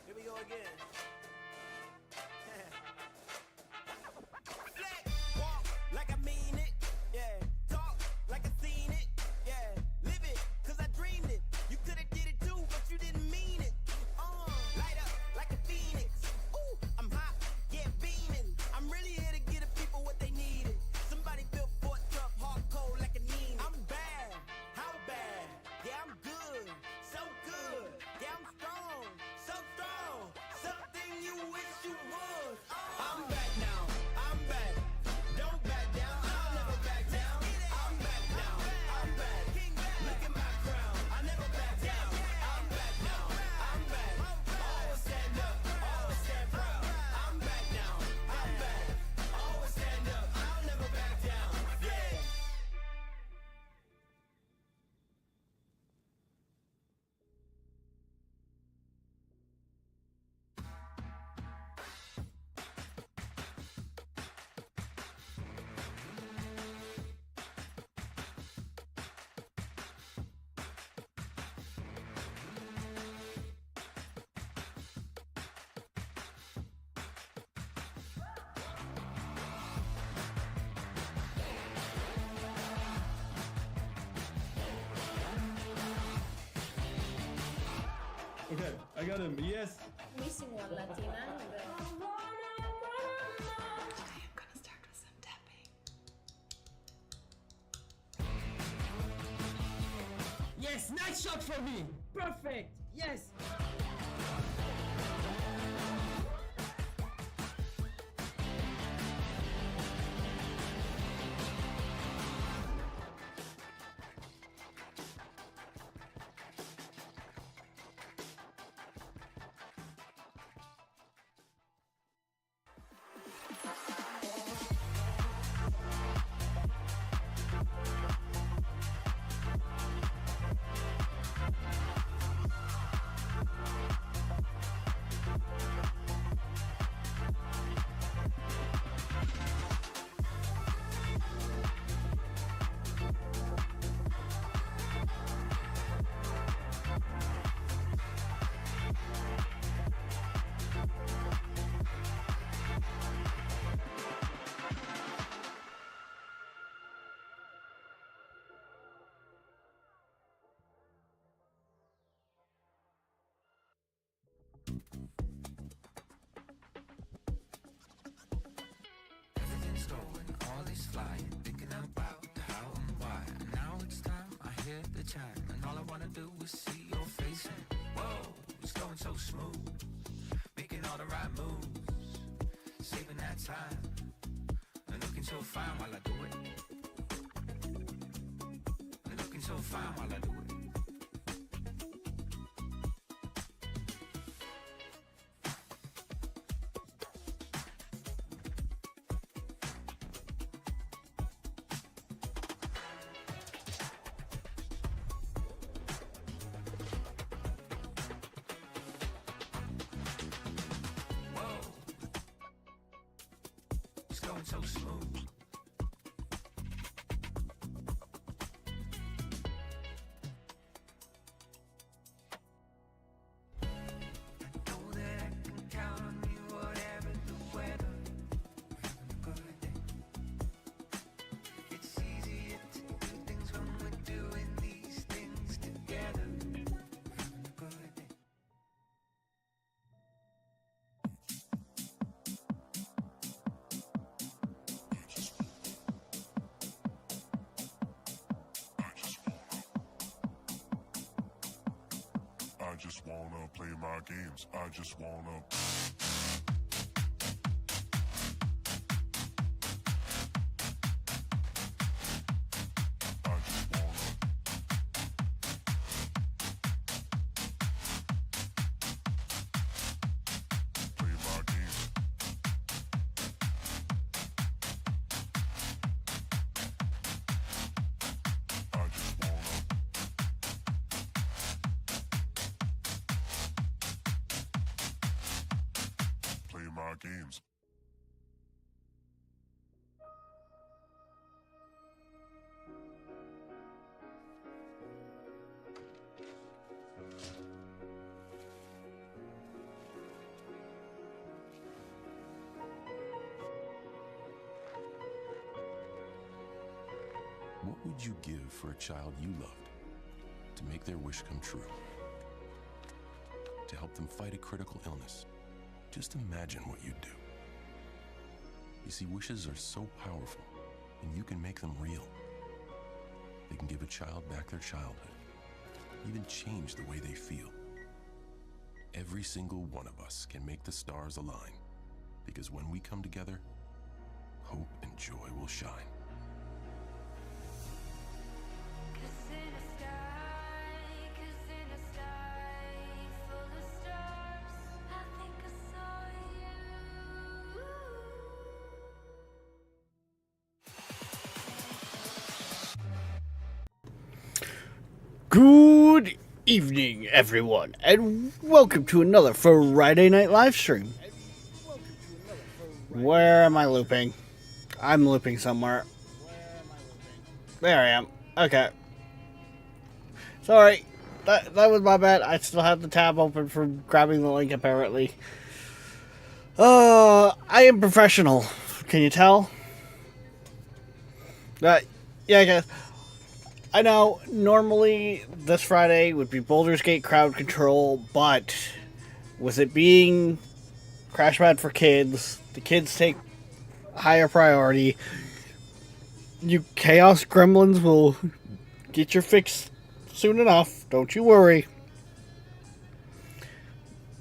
Here we go again. Walk like I mean it, yeah. Talk like I seen it, yeah. Live it, cause I dreamed it. You could've did it too, but you didn't mean it. Light up like a phoenix. Ooh, I'm hot, yeah, beaming. I'm really here to give the people what they needed. Somebody built Fort Tough, hard cold like a Nina. I'm bad, how bad? Yeah, I'm good, so good. Yeah, I'm strong, so strong. Something you wish you was. I'm back now, I'm back. Don't back down, I'll never back down. I'm back now, I'm back. Look at my crown, I never back down. I'm back now, I'm back. Always stand up, always stand proud. I'm back now, I'm back. Always stand up, I'll never back down. Yeah. Okay, I got him. Yes. Missing one Latina. Today I'm gonna start with some tapping. Yes, nice shot for me. Perfect. Yes. Everything's going, all is flying, thinking about the how and why. And now it's time, I hear the chime, and all I wanna do is see your face. And whoa, it's going so smooth, making all the right moves, saving that time, and looking so fine while I do it. And looking so fine while I do it. Whoa, it's going so smooth. just wanna play my games. I just wanna. Play my games. I just wanna. Play my games. What would you give for a child you loved to make their wish come true? To help them fight a critical illness? Just imagine what you'd do. You see, wishes are so powerful, and you can make them real. They can give a child back their childhood, even change the way they feel. Every single one of us can make the stars align, because when we come together, hope and joy will shine. Good evening, everyone, and welcome to another Friday night live stream. Where am I looping? I'm looping somewhere. There I am. Okay. Sorry, that was my bad. I still have the tab open from grabbing the link, apparently. I am professional. Can you tell? Yeah, I guess. I know, normally this Friday would be Baldur's Gate crowd control, but with it being Crash Pad for kids, the kids take higher priority. You Chaos Gremlins will get your fix soon enough, don't you worry.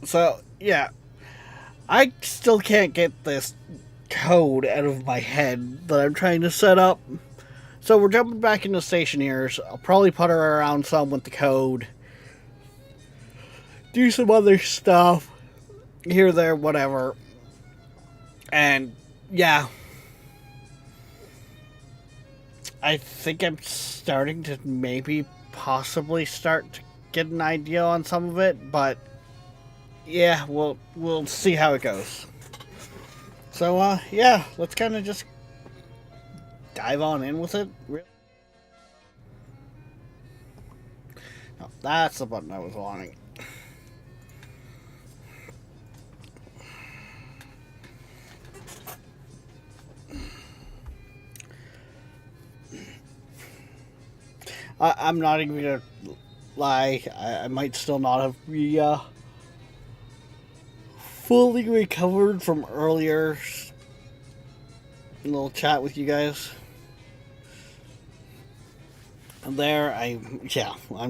So, yeah. I still can't get this code out of my head that I'm trying to set up. So we're jumping back into Stationeers. I'll probably putter around some with the code. Do some other stuff. Here, there, whatever. And, yeah. I think I'm starting to maybe possibly start to get an idea on some of it. But, yeah, we'll see how it goes. So, yeah, let's kind of just dive on in with it. No, that's the button I was wanting. I'm not even gonna lie. I might still not have fully recovered from earlier little chat with you guys. There, I'm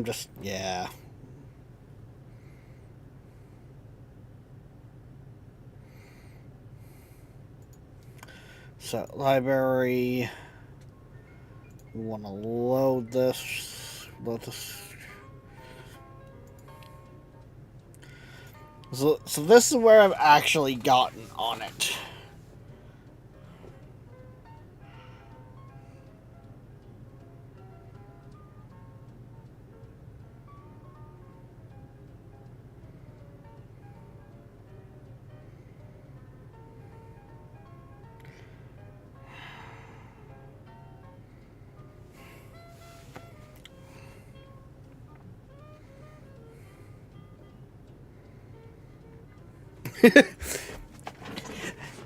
just, yeah. So, library, we want to load this, so this is where I've actually gotten on it.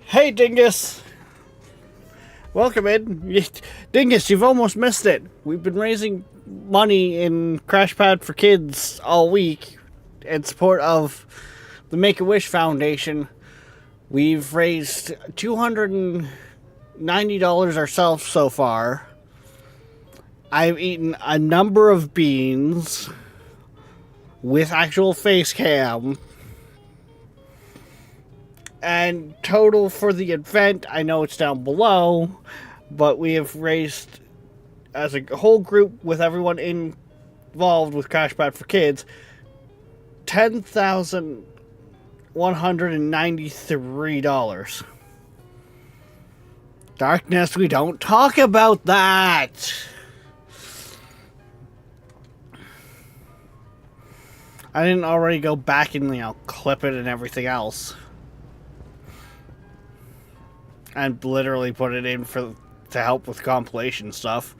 Hey, Dingus! Welcome in. Dingus, you've almost missed it. We've been raising money in Crash Pad for Kids all week in support of the Make-A-Wish Foundation. We've raised $290 ourselves so far. I've eaten a number of beans. with actual face cam. And total for the event, I know it's down below, but we have raised, as a whole group with everyone involved with Crash Pad for Kids, $10,193. Darkness, we don't talk about that! I didn't already go back and, clip it and everything else. And literally put it in to help with compilation stuff.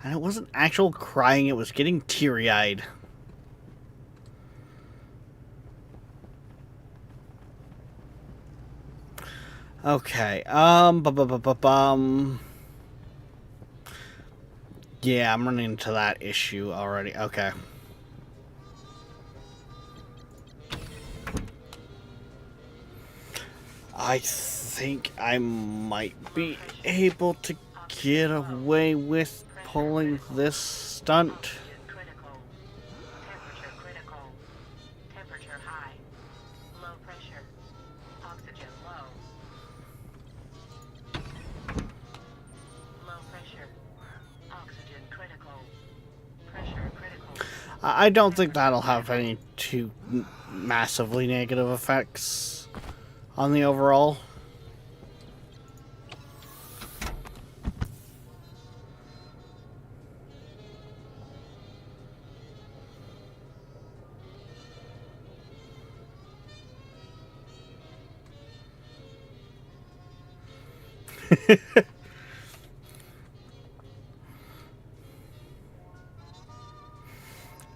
And it wasn't actual crying, it was getting teary-eyed. Okay, yeah, I'm running into that issue already. Okay. I think I might be able to get away with pulling this stunt. Critical. Temperature critical. Temperature high. Low pressure. Oxygen low. Low pressure. Oxygen critical. Pressure critical. I don't think that'll have any too massively negative effects on the overall.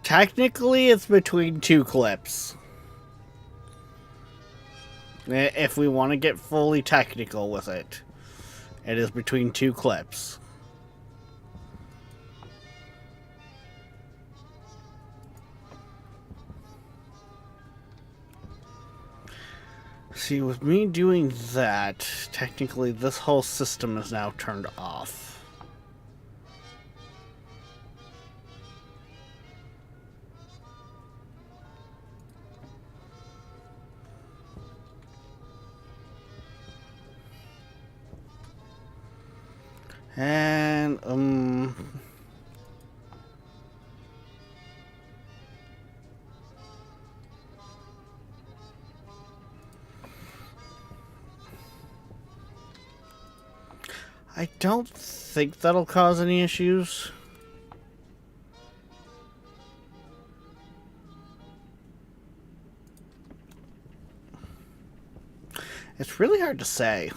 Technically, it's between two clips. If we want to get fully technical with it, it is between two clips. See, with me doing that, technically this whole system is now turned off. And, I don't think that'll cause any issues. It's really hard to say.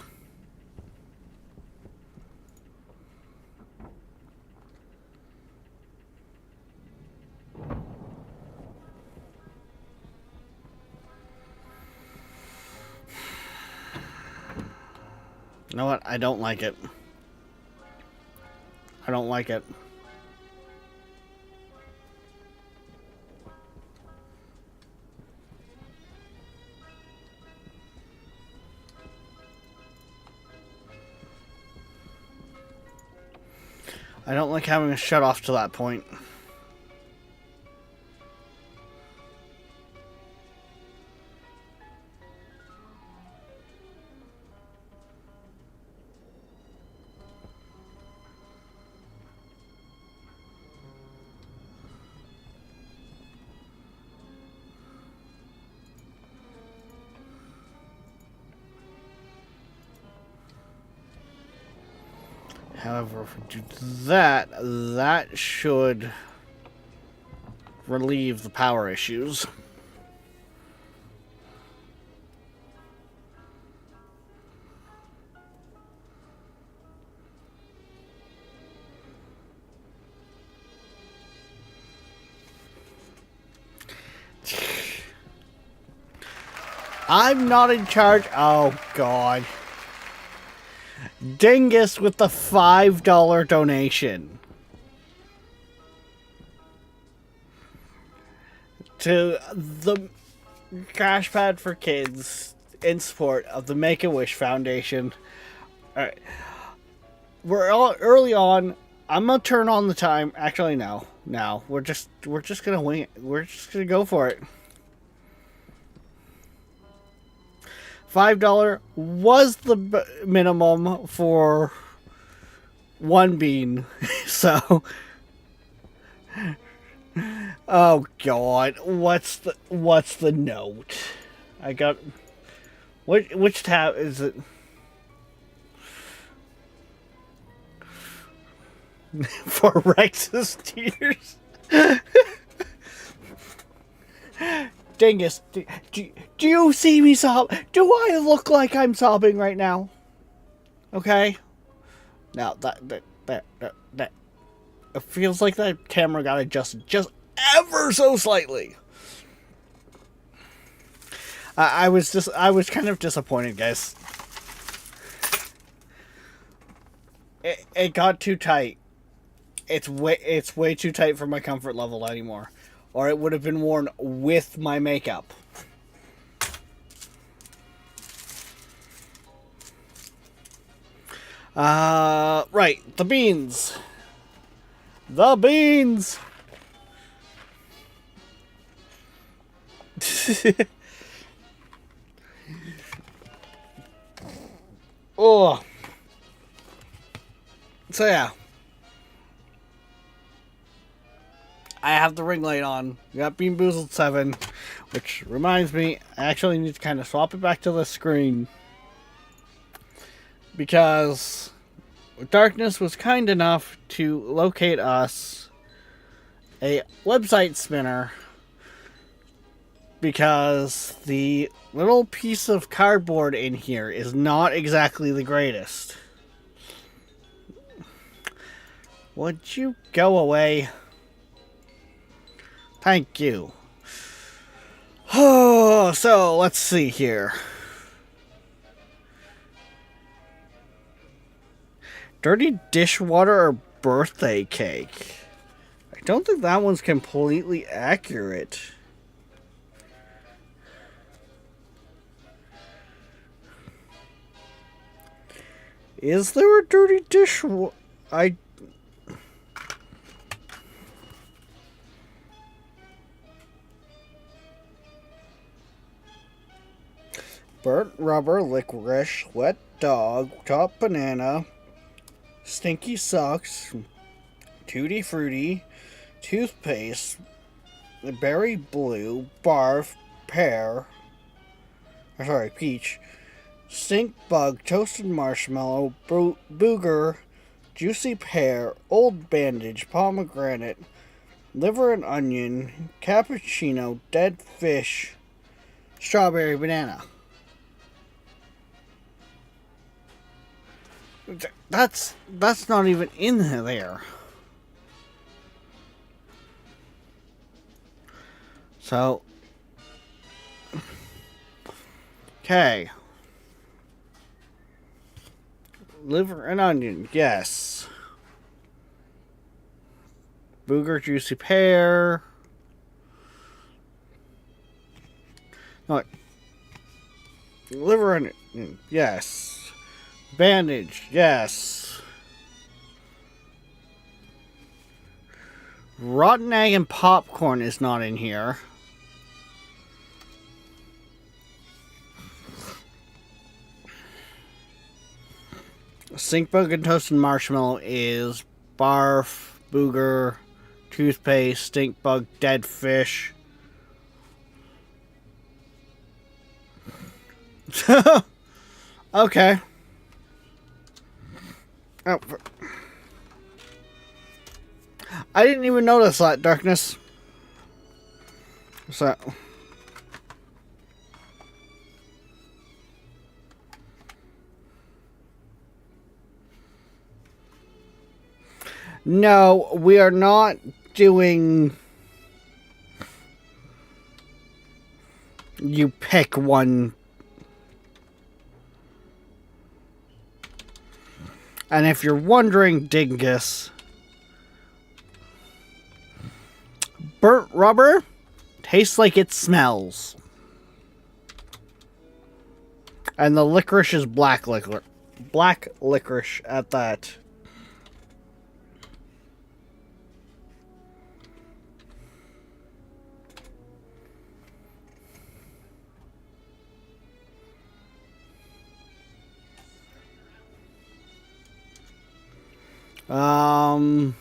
You know what? I don't like it. I don't like it. I don't like having a shut off to that point. However, if we do that, that should relieve the power issues. I'm not in charge. Oh, God. Dingus with the $5 donation to the Crash Pad for Kids in support of the Make-A-Wish Foundation. Alright. We're all early on. I'm gonna turn on the time. Actually, no. No. We're just gonna wing it. We're just gonna go for it. $5 was the minimum for one bean. So, oh god, what's the note? I got which tab is it? For Rex's tears. Dingus, do you see me sob? Do I look like I'm sobbing right now? Okay. Now that it feels like that camera got adjusted just ever so slightly. I was kind of disappointed, guys. It got too tight. It's way too tight for my comfort level anymore. Or it would have been worn with my makeup. Right, the beans. The beans. Oh. So yeah. I have the ring light on. We got Bean Boozled 7, which reminds me, I actually need to kind of swap it back to the screen. Because Darkness was kind enough to locate us a website spinner. Because the little piece of cardboard in here is not exactly the greatest. Would you go away? Thank you. Oh, so let's see here. Dirty dishwater or birthday cake? I don't think that one's completely accurate. Is there a dirty dishwater? Burnt rubber, licorice, wet dog, top banana, stinky socks, tutti frutti, toothpaste, berry blue, barf, pear, peach, stink bug, toasted marshmallow, booger, juicy pear, old bandage, pomegranate, liver and onion, cappuccino, dead fish, strawberry banana. That's not even in there. So, okay. Liver and onion, yes. Booger, juicy pear. No, liver and onion, yes. Bandage, yes. Rotten egg and popcorn is not in here. Stink bug and toasted marshmallow is barf, booger, toothpaste, stink bug, dead fish. Okay. Oh, I didn't even notice that, Darkness. What's that? No, we are not doing... You pick one. And if you're wondering, Dingus, burnt rubber tastes like it smells. And the licorice is black licorice. Black licorice at that. You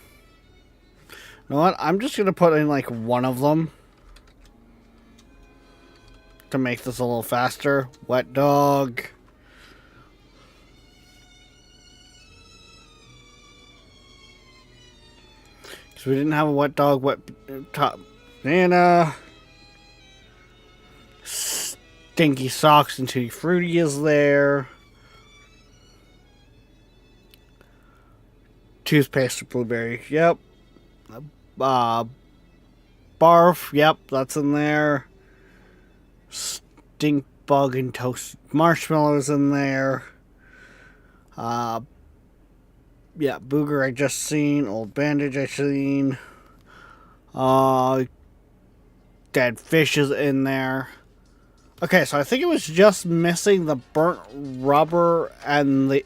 know what? I'm just gonna put in like one of them to make this a little faster. Wet dog. Because we didn't have a wet dog, wet top banana. Stinky socks and Tutti Frutti is there. Toothpaste with blueberry. Yep. Barf. Yep, that's in there. Stink bug and toasted marshmallows in there. Yeah, booger I just seen. Old bandage I seen. Dead fish is in there. Okay, so I think it was just missing the burnt rubber and the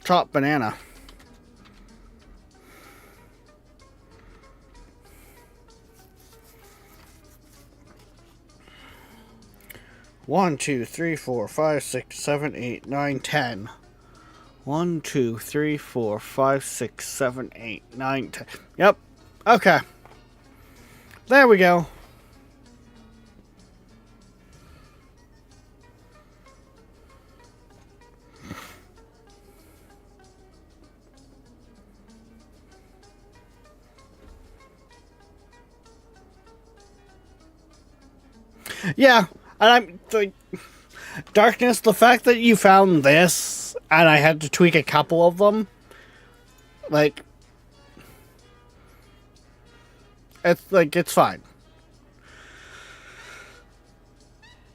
chopped banana. One, 2, 3, 4, 5, 6, 7, 8, 9, 10. 1, 2, 3, 4, 5, 6, 7, 8, 9, 10. Yep. Okay. There we go. Yeah, and I'm like, Darkness, the fact that you found this and I had to tweak a couple of them, like, it's fine.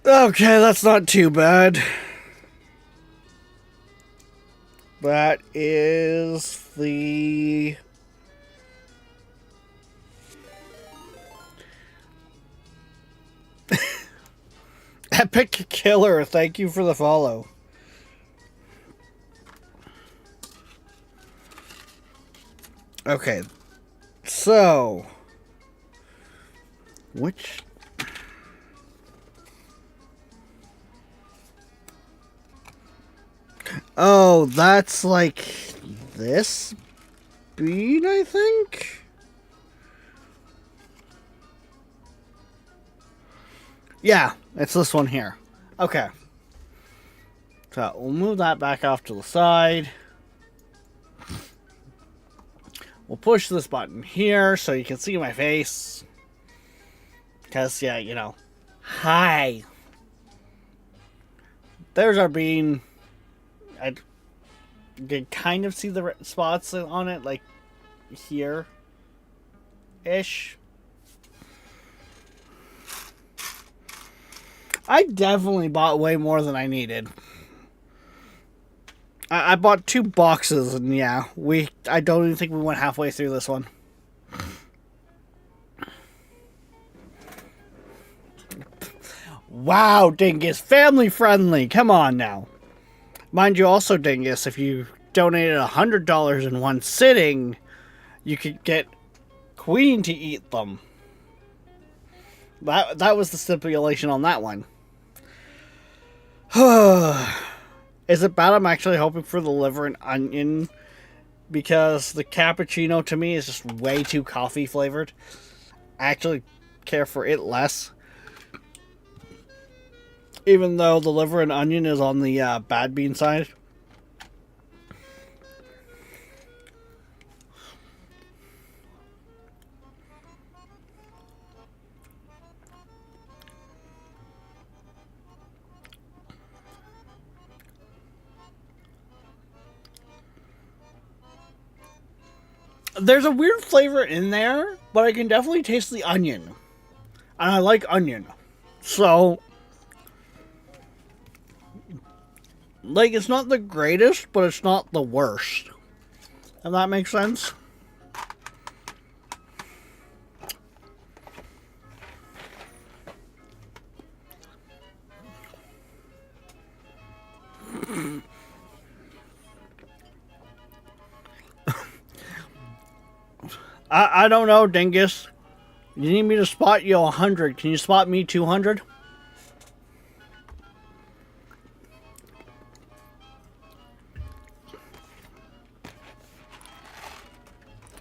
Okay, that's not too bad. That is the Epic Killer, thank you for the follow. Okay, so which oh, that's like this bean, I think. Yeah, it's this one here. Okay. So we'll move that back off to the side. We'll push this button here so you can see my face. Because, yeah, you know. Hi. There's our bean. I can kind of see the spots on it, like here-ish. I definitely bought way more than I needed. I bought 2 boxes, and yeah, I don't even think we went halfway through this one. Wow, Dingus, family friendly. Come on now. Mind you, also, Dingus, if you donated $100 in one sitting, you could get Queen to eat them. That was the stipulation on that one. Is it bad I'm actually hoping for the liver and onion? Because the cappuccino to me is just way too coffee flavored. I actually care for it less. Even though the liver and onion is on the bad bean side. There's a weird flavor in there, but I can definitely taste the onion. And I like onion. So, like, it's not the greatest, but it's not the worst. If that makes sense. I don't know, Dingus. You need me to spot you 100. Can you spot me 200?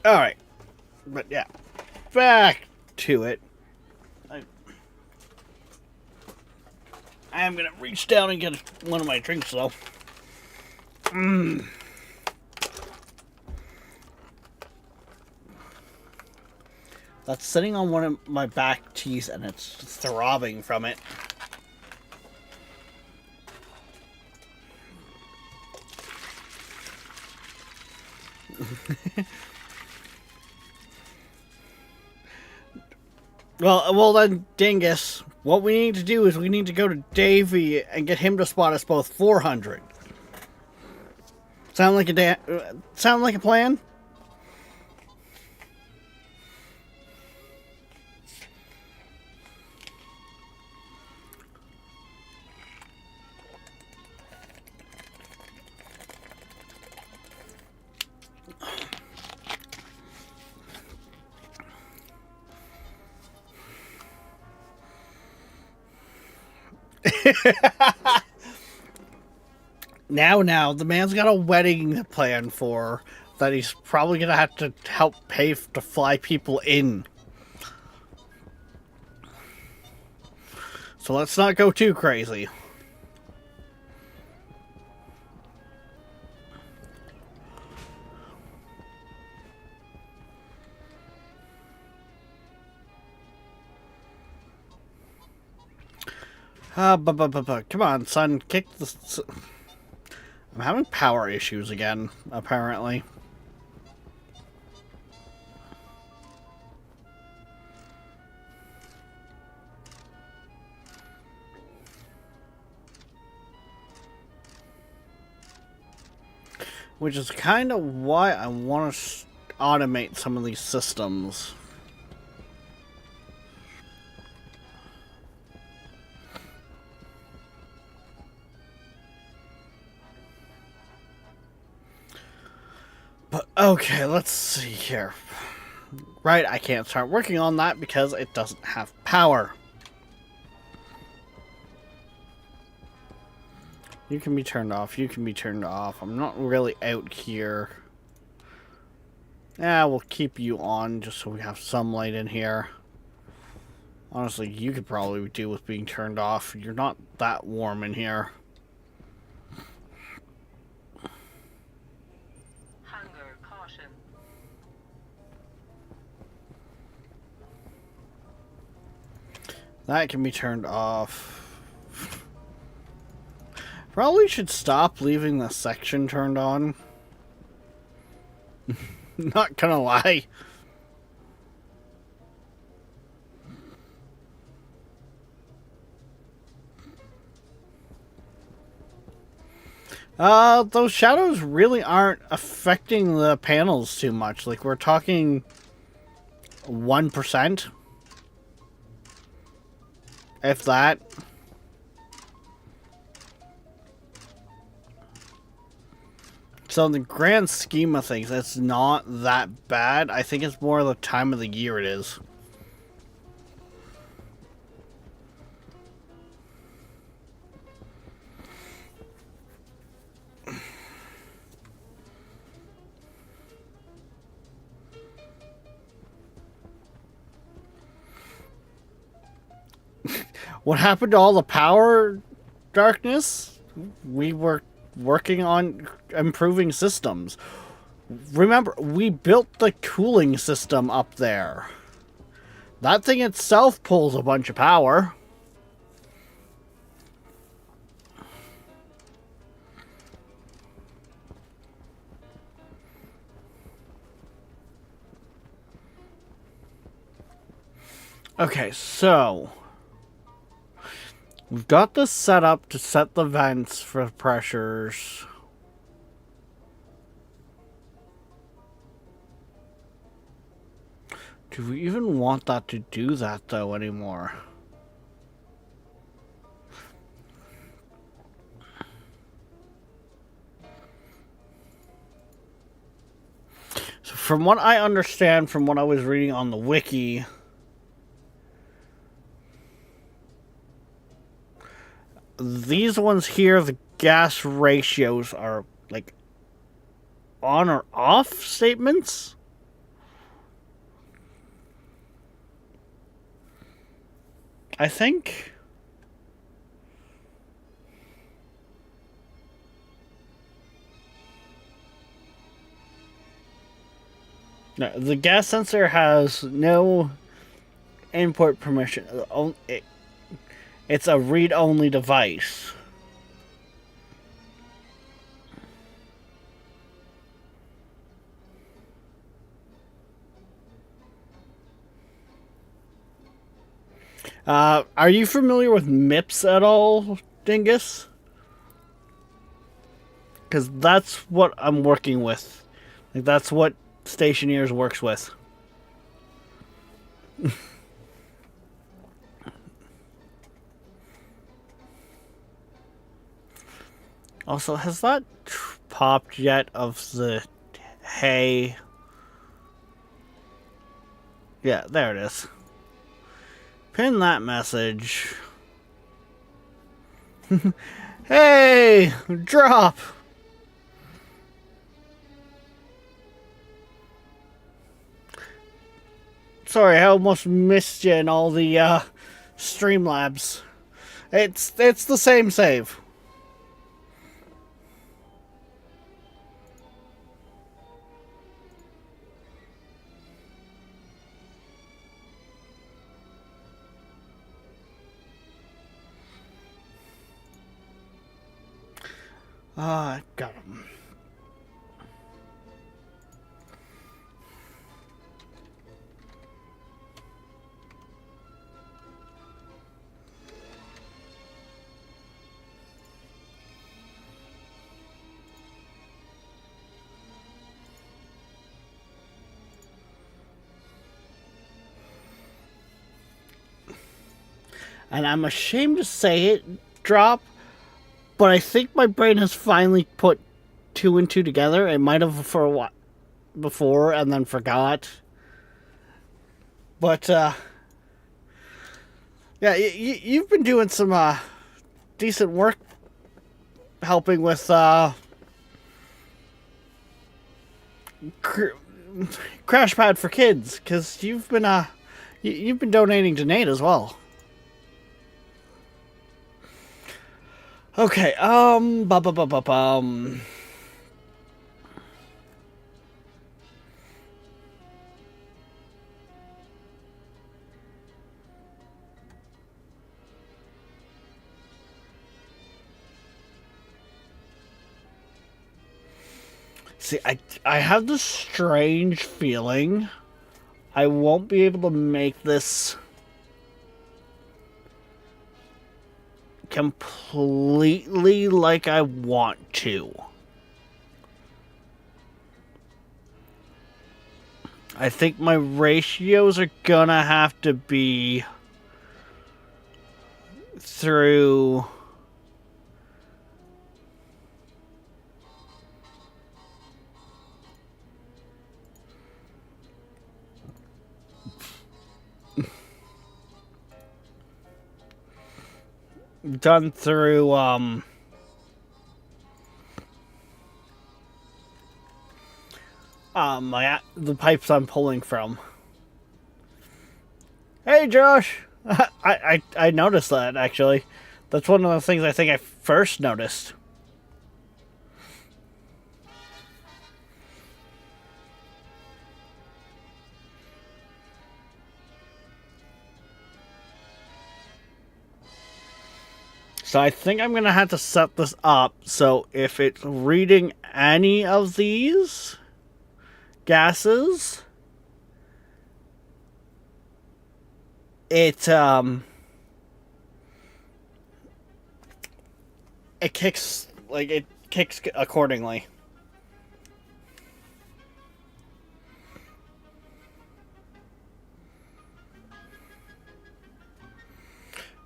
Alright. But yeah. Back to it. I am going to reach down and get one of my drinks, though. That's sitting on one of my back teeth, and it's throbbing from it. Well then, Dingus, what we need to do is we need to go to Davy and get him to spot us both 400. Sound like a plan? Now, the man's got a wedding to plan for that he's probably going to have to help pay to fly people in. So let's not go too crazy. Come on, son, kick the... I'm having power issues again, apparently. Which is kind of why I want to automate some of these systems. But okay, let's see here. Right, I can't start working on that because it doesn't have power. You can be turned off, you can be turned off. I'm not really out here. Yeah, we'll keep you on just so we have some light in here. Honestly, you could probably do with being turned off. You're not that warm in here. Hunger caution. That can be turned off. Probably should stop leaving the section turned on. Not gonna lie. Those shadows really aren't affecting the panels too much. Like, we're talking 1%. If that. So in the grand scheme of things, it's not that bad. I think it's more the time of the year it is. What happened to all the power darkness? We were working on improving systems. Remember, we built the cooling system up there. That thing itself pulls a bunch of power. Okay, so we've got this set up to set the vents for pressures. Do we even want that to do that, though, anymore? So from what I understand from what I was reading on the wiki, these ones here, the gas ratios are like on or off statements. I think. No, the gas sensor has no input permission. It's a read-only device. Are you familiar with MIPS at all, Dingus? Because that's what I'm working with. Like, that's what Stationeers works with. Also, has that popped yet of the hey? Yeah, there it is. Pin that message. Hey, drop. Sorry, I almost missed you in all the Streamlabs. It's the same save. Got him. And I'm ashamed to say it, Drop, but I think my brain has finally put two and two together. It might have for a while before and then forgot. But, yeah, you've been doing some decent work helping with Crash Pad for Kids, because you've been donating to Nate as well. Okay, see, I have this strange feeling I won't be able to make this completely like I want to. I think my ratios are gonna have to be through done through the pipes I'm pulling from. Hey Josh, I noticed that actually. That's one of the things I think I first noticed. So I think I'm going to have to set this up so if it's reading any of these gases, it kicks accordingly.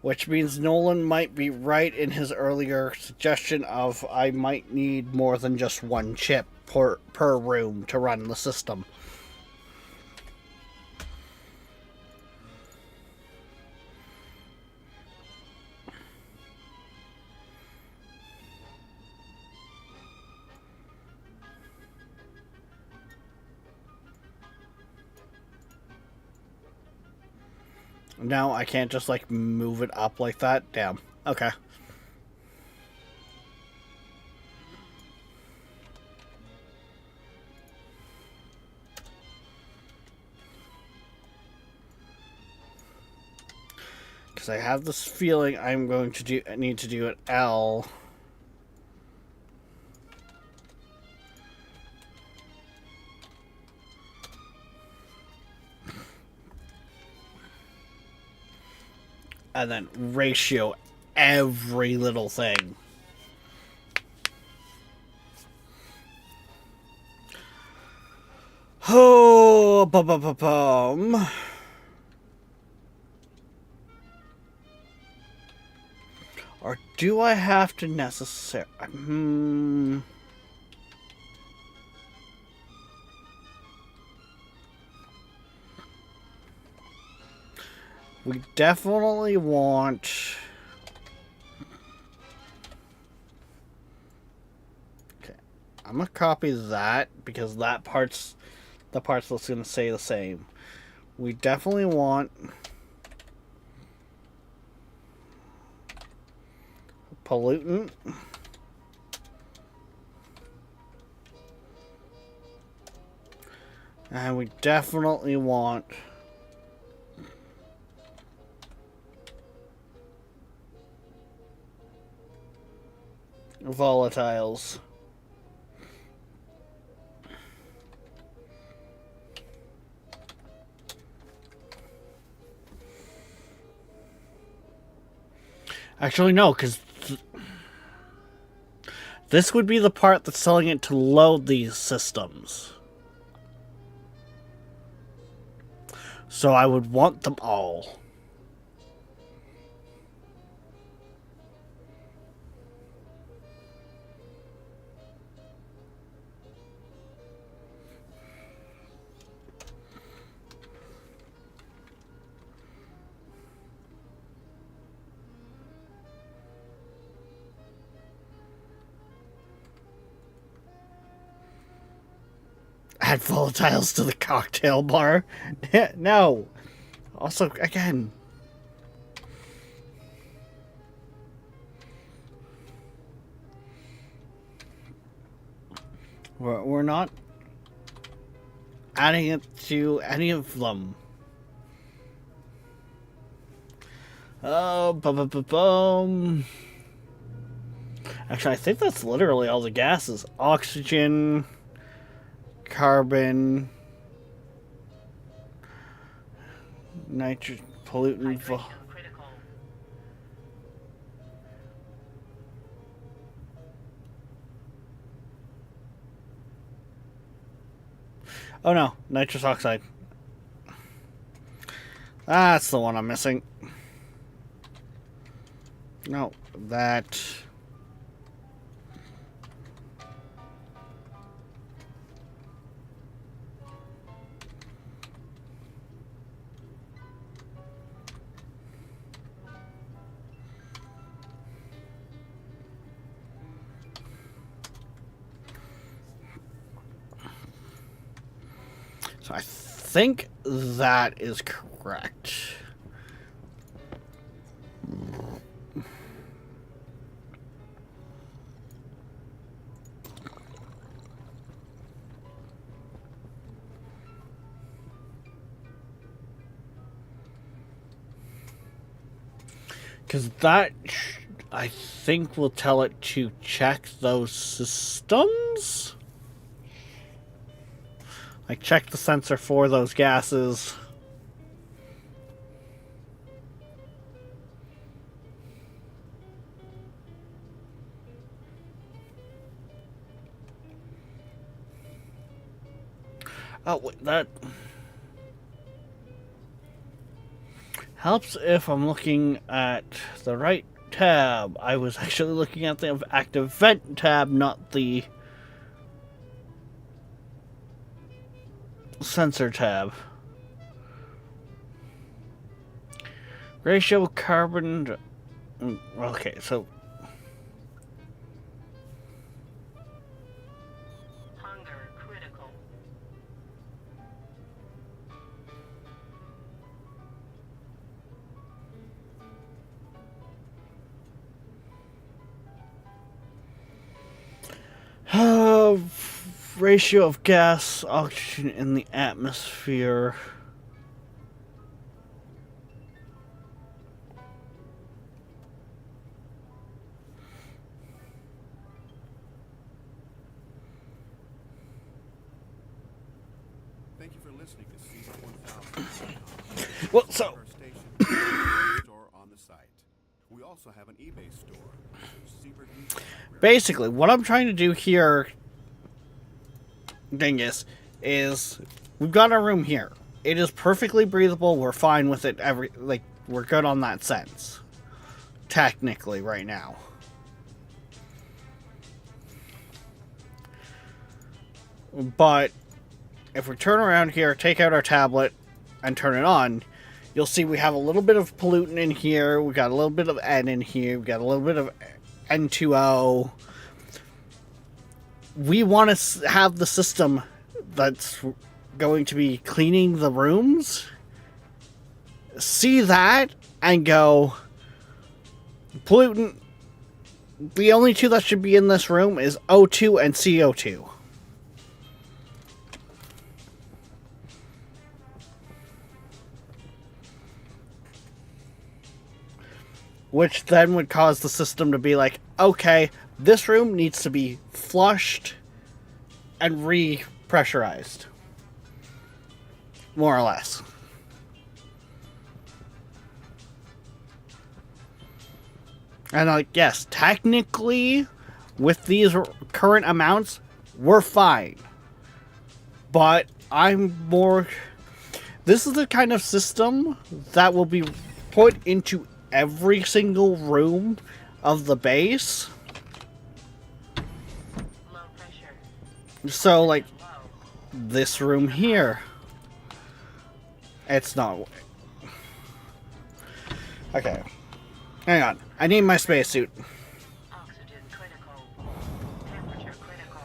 Which means Nolan might be right in his earlier suggestion of I might need more than just one chip per room to run the system. No, I can't just, like, move it up like that? Damn. Okay. Because I have this feeling I'm going to need to do an L. And then ratio every little thing. Oh, bum. Or do I have to necessarily? We definitely want... Okay, I'm gonna copy that because that part's the parts that's gonna say the same. We definitely want pollutant. And we definitely want volatiles. Actually, no, because this would be the part that's telling it to load these systems. So I would want them all. Add volatiles to the cocktail bar. No. Also, again. We're not adding it to any of them. Oh, boom. Actually, I think that's literally all the gases. Oxygen, carbon, nitrogen, pollutant. Hydration critical. Oh no, nitrous oxide. That's the one I'm missing. No, that. So I think that is correct. Because that, I think, will tell it to check those systems. Like, check the sensor for those gases. Oh, wait, that helps if I'm looking at the right tab. I was actually looking at the active vent tab, not the sensor tab. Ratio carbon. Okay, so Hunger critical. ratio of gas, oxygen in the atmosphere. Thank you for listening to Season 1000. Well, so Our station store on the site. We also have an eBay store. basically, what I'm trying to do here, Dingus, is we've got a room here. It is perfectly breathable. We're fine with it. We're good on that sense. Technically, right now. But if we turn around here, take out our tablet, and turn it on, you'll see we have a little bit of pollutant in here. We got a little bit of N in here. We got a little bit of N2O. We want to have the system that's going to be cleaning the rooms see that and go, pollutant, the only two that should be in this room is O2 and CO2. Which then would cause the system to be like, okay, this room needs to be flushed and re-pressurized. More or less. And like, yes, technically, with these current amounts, we're fine. But I'm more... This is the kind of system that will be put into every single room of the base. Low pressure. So, like, Low. this room here. It's not... Okay. Hang on. I need my spacesuit. Oxygen critical. Temperature critical.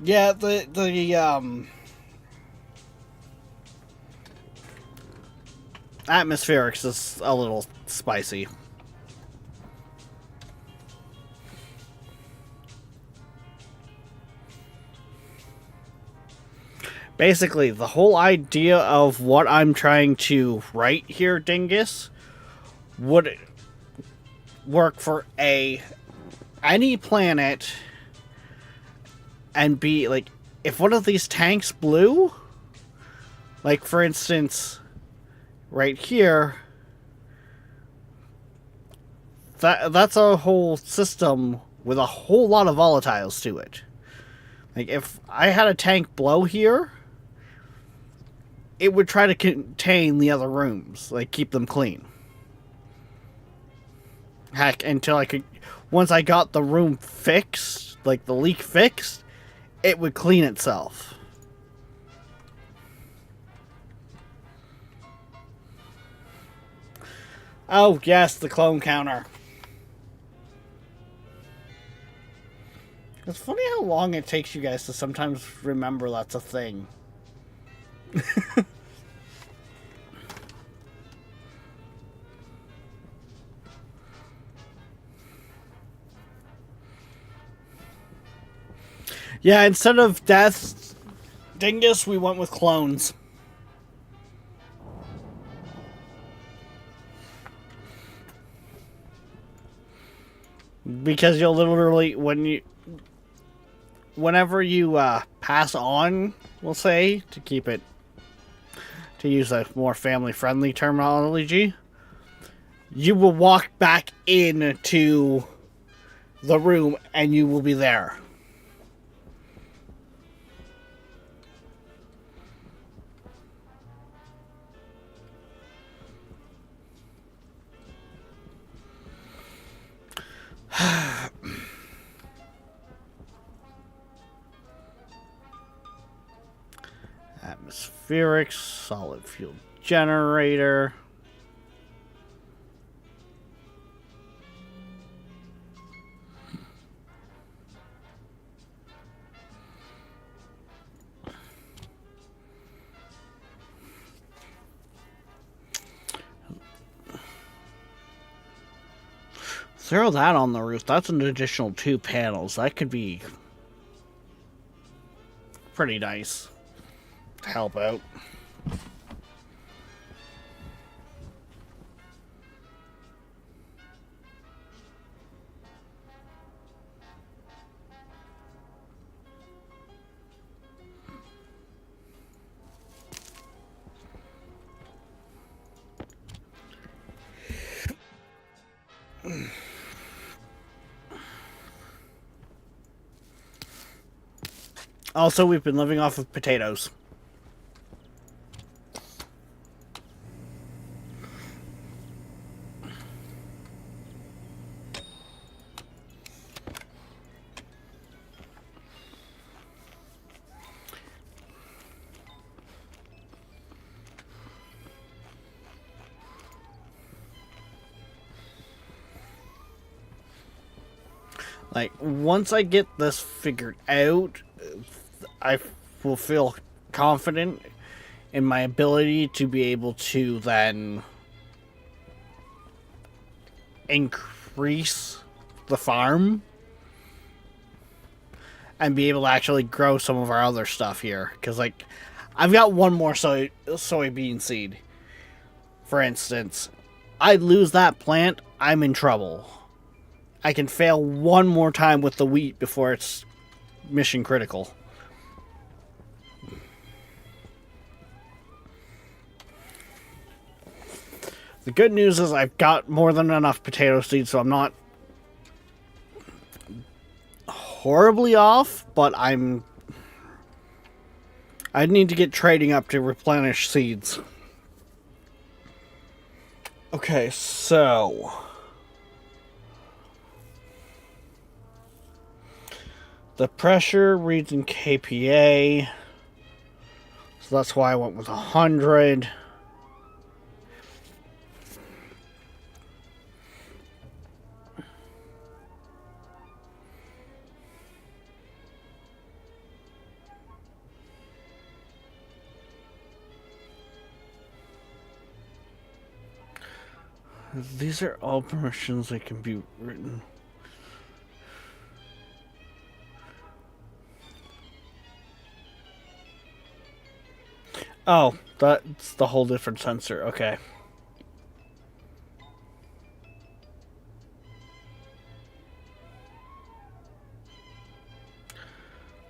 Yeah, the atmospherics is a little spicy. Basically, the whole idea of what I'm trying to write here, Dingus, would work for any planet and be like, if one of these tanks blew, like for instance, right here, that's a whole system with a whole lot of volatiles to it. Like if I had a tank blow here, it would try to contain the other rooms, like keep them clean. Heck, until I could, once I got the room fixed, like the leak fixed, it would clean itself. Oh, yes, the clone counter. It's funny how long it takes you guys to sometimes remember that's a thing. Yeah, instead of deaths, Dingus, we went with clones. Because you'll literally, whenever you pass on, we'll say, to use a more family-friendly terminology, you will walk back into the room and you will be there. atmospheric, solid fuel generator. Throw that on the roof. That's an additional 2 panels. That could be pretty nice to help out. Also, we've been living off of potatoes. Like, once I get this figured out, I will feel confident in my ability to be able to then increase the farm and be able to actually grow some of our other stuff here. Because, like, I've got one more soybean seed. For instance, I lose that plant, I'm in trouble. I can fail one more time with the wheat before it's mission critical. The good news is I've got more than enough potato seeds, so I'm not horribly off, but I need to get trading up to replenish seeds. Okay, so the pressure reads in kPa, so that's why I went with 100. These are all permissions that can be written. Oh, that's the whole different sensor. Okay.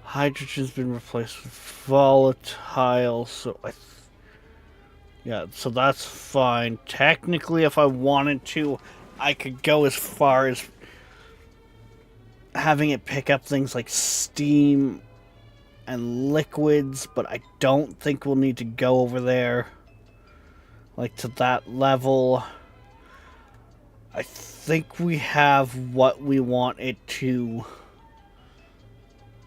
Hydrogen's been replaced with volatile, so yeah, so that's fine. Technically, if I wanted to, I could go as far as having it pick up things like steam and liquids, but I don't think we'll need to go over there, like, to that level. I think we have what we want it to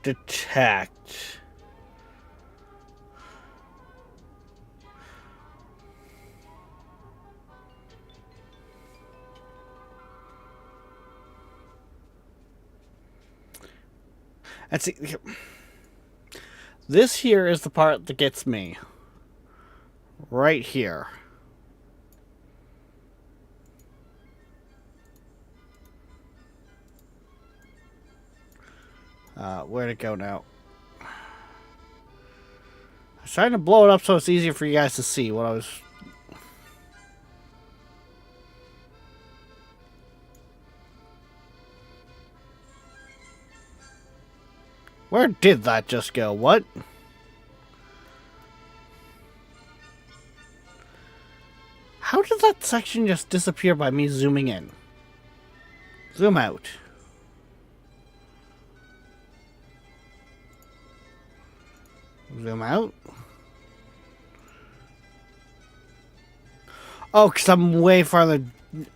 detect. And see, this here is the part that gets me. Right here. Where'd it go now? I was trying to blow it up so it's easier for you guys to see what I was... Where did that just go? What? How did that section just disappear by me zooming in? Zoom out. Zoom out. Oh, because I'm way farther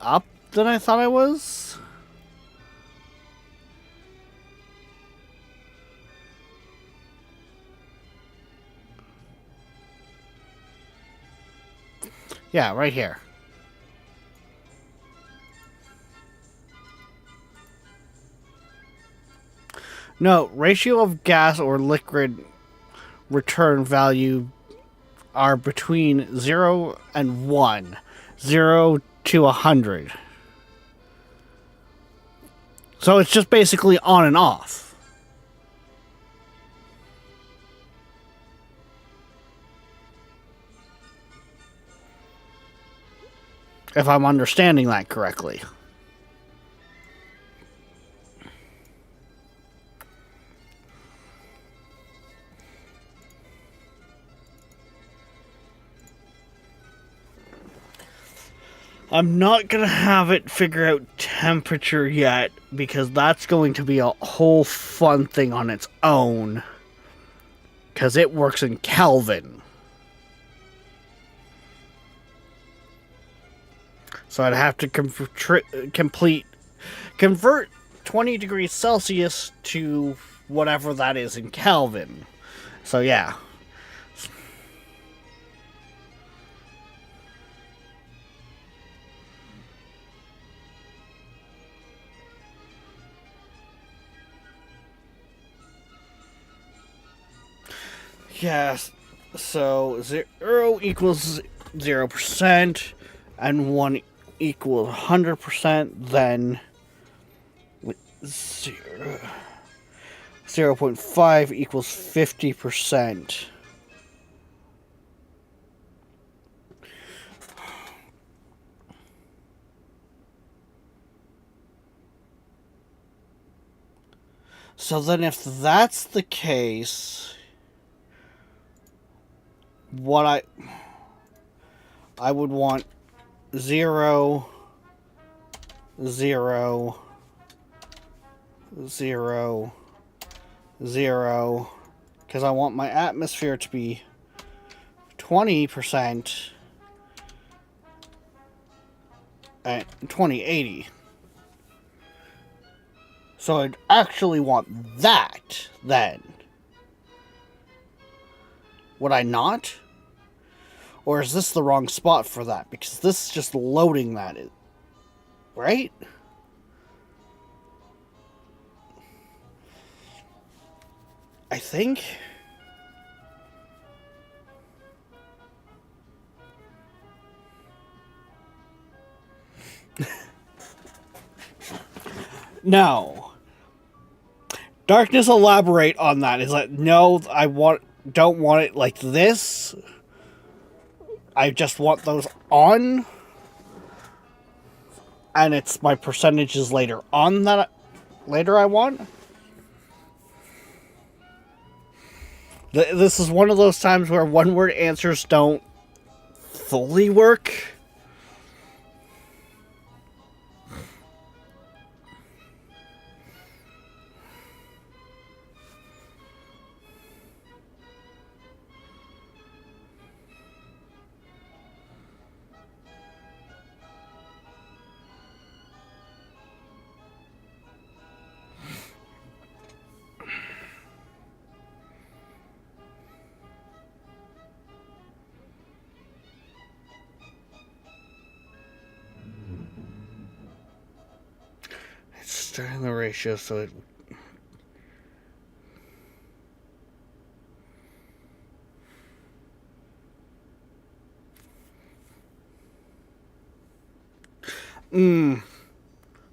up than I thought I was? Yeah, right here. No, ratio of gas or liquid return value are between 0 and 1. 0 to 100. So it's just basically on and off. If I'm understanding that correctly. I'm not going to have it figure out temperature yet, because that's going to be a whole fun thing on its own. Because it works in Kelvin. So I'd have to convert 20 degrees Celsius to whatever that is in Kelvin. So yeah. Yes, so 0 equals 0%, and 1 equals 100%, then 0.5 equals 50%. So then if that's the case, what I would want 0, 0, 0, 0, because I want my atmosphere to be 20% at 2080. So I'd actually want that then. Would I not? Or is this the wrong spot for that? Because this is just loading that, right? I think. No. Darkness, elaborate on that. Is that no? Don't want it like this. I just want those on, and it's my percentages later on that I want. This is one of those times where one-word answers don't fully work. Starting the ratio so it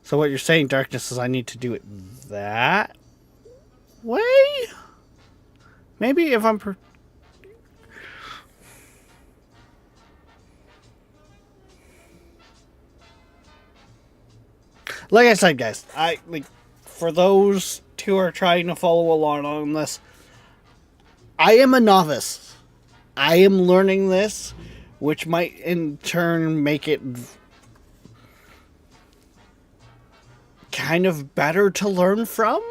So what you're saying, Darkness, is I need to do it that way? Maybe if I'm like I said, guys, for those who are trying to follow along on this, I am a novice. I am learning this, which might in turn make it kind of better to learn from.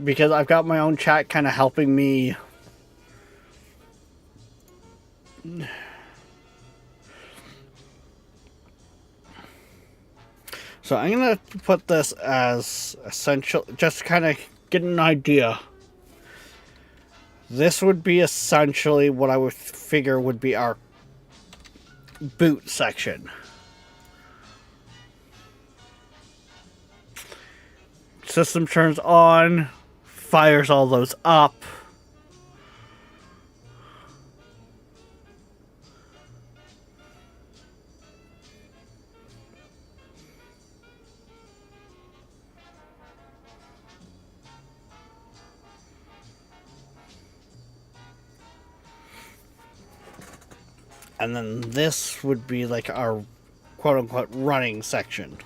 Because I've got my own chat kind of helping me. So I'm going to put this as essential, just kind of get an idea. This would be essentially what I would figure would be our boot section. System turns on, fires all those up. And then this would be like our quote-unquote running section.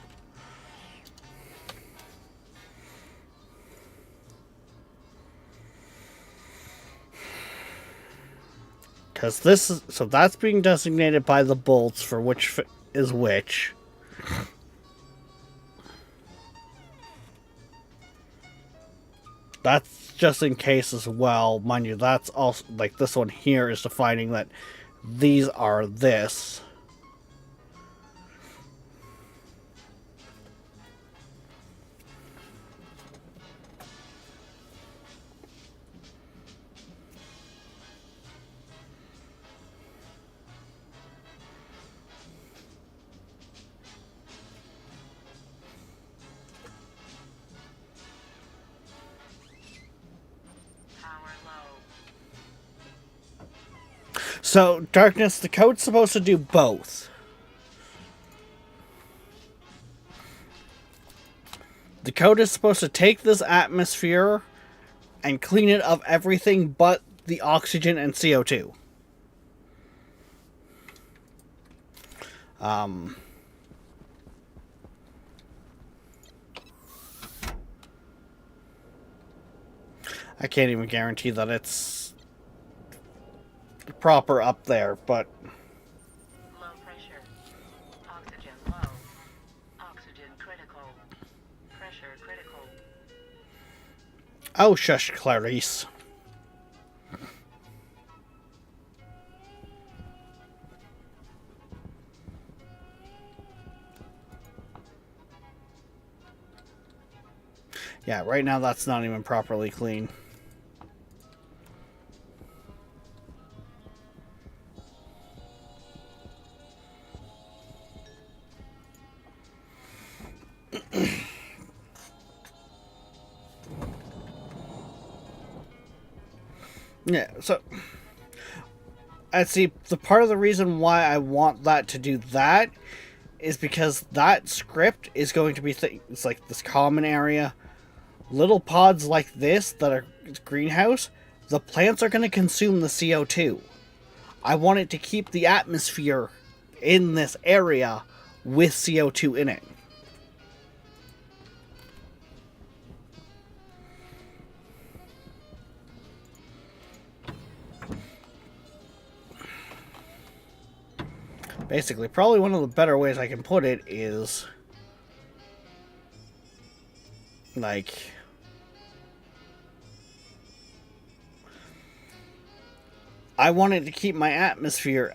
Because this is, so that's being designated by the bolts for which is which. That's just in case as well. Mind you, that's also, like this one here is defining that these are this. So, Darkness, the code's supposed to do both. The code is supposed to take this atmosphere and clean it of everything but the oxygen and CO2. I can't even guarantee that it's proper up there, but Low pressure. Oxygen low. Oxygen critical. Pressure critical. oh shush, Clarice. Yeah, right now that's not even properly clean. Yeah, so and see, the part of the reason why I want that to do that is because that script is going to be things like this common area, little pods like this that are greenhouse. The plants are going to consume the CO2. I want it to keep the atmosphere in this area with CO2 in it. Basically, probably one of the better ways I can put it is like I wanted to keep my atmosphere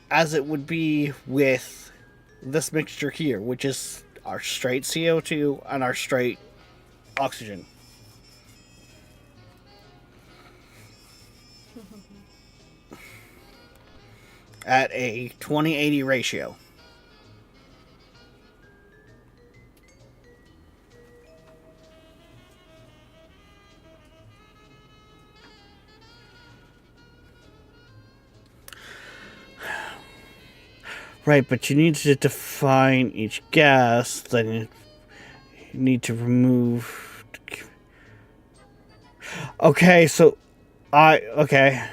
as it would be with this mixture here, which is our straight CO2 and our straight oxygen. At a 20-80 ratio. Right, but you need to define each gas, then you need to remove... Okay, so okay.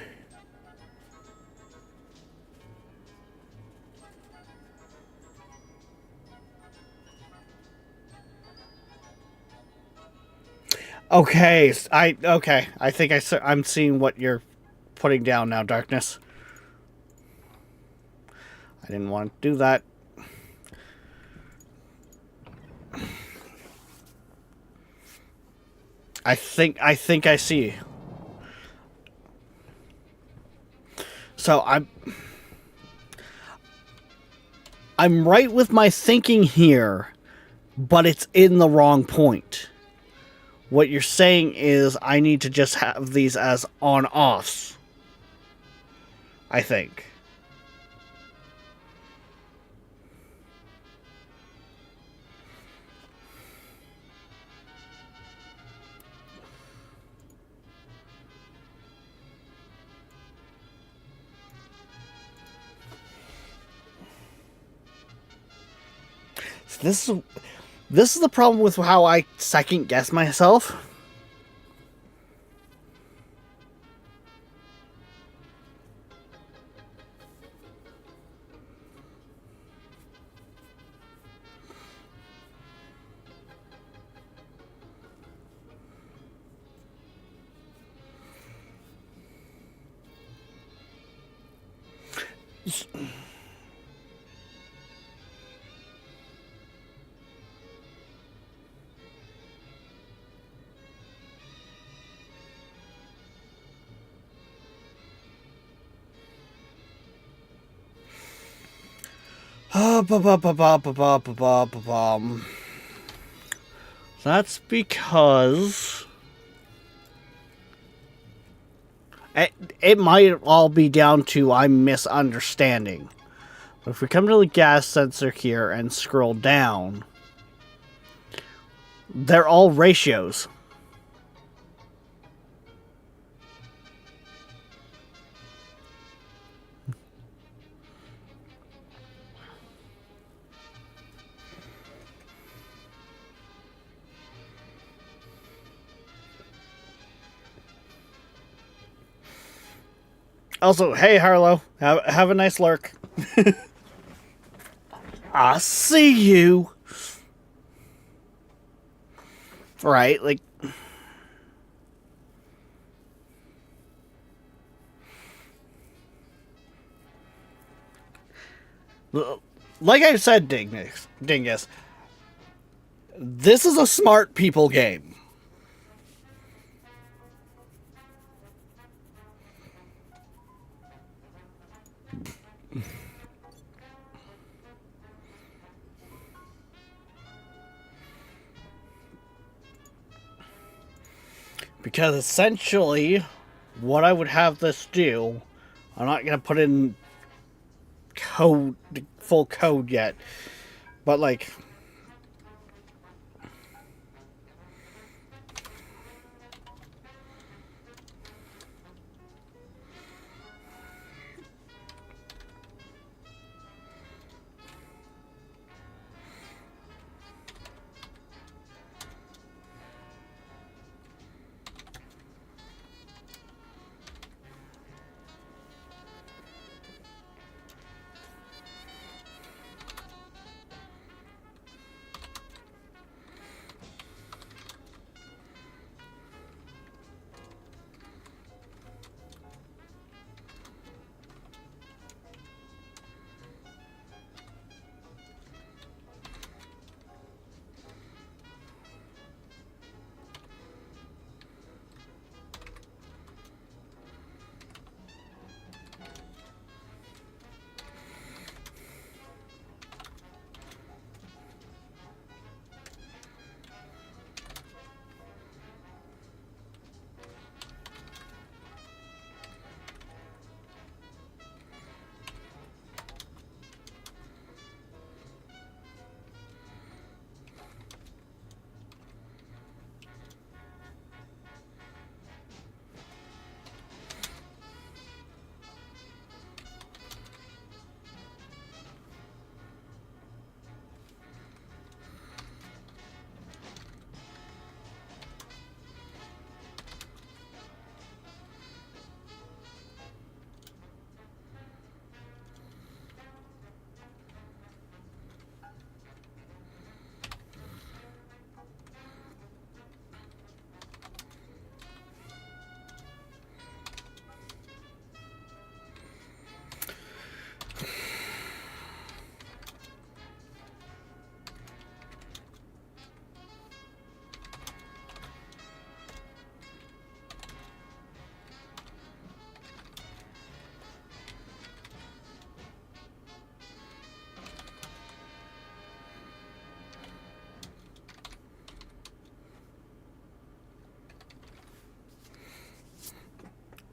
Okay, I think I'm seeing what you're putting down now, Darkness. I didn't want to do that. I think I see. So I'm right with my thinking here, but it's in the wrong point. What you're saying is I need to just have these as on-offs. I think. So this is the problem with how I second guess myself. That's because it might all be down to I'm misunderstanding. But if we come to the gas sensor here and scroll down, they're all ratios. Also, hey Harlow, have a nice lurk. I see you. Right, like I said, Dingus, this is a smart people game. Because essentially, what I would have this do, I'm not going to put in code, full code yet, but like,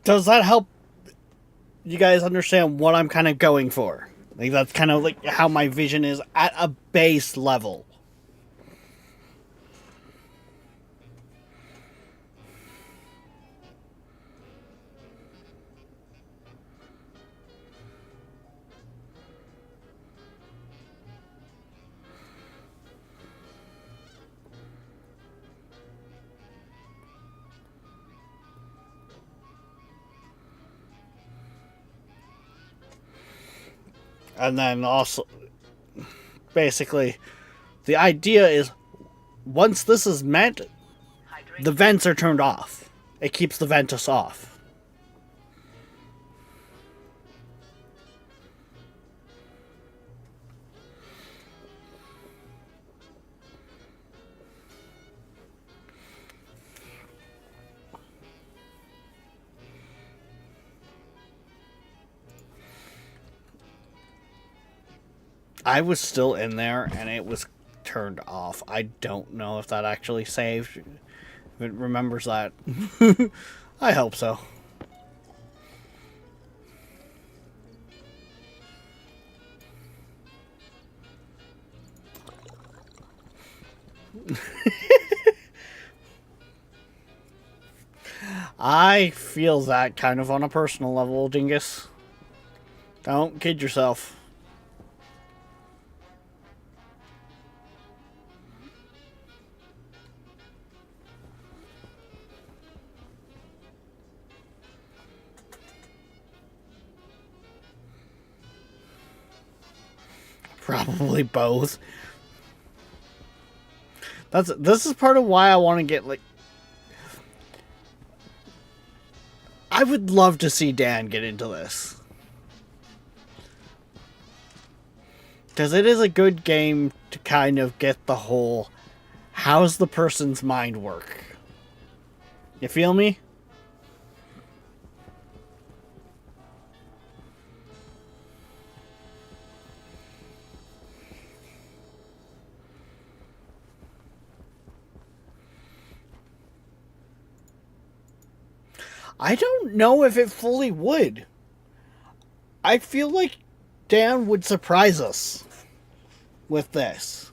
Does that help you guys understand what I'm kind of going for? Like, that's kind of like how my vision is at a base level. And then also, basically, the idea is once this is met, the vents are turned off. It keeps the ventus off. I was still in there and it was turned off. I don't know if that actually saved. If it remembers that. I hope so. I feel that kind of on a personal level, Dingus. Don't kid yourself. Probably both. This is part of why I want to get, like, I would love to see Dan get into this. Because it is a good game to kind of get the whole, how's the person's mind work? You feel me? I don't know if it fully would. I feel like Dan would surprise us with this.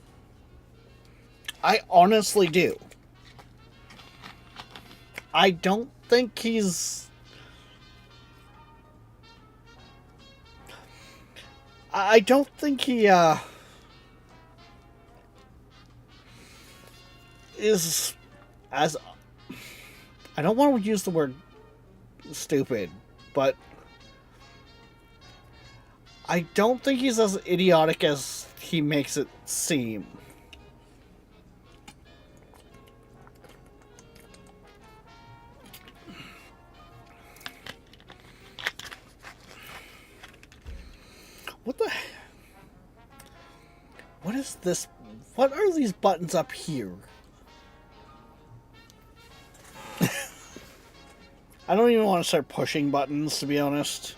I honestly do. I don't think he's... I don't think he, is as... I don't want to use the word stupid, but I don't think he's as idiotic as he makes it seem. What the... What is this? What are these buttons up here? I don't even want to start pushing buttons, to be honest.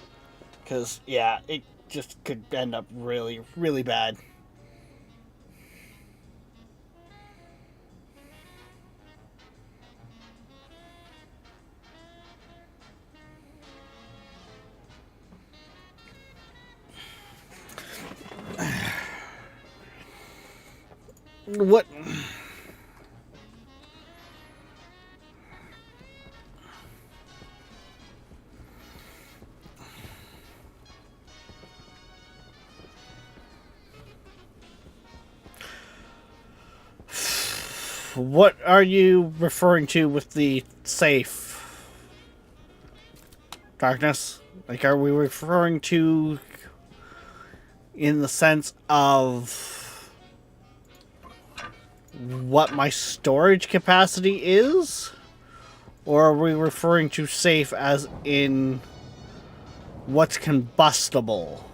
Because, yeah, it just could end up really, really bad. What... What are you referring to with the safe? Darkness? Like, are we referring to in the sense of what my storage capacity is? Or are we referring to safe as in what's combustible?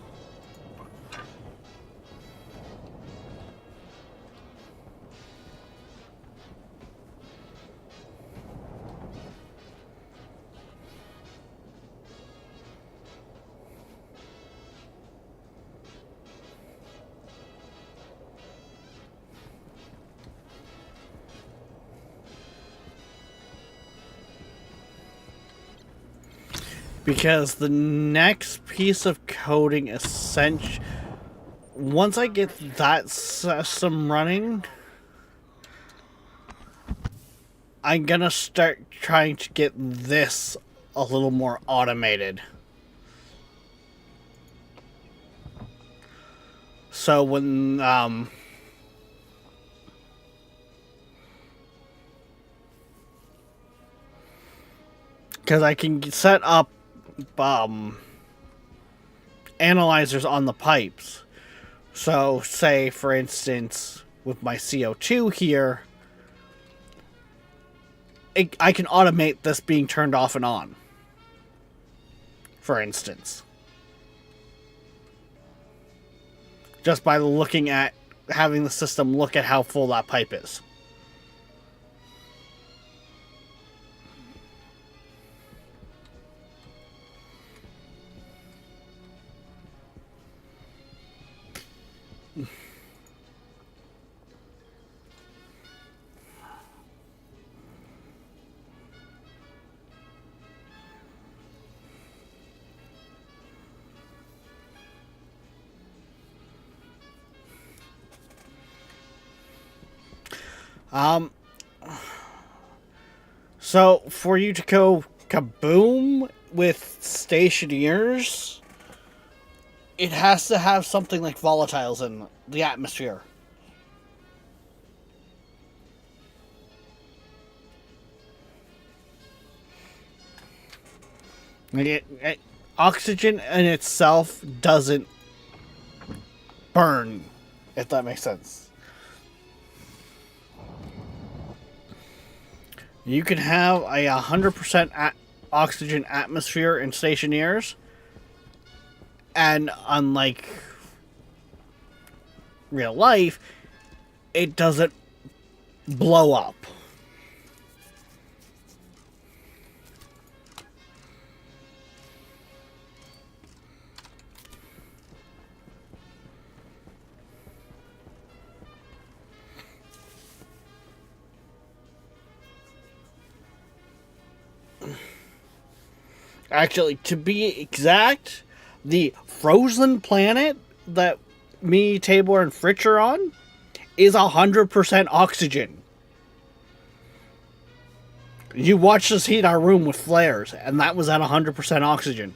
Because the next piece of coding essentially, once I get that system running, I'm gonna start trying to get this a little more automated. So when, because I can set up, analyzers on the pipes. So, say, for instance, with my CO2 here, I can automate this being turned off and on. For instance. Just by looking at, having the system look at how full that pipe is. So, for you to go kaboom with stationeers, it has to have something like volatiles in the atmosphere. Oxygen in itself doesn't burn, if that makes sense. You can have a 100% oxygen atmosphere in stationeers, and unlike real life, it doesn't blow up. Actually, to be exact, the frozen planet that me, Tabor, and Fritch are on is 100% oxygen. You watched us heat our room with flares, and that was at 100% oxygen.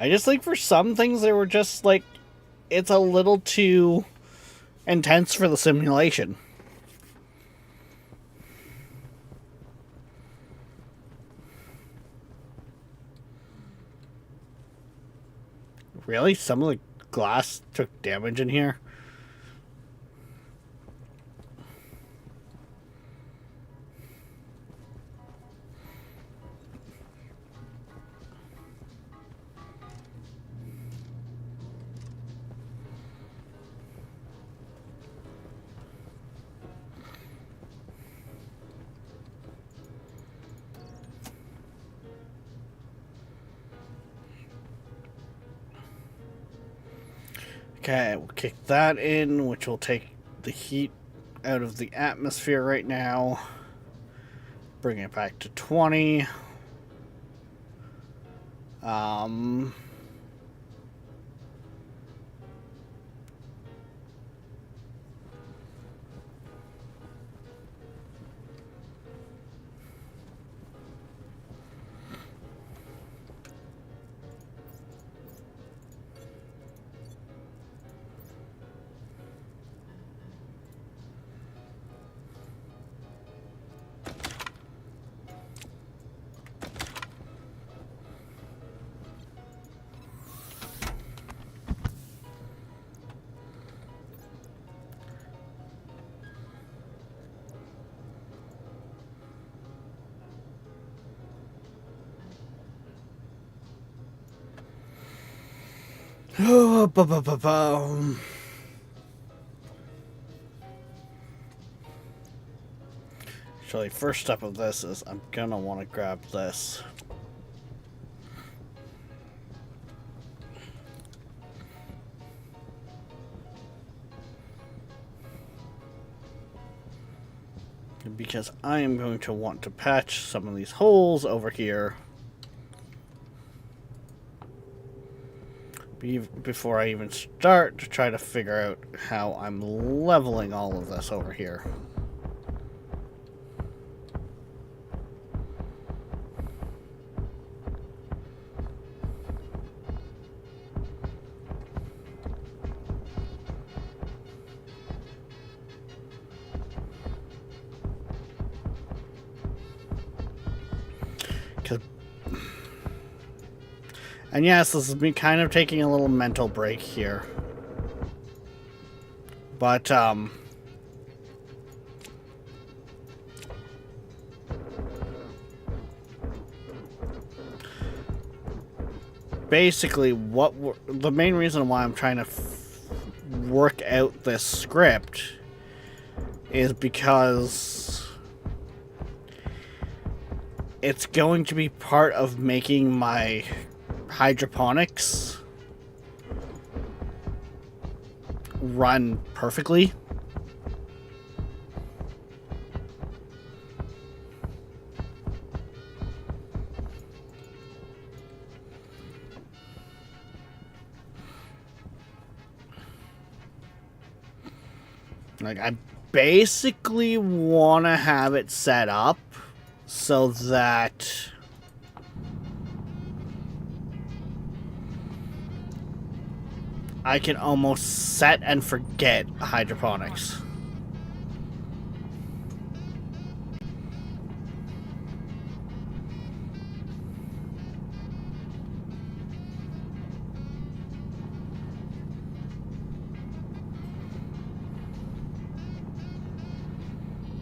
I just think for some things they were just like, it's a little too intense for the simulation. Really? Some of the glass took damage in here? Okay, we'll kick that in, which will take the heat out of the atmosphere right now. Bring it back to 20. So Actually, first step of this is I'm gonna want to grab this. Because I am going to want to patch some of these holes over here before I even start to try to figure out how I'm leveling all of this over here. And yes, this is me kind of taking a little mental break here. But, basically, the main reason why I'm trying to work out this script is because it's going to be part of making my hydroponics run perfectly. Like, I basically want to have it set up so that I can almost set and forget hydroponics.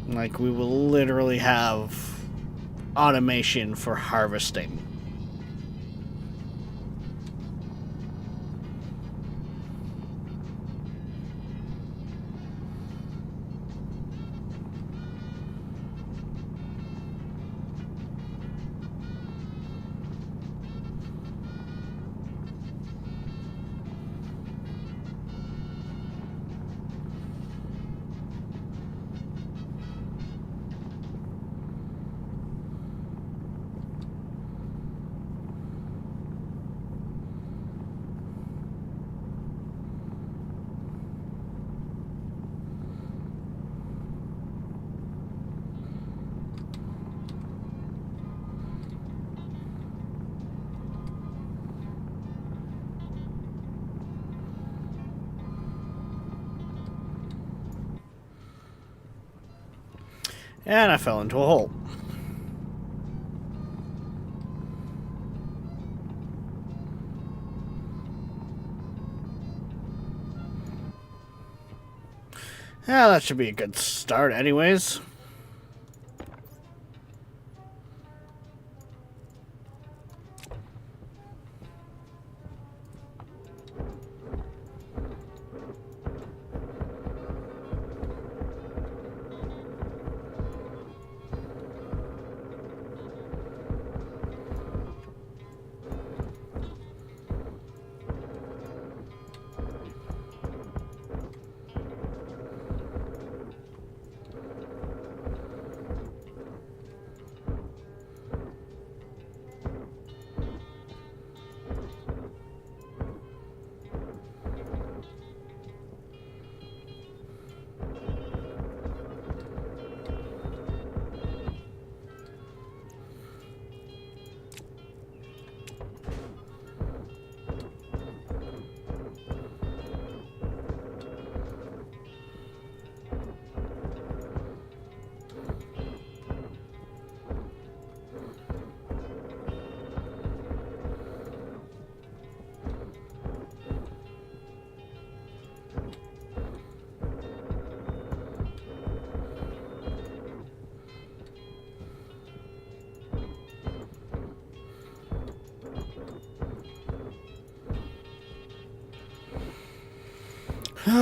Like, we will literally have automation for harvesting. And I fell into a hole. Yeah, that should be a good start anyways.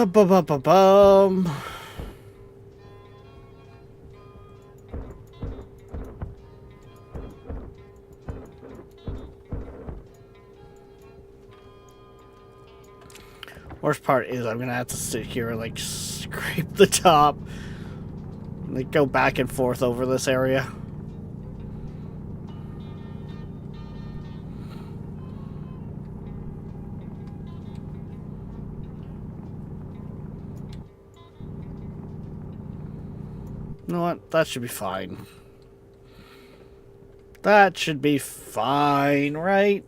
Bum. Worst part is I'm gonna have to sit here and like scrape the top, like go back and forth over this area. You know what? That should be fine. That should be fine, right?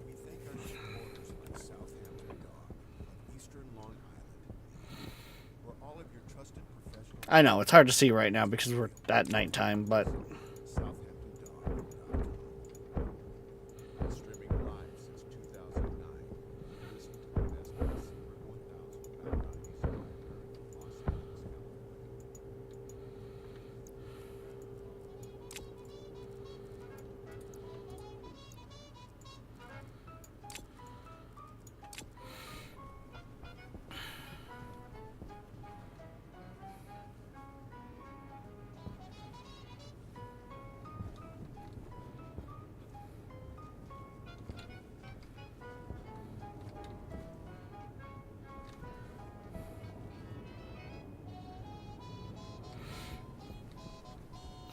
I know, it's hard to see right now because we're at nighttime, but...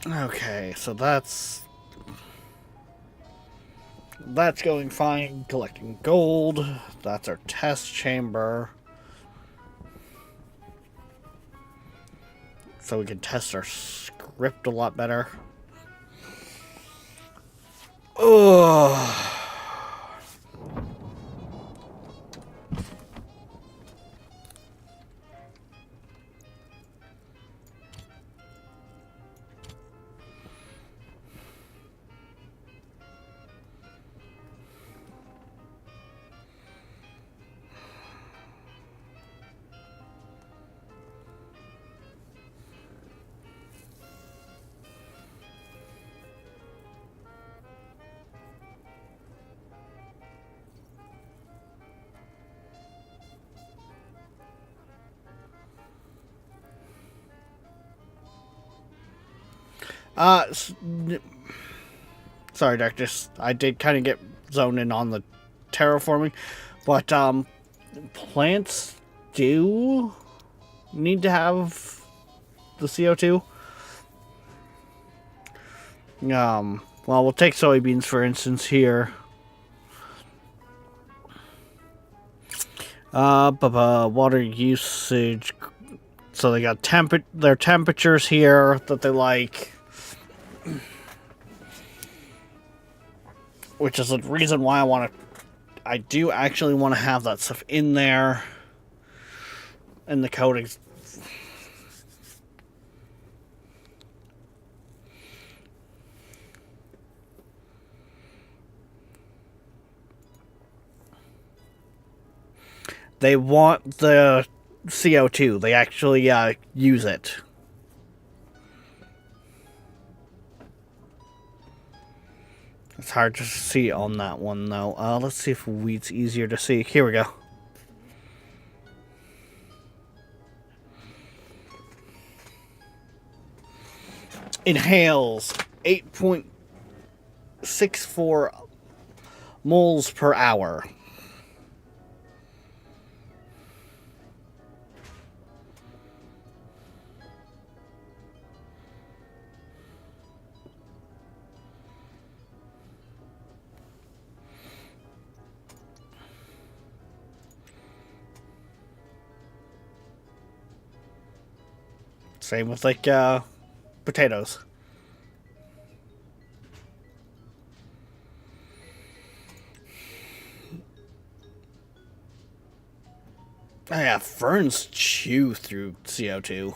Okay, so that's going fine. Collecting gold. That's our test chamber. So we can test our script a lot better. Ugh. Sorry, Doctor. I did kind of get zoned in on the terraforming, but plants do need to have the CO2. Well, we'll take soybeans for instance here. Water usage. So they got their temperatures here that they like. Which is the reason why I do actually want to have that stuff in there. In the coatings. They want the CO2. They actually use it. It's hard to see on that one, though. Let's see if wheat's easier to see. Here we go. Inhales 8.64 moles per hour. Same with, like, potatoes. Oh, yeah, ferns chew through CO2.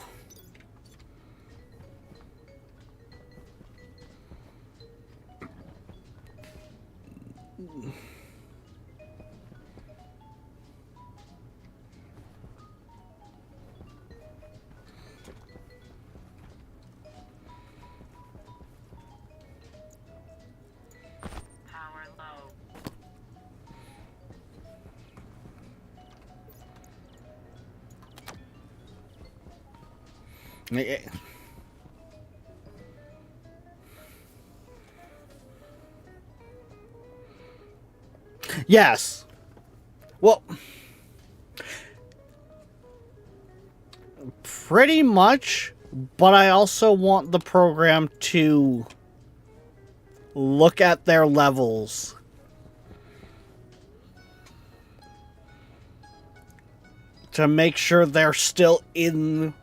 Yes. Well, Pretty much, but I also want the program to look at their levels. To make sure they're still in...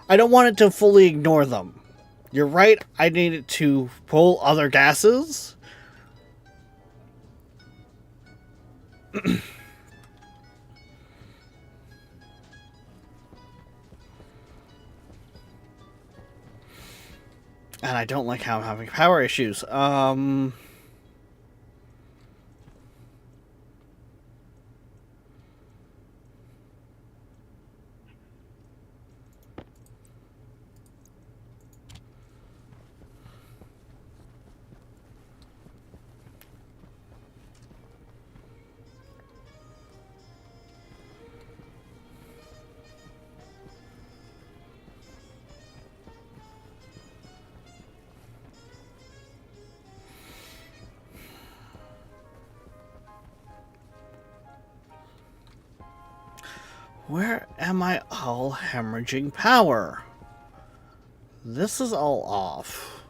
I don't want it to fully ignore them. You're right, I need it to pull other gases. And I don't like how I'm having power issues. Where am I all hemorrhaging power? This is all off.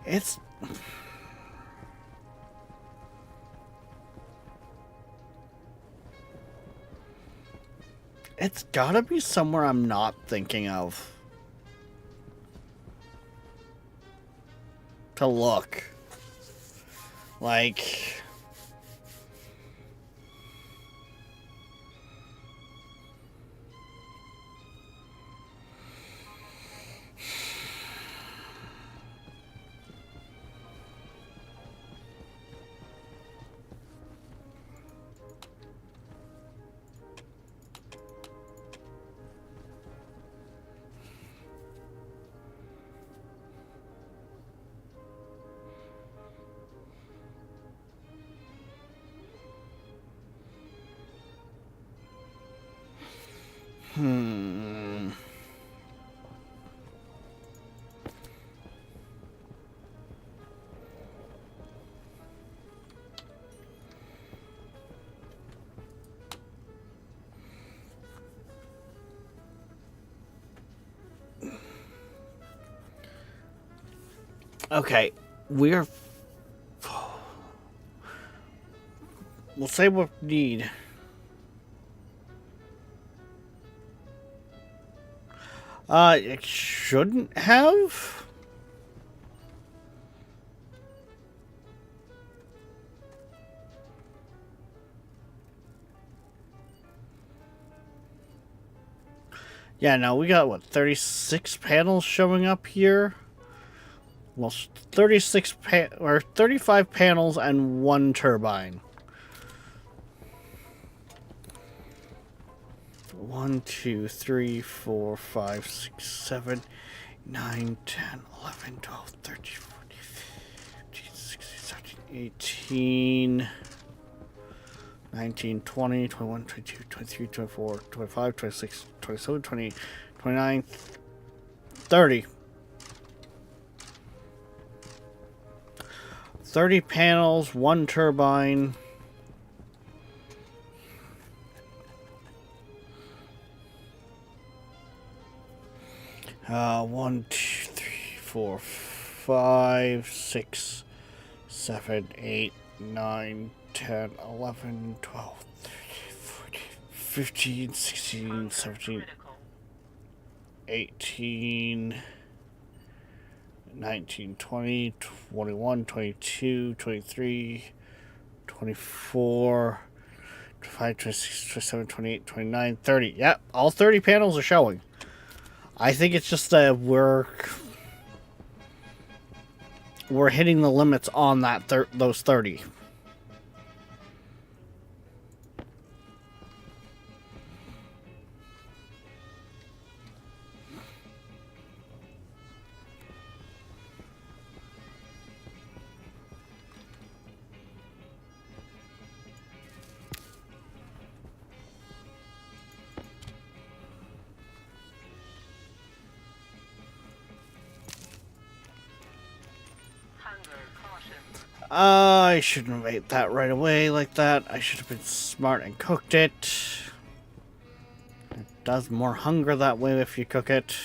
It's gotta be somewhere I'm not thinking of. To look. Like... Okay, we'll say what we need. It shouldn't have. Yeah, no, we got, what, 36 panels showing up here? Well, 35 panels and 1 turbine. 1, 2, 3, 4, 5, 6, 7, 9, 10, 11, 12, 13, 14, 15, 16, 17, 18, 19, 20, 21, 22, 23, 24, 25, 26, 27, 28, 29, 30. 30 panels, 1 turbine. One, 2, 3, 4, 5, 6, 7, 8, 9, 10, 11, 12, 13, 14, 15, 16, 17, 18, 19, 20, 21, 22, 23, 24, 25, 26, 27, 28, 29, 30. Yep, all 30 panels are showing. I think it's just that we're hitting the limits on that those 30. I shouldn't have ate that right away like that. I should have been smart and cooked it. It does more hunger that way if you cook it.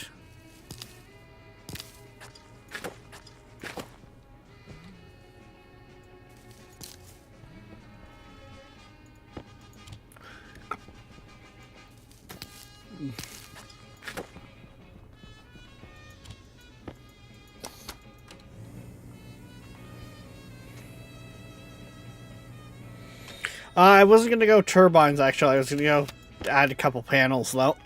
I wasn't going to go turbines, actually. I was going to go add a couple panels, though.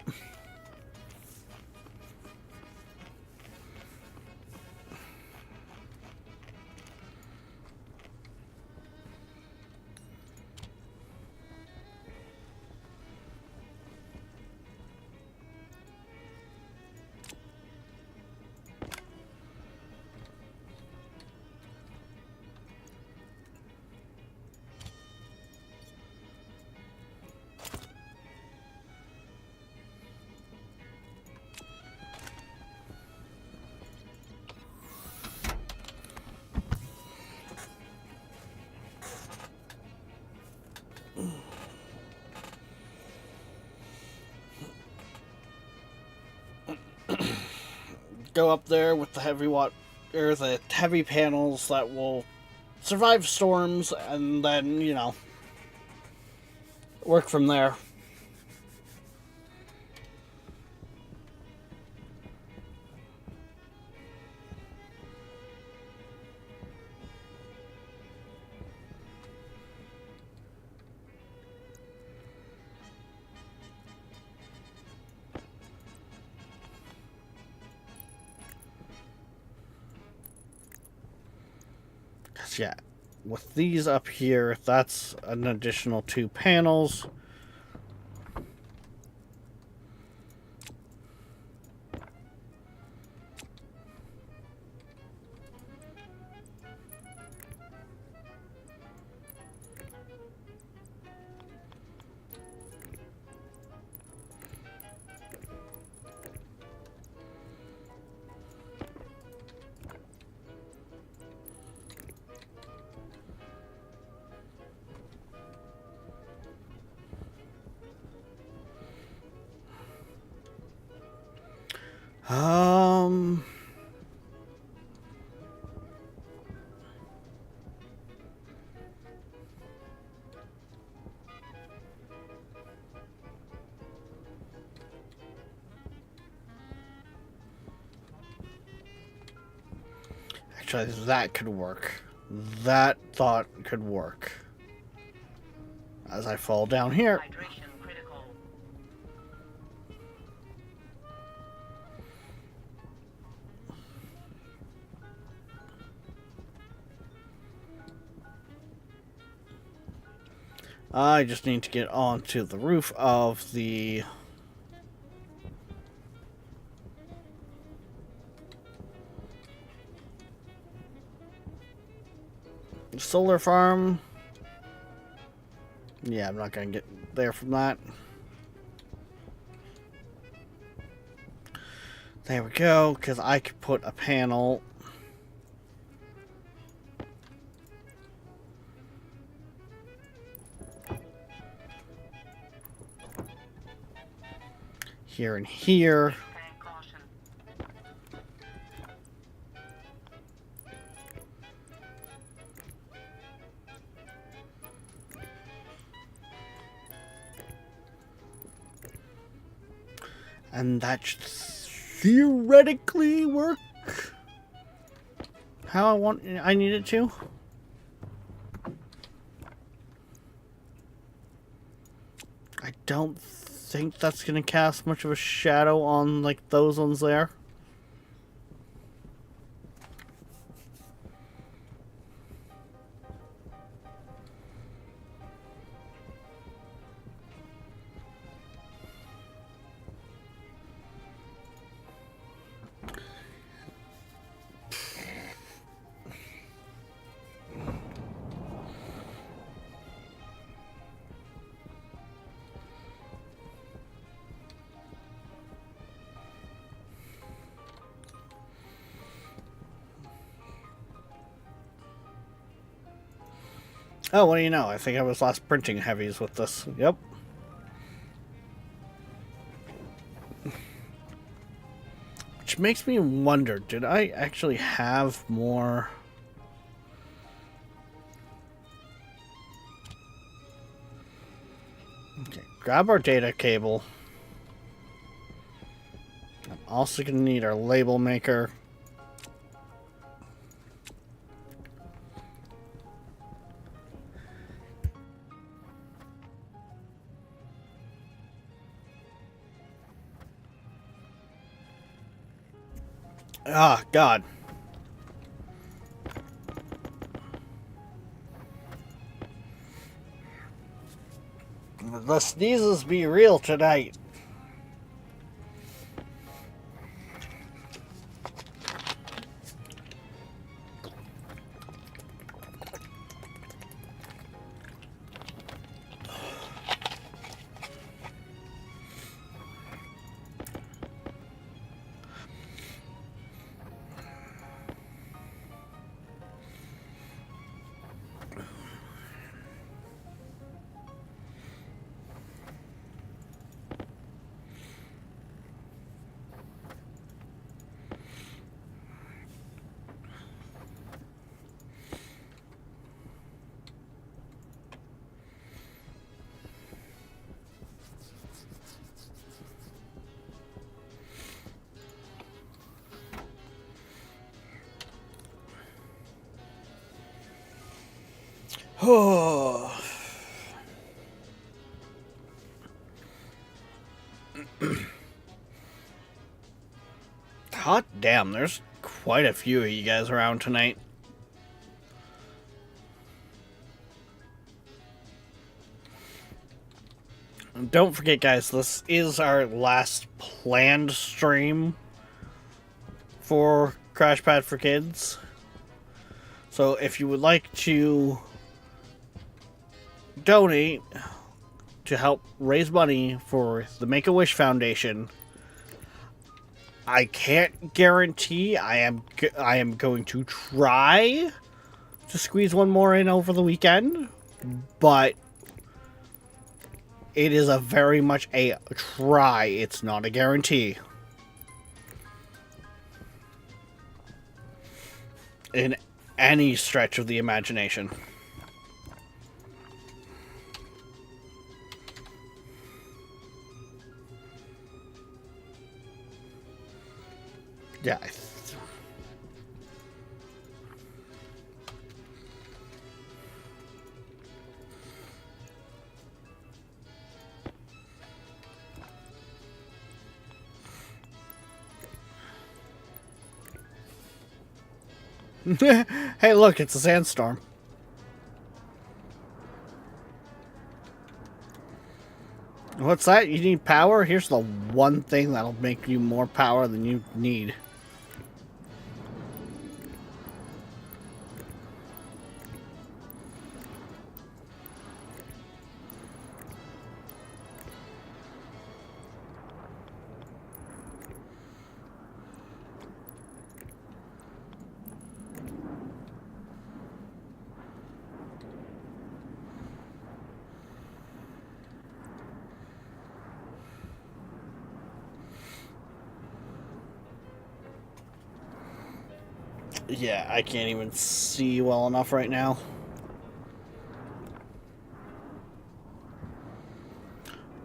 Go up there with the the heavy panels that will survive storms, and then, you know, work from there. Yeah, with these up here, that's an additional 2 panels. Actually, that could work. That thought could work. As I fall down here. Hydration critical. I just need to get onto the roof of the solar farm. Yeah, I'm not going to get there from that. There we go, because I could put a panel here and here. And that should theoretically work how I need it to. I don't think that's going to cast much of a shadow on like those ones there. Oh, what do you know? I think I was last printing heavies with this. Yep. Which makes me wonder, did I actually have more? Okay, grab our data cable. I'm also going to need our label maker. Ah, God. The sneezes be real tonight. Oh. Hot damn, there's quite a few of you guys around tonight. And don't forget, guys, this is our last planned stream for Crash Pad for Kids. So if you would like to donate to help raise money for the Make-A-Wish Foundation, I can't guarantee I am going to try to squeeze one more in over the weekend, but it is a very much a try. It's not a guarantee. In any stretch of the imagination. Yeah. Hey, look, it's a sandstorm. What's that? You need power? Here's the one thing that'll make you more power than you need. Yeah, I can't even see well enough right now.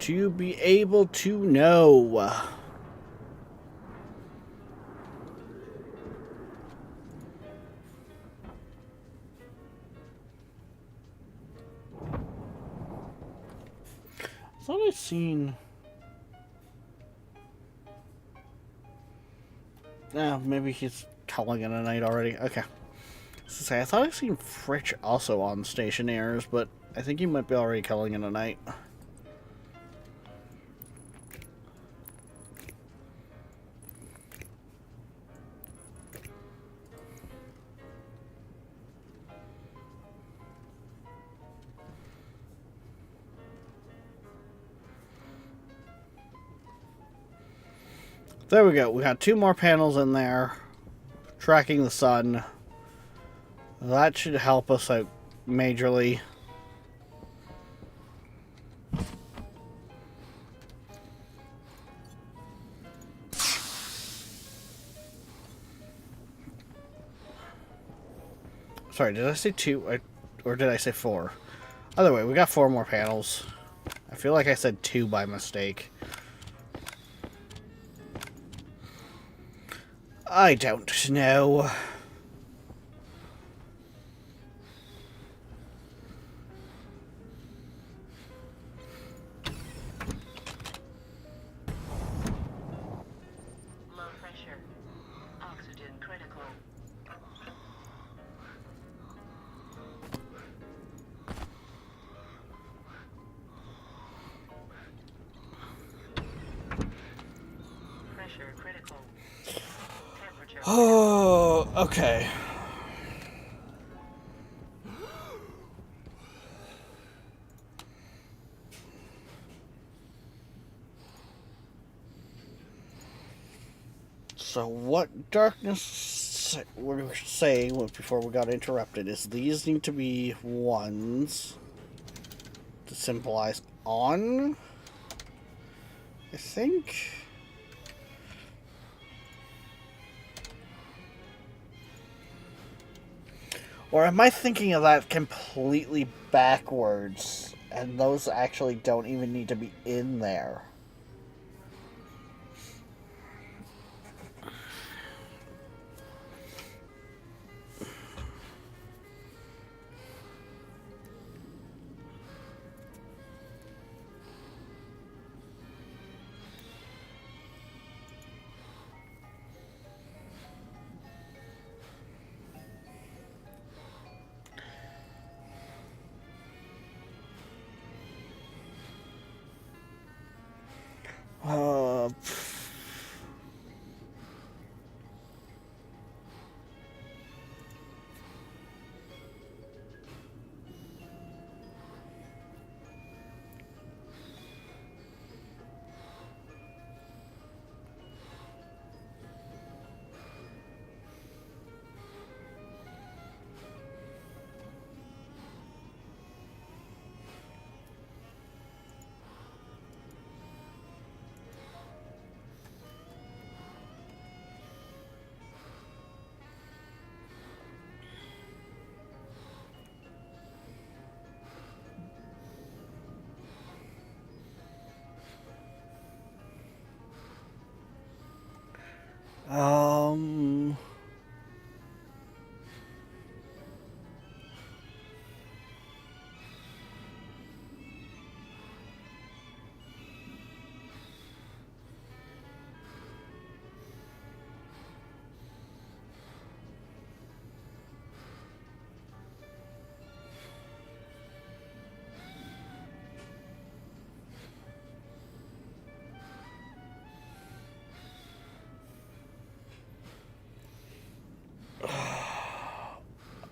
To be able to know. I thought I'd seen... maybe he's calling it a night already. Okay. I thought I'd seen Fritch also on Stationaires, but I think he might be already calling it a night. There we go. We got 2 more panels in there. Tracking the sun. That should help us out majorly. Sorry, did I say 2? Or did I say 4? Either way, we got 4 more panels. I feel like I said 2 by mistake. I don't know. Low pressure. Oxygen critical. Pressure critical. Temperature. Oh, okay. So what darkness we were saying before we got interrupted is these need to be 1s to symbolize on, I think. Or am I thinking of that completely backwards and those actually don't even need to be in there? Uh, um...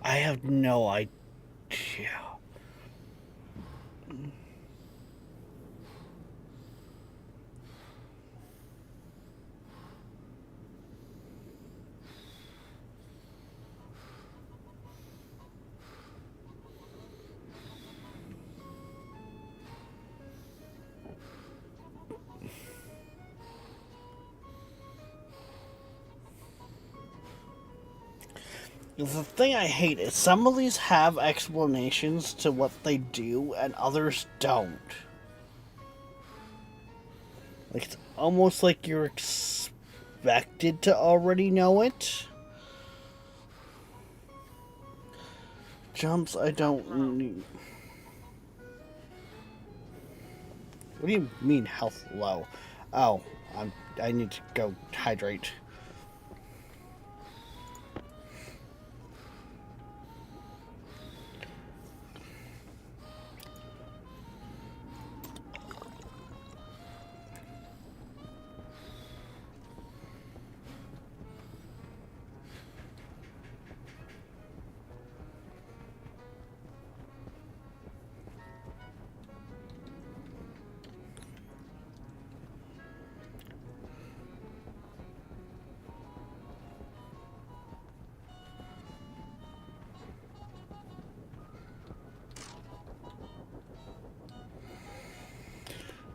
I have no idea. The thing I hate is some of these have explanations to what they do and others don't. Like, it's almost like you're expected to already know it. Jumps, I don't need. What do you mean health low? Oh, I need to go hydrate.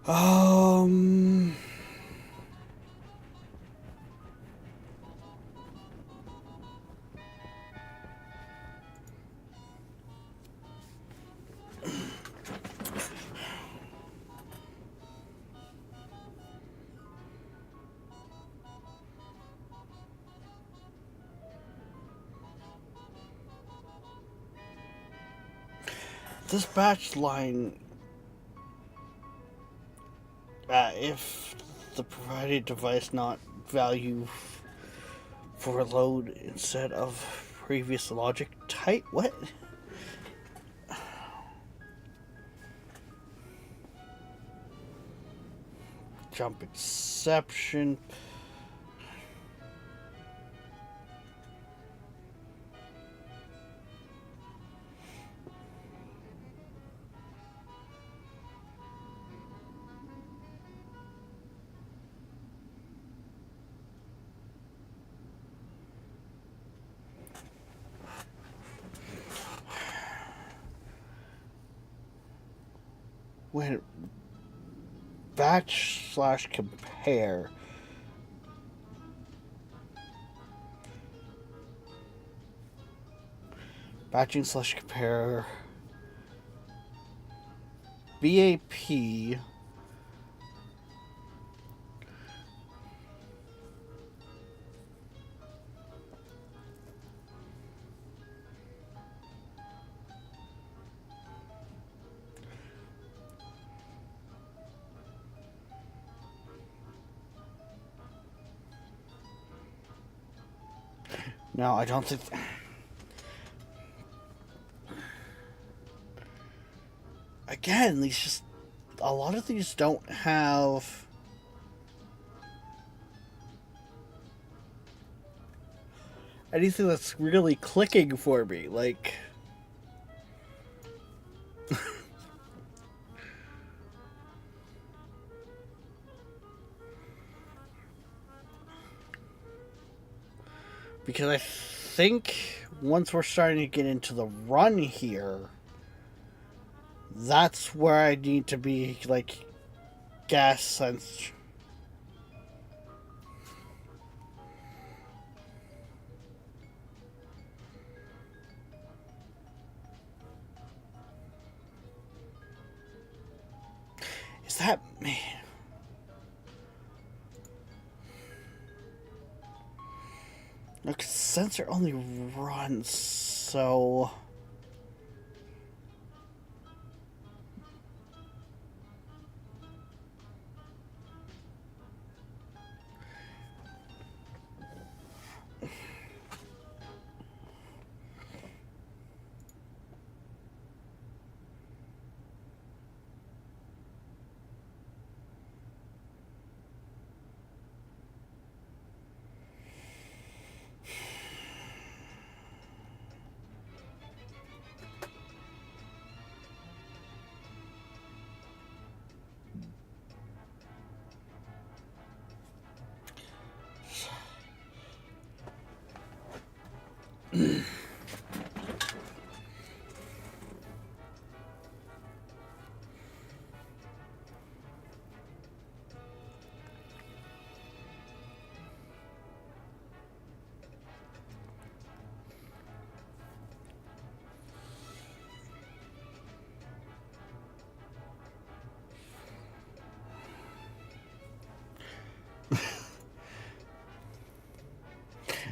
Um... this batch line, if the provided device not value for load instead of previous logic type, what? Jump exception. When batch / compare. Batching / compare. BAP. No, I don't think... Again, these just... A lot of these don't have... anything that's really clicking for me, like... Because I think once we're starting to get into the run here, that's where I need to be, like, gas sensed. Is that me? Look, sensor only runs, so...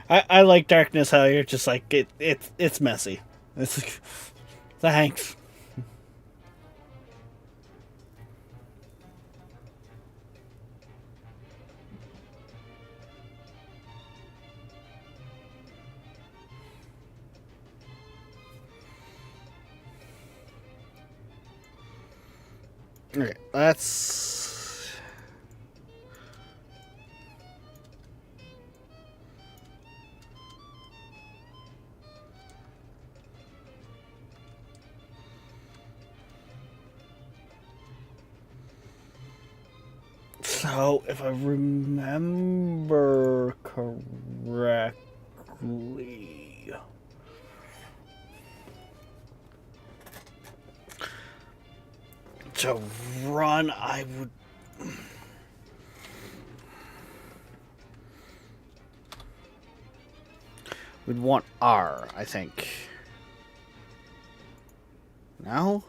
I like darkness, how you're just like, it's messy. It's like, thanks. Okay, that's... So, if I remember correctly... To run, I would... We'd want R, I think. No?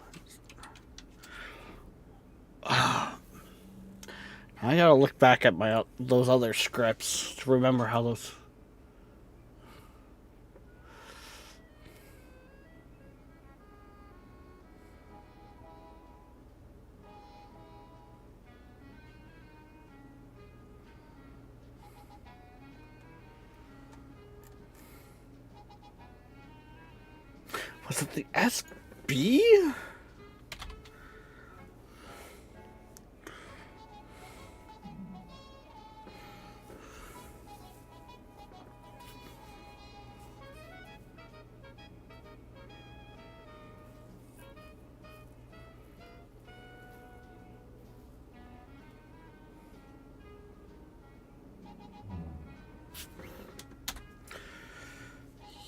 I gotta look back at my those other scripts to remember how those... Was it the SB?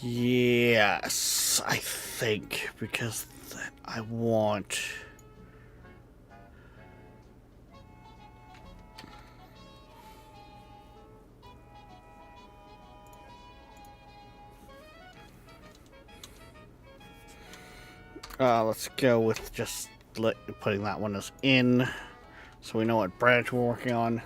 Yes, I think, because I want... let's go with just putting that one as in, so we know what branch we're working on.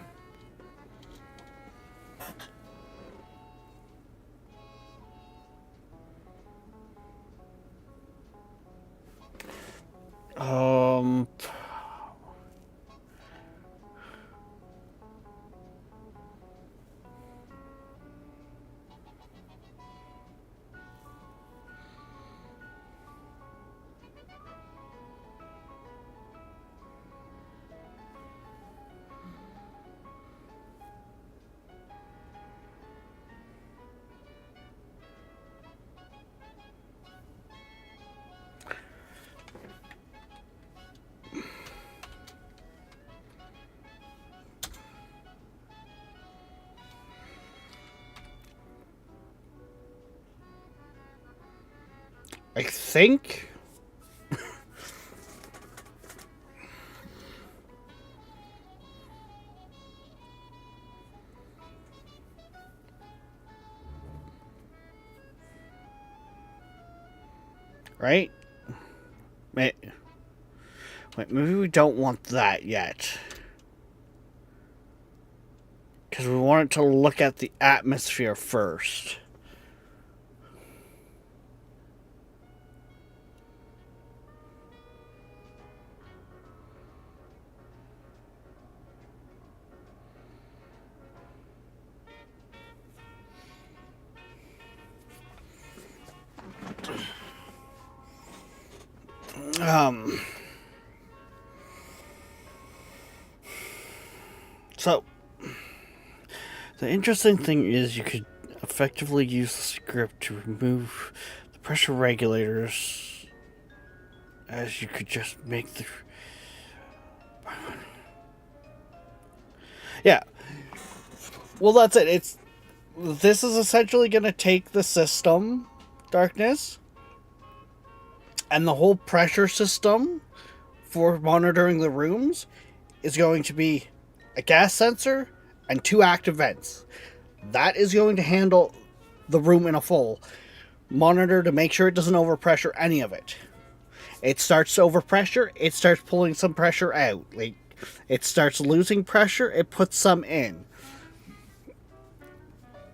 I think. Right? Wait, maybe we don't want that yet. Because we wanted to look at the atmosphere first. So, the interesting thing is you could effectively use the script to remove the pressure regulators, as you could just make the... Yeah. Well, that's it. This is essentially going to take the system, Darkness, and the whole pressure system for monitoring the rooms is going to be a gas sensor and 2 active vents. That is going to handle the room in a full. Monitor to make sure it doesn't overpressure any of it. It starts to overpressure, it starts pulling some pressure out. Like, it starts losing pressure, it puts some in.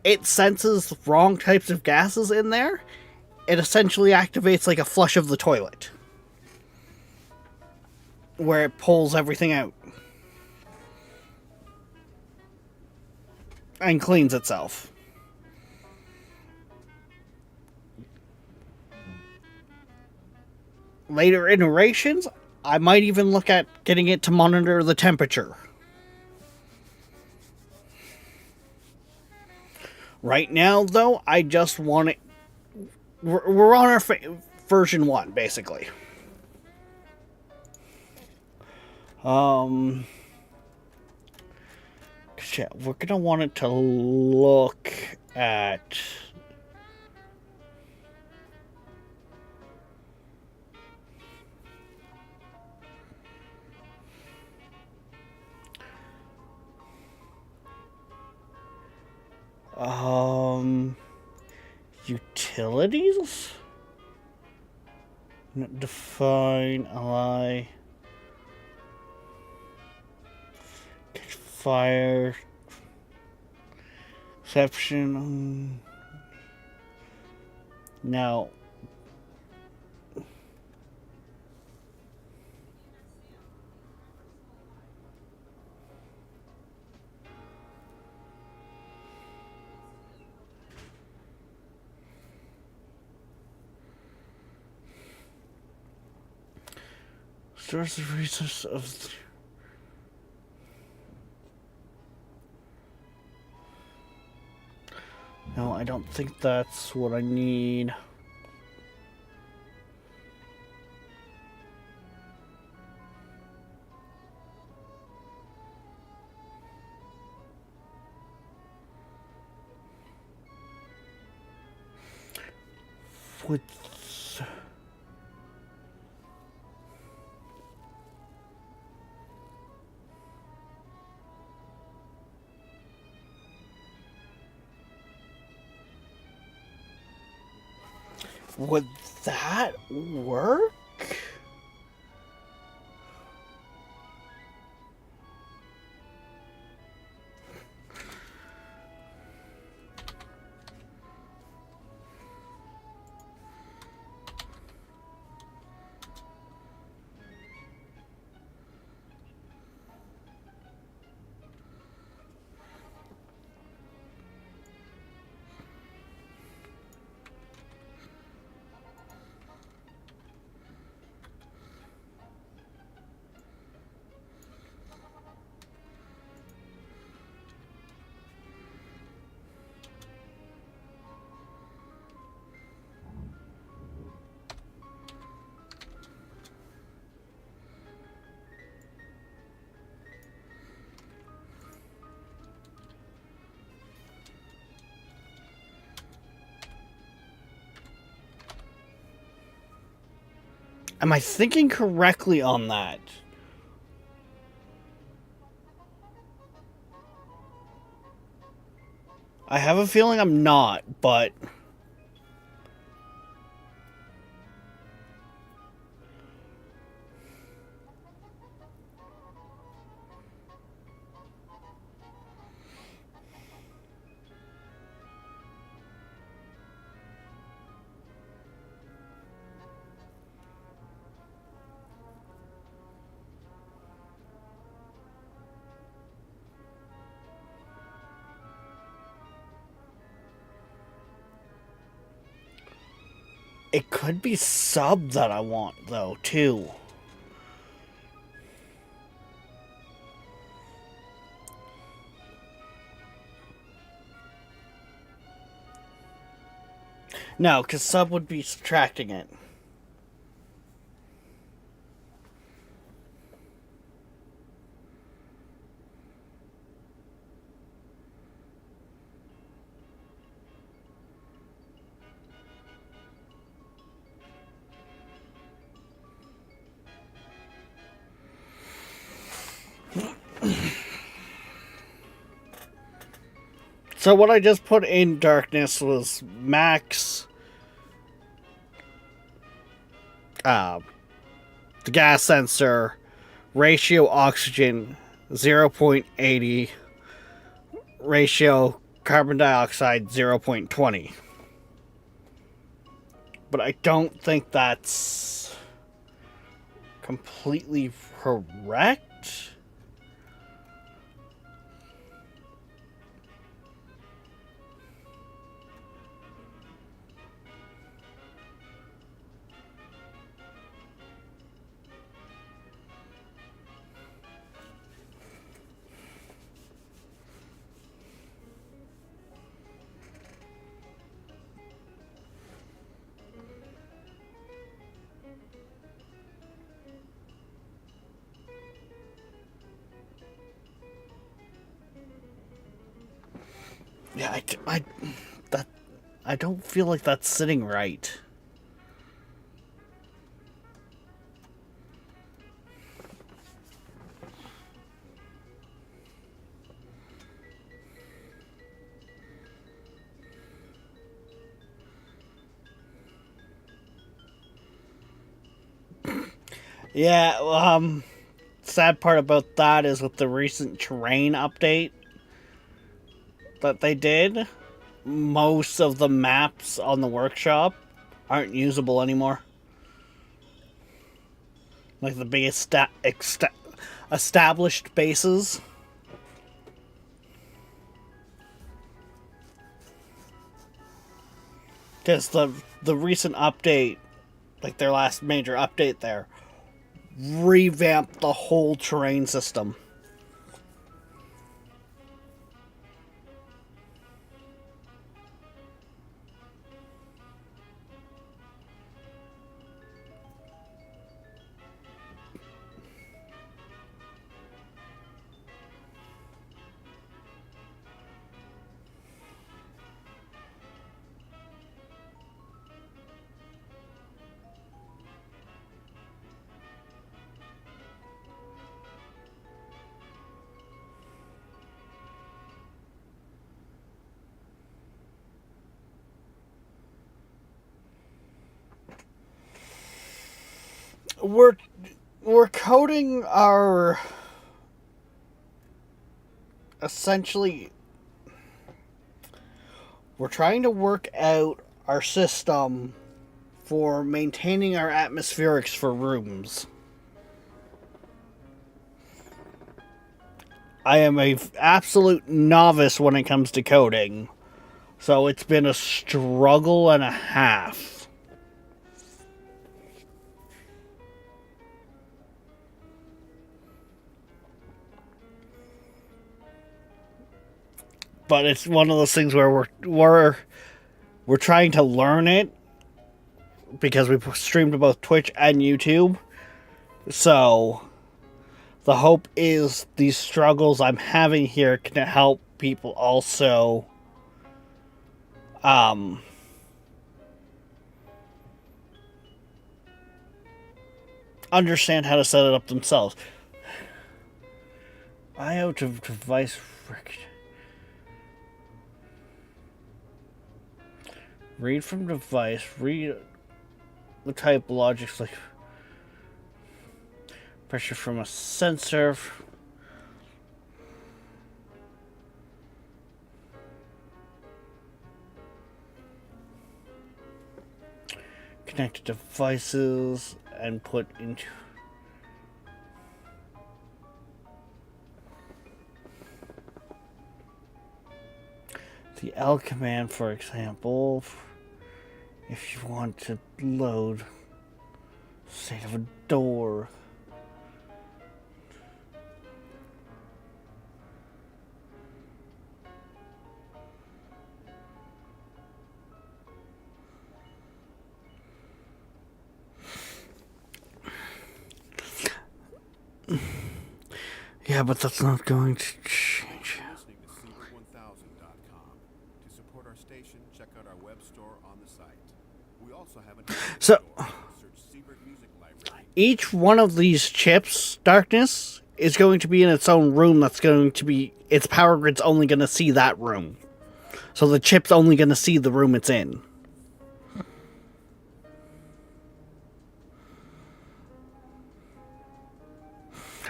It senses wrong types of gases in there. It essentially activates like a flush of the toilet, where it pulls everything out and cleans itself. Later iterations, I might even look at getting it to monitor the temperature. Right now, though, I just want it... We're on our version 1, basically. Yeah, we're gonna want it to look at... Utilities? Define, ally... Fire... Exception... Now... Restores the resource of... No, I don't think that's what I need. Would... Would that work? Am I thinking correctly on that? I have a feeling I'm not, but... It could be sub that I want, though, too. No, because sub would be subtracting it. So what I just put in darkness was max the gas sensor, ratio oxygen 0.80, ratio carbon dioxide 0.20. But I don't think that's completely correct. Yeah, I don't feel like that's sitting right. Yeah, sad part about that is with the recent terrain update that they did, most of the maps on the workshop aren't usable anymore. Like the biggest established bases. Because the recent update, like their last major update there, revamp the whole terrain system. We're coding our essentially we're trying to work out our system for maintaining our atmospherics for rooms. I am a absolute novice when it comes to coding, so it's been a struggle and a half. But it's one of those things where we're trying to learn it because we stream to both Twitch and YouTube. So the hope is these struggles I'm having here can help people also understand how to set it up themselves. IO of device. Read from device. Read the type of logics like pressure from a sensor. Connected devices and put into the L command, for example. If you want to load state of a door. Yeah, but that's not going to change. Listening to Siebert1000.com. To support our station, check out our web store on the site. We also have an So, search Siebert Music Library. Each one of these chips, Darkness, is going to be in its own room. That's going to be, its power grid's only going to see that room. So the chip's only going to see the room it's in.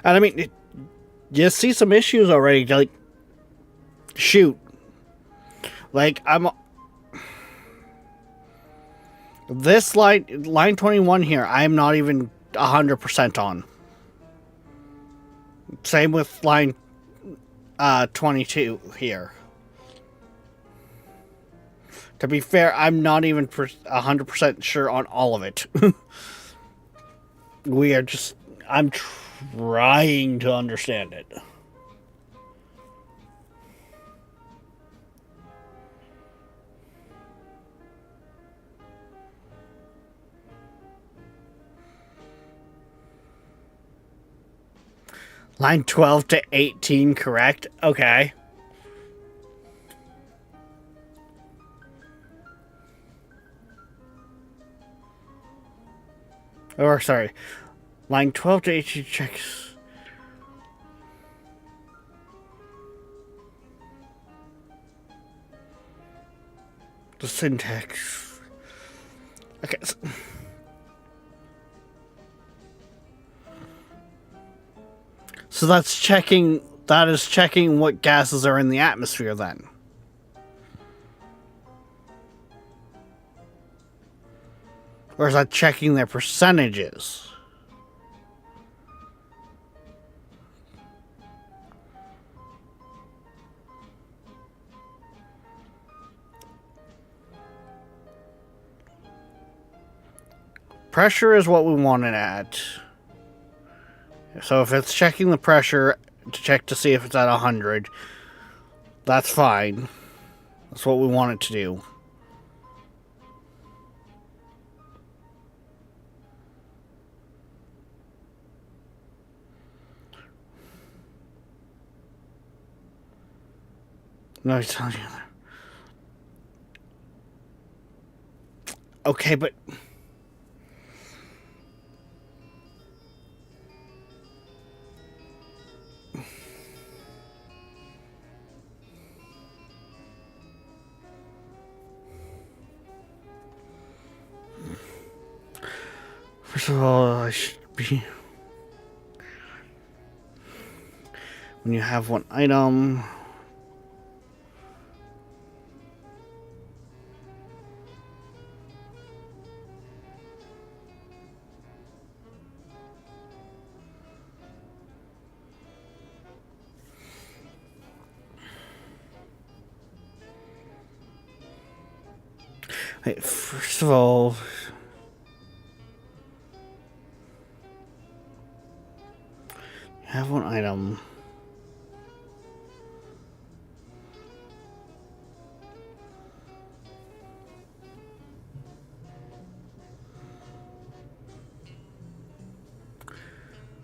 And I mean, you see some issues already. Like, shoot. Like, this line 21 here, I'm not even 100% on. Same with line 22 here. To be fair, I'm not even 100% sure on all of it. I'm trying to understand it. Line 12 to 18, correct? Okay. Or, sorry. Line 12 to 18 checks. The syntax. Okay. So that's checking. That is checking what gases are in the atmosphere then. Or is that checking their percentages? Pressure is what we want it at. So if it's checking the pressure to check to see if it's at 100, that's fine. That's what we want it to do. No, he's telling you that. Okay, but... First of all, I should be... When you have one item... Wait, first of all... You have one item...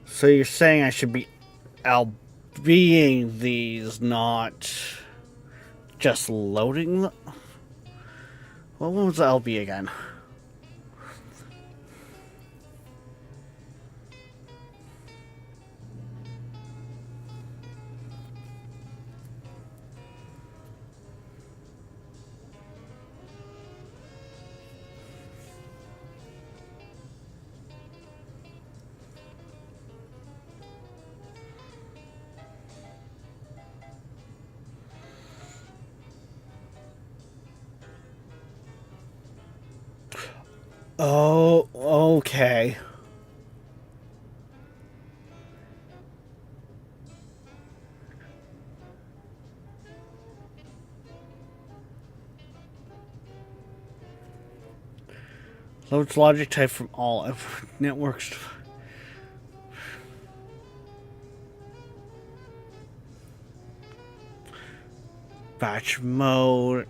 So you're saying I should be LBing these, not just loading them? What was the LB again? Oh, okay. Loads logic type from all networks. Batch mode.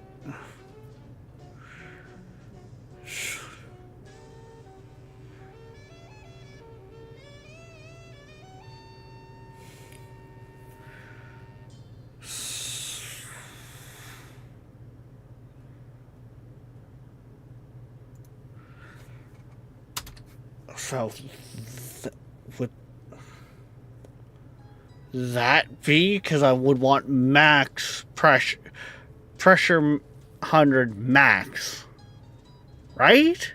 So, would that be? Because I would want max pressure 100 max, right?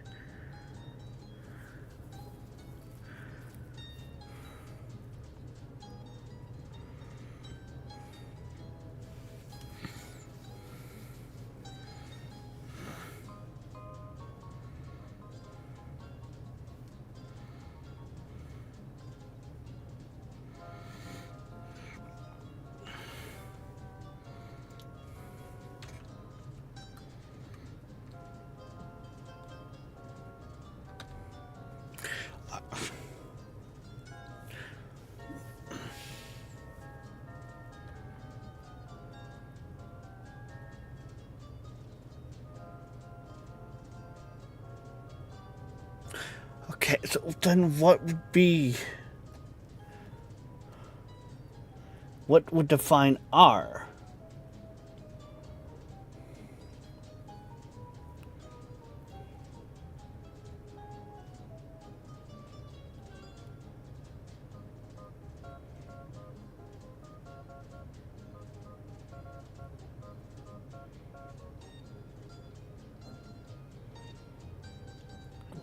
Okay, so then what would define R?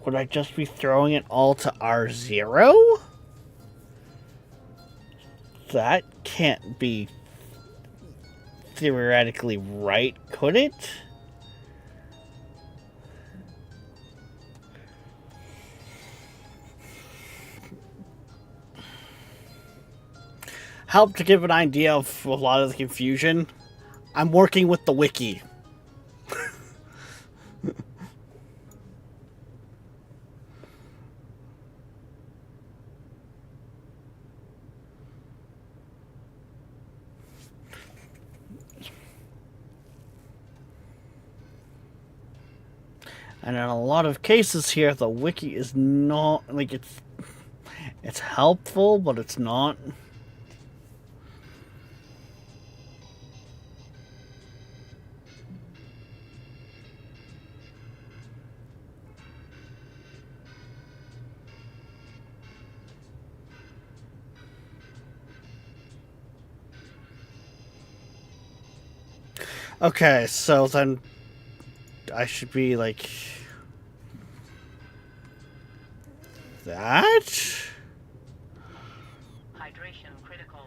Would I just be throwing it all to R0? That can't be theoretically right, could it? Help to give an idea of a lot of the confusion. I'm working with the wiki. And in a lot of cases here, the wiki is not, like, it's helpful, but it's not. Okay, so then I should be like that? Hydration critical.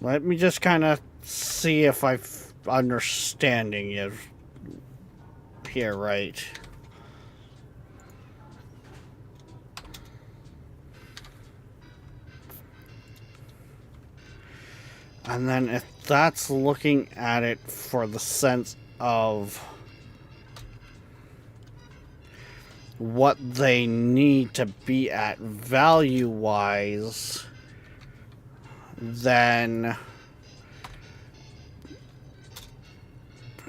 Let me just kind of see if I'm understanding it here right. And then if that's looking at it for the sense of what they need to be at value-wise, then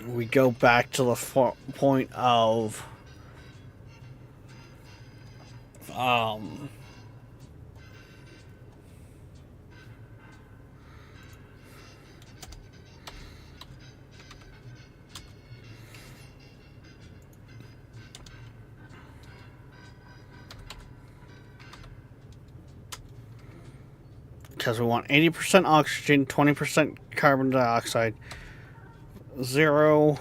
we go back to the point of because we want 80% oxygen, 20% carbon dioxide, 0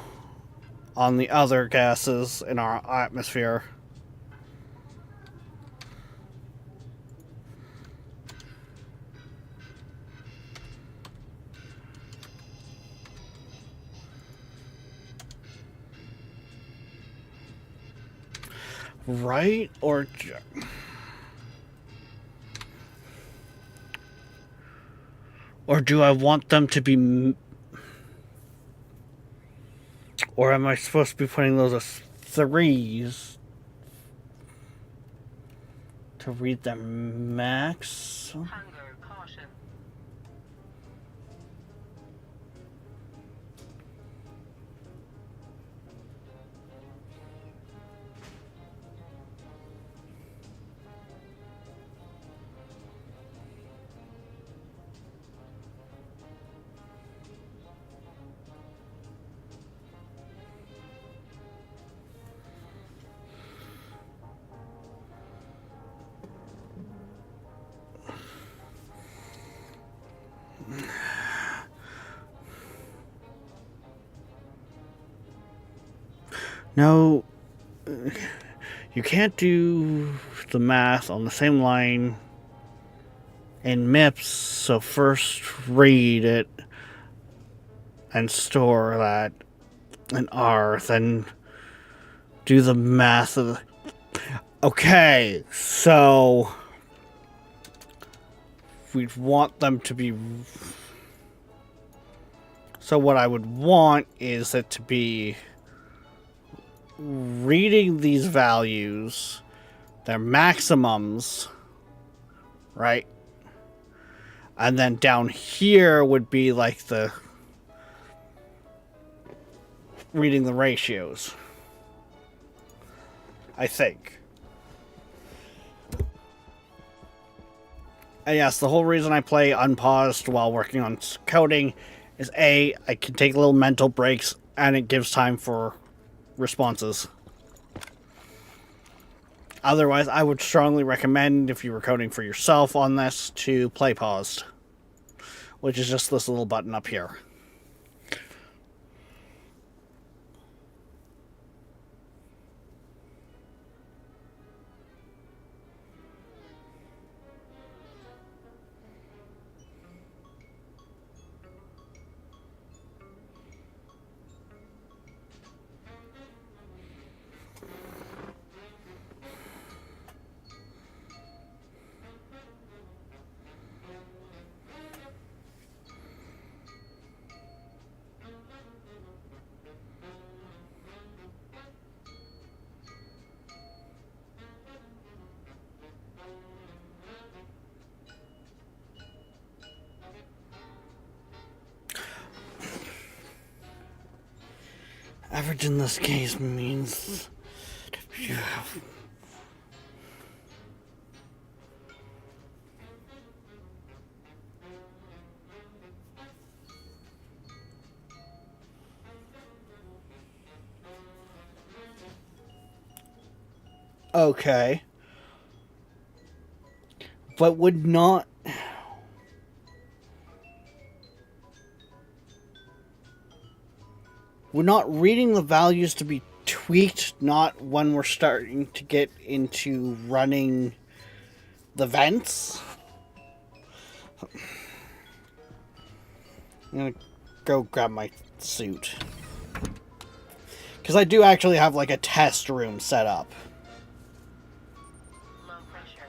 on the other gases in our atmosphere. Right? Or do I want them to be... Or am I supposed to be putting those as 3s to read them max? Hunger caution. No, you can't do the math on the same line in MIPS, so first read it and store that in R, then do the math of the... Okay, so we'd want them to be... So what I would want is it to be reading these values, their maximums, right? And then down here would be like the reading the ratios, I think. And yes, the whole reason I play unpaused while working on coding is A, I can take little mental breaks and it gives time for responses. Otherwise, I would strongly recommend, if you were coding for yourself on this, to play paused, which is just this little button up here. Average in this case means... Okay. But would not... We're not reading the values to be tweaked, not when we're starting to get into running the vents. I'm gonna go grab my suit. Because I do actually have like a test room set up. Low pressure.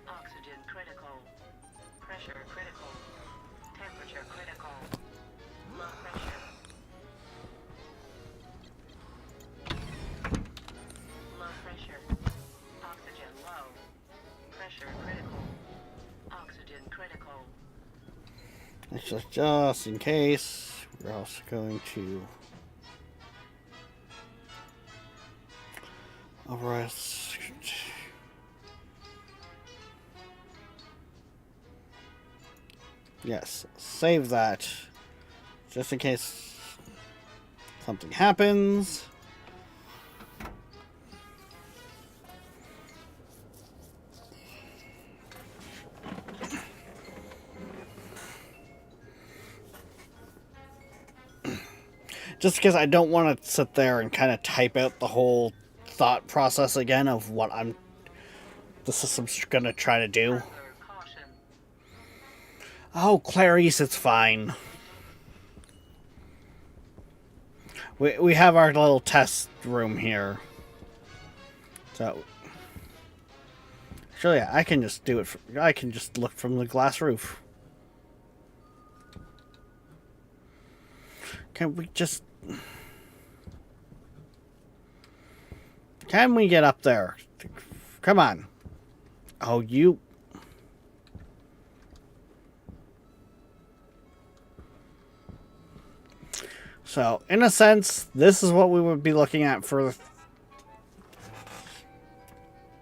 Oxygen critical. Pressure critical. Temperature critical. Low pressure. Low pressure. Oxygen low. Pressure critical. Oxygen critical. Just in case, we're also going to arrest. Yes, save that just in case something happens. Just because I don't want to sit there and kind of type out the whole thought process again of what the system's going to try to do. Further caution. Oh, Clarice, it's fine. We have our little test room here. So, sure, yeah, I can just do it. I can just look from the glass roof. Can we just... Can we get up there? Come on. Oh, you... So, in a sense, this is what we would be looking at for... A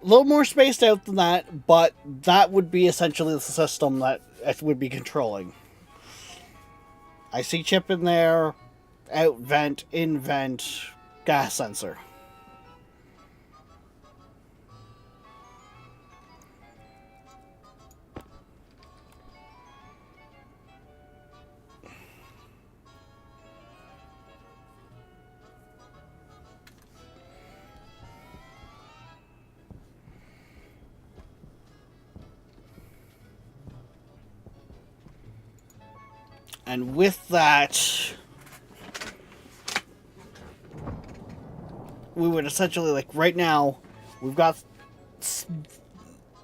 little more spaced out than that, but that would be essentially the system that it would be controlling. IC chip in there, out vent, in vent, gas sensor. And with that, we would essentially, like, right now, we've got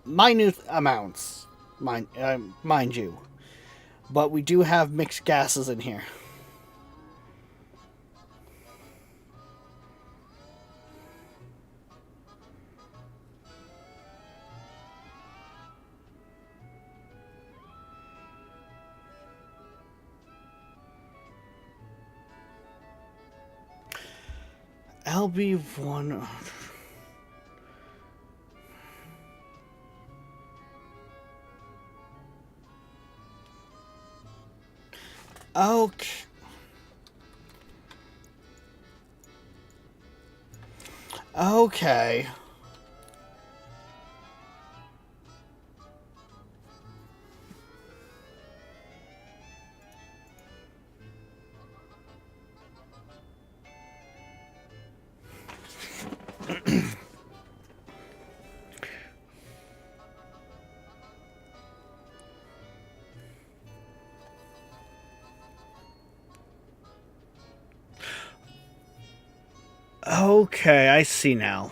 minute amounts, mind you. But we do have mixed gases in here. LB1. Okay. Okay. Okay, I see now.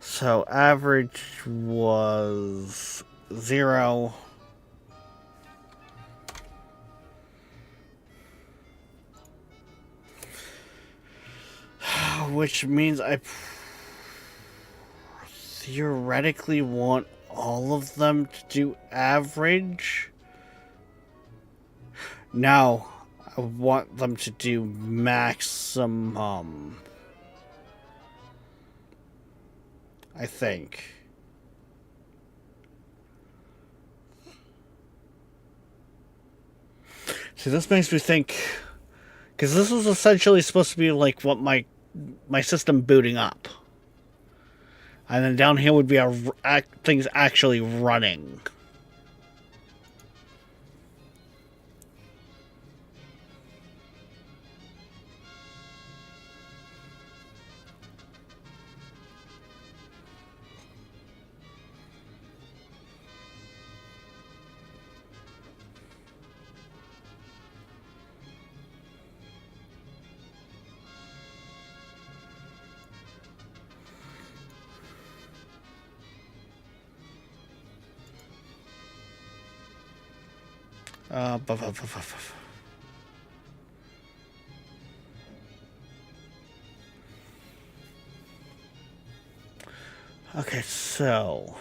So average was 0. Which means I theoretically want all of them to do average. No. I want them to do maximum. I think. See, this makes me think, because this is essentially supposed to be like what my system booting up, and then down here would be our things actually running. Okay, so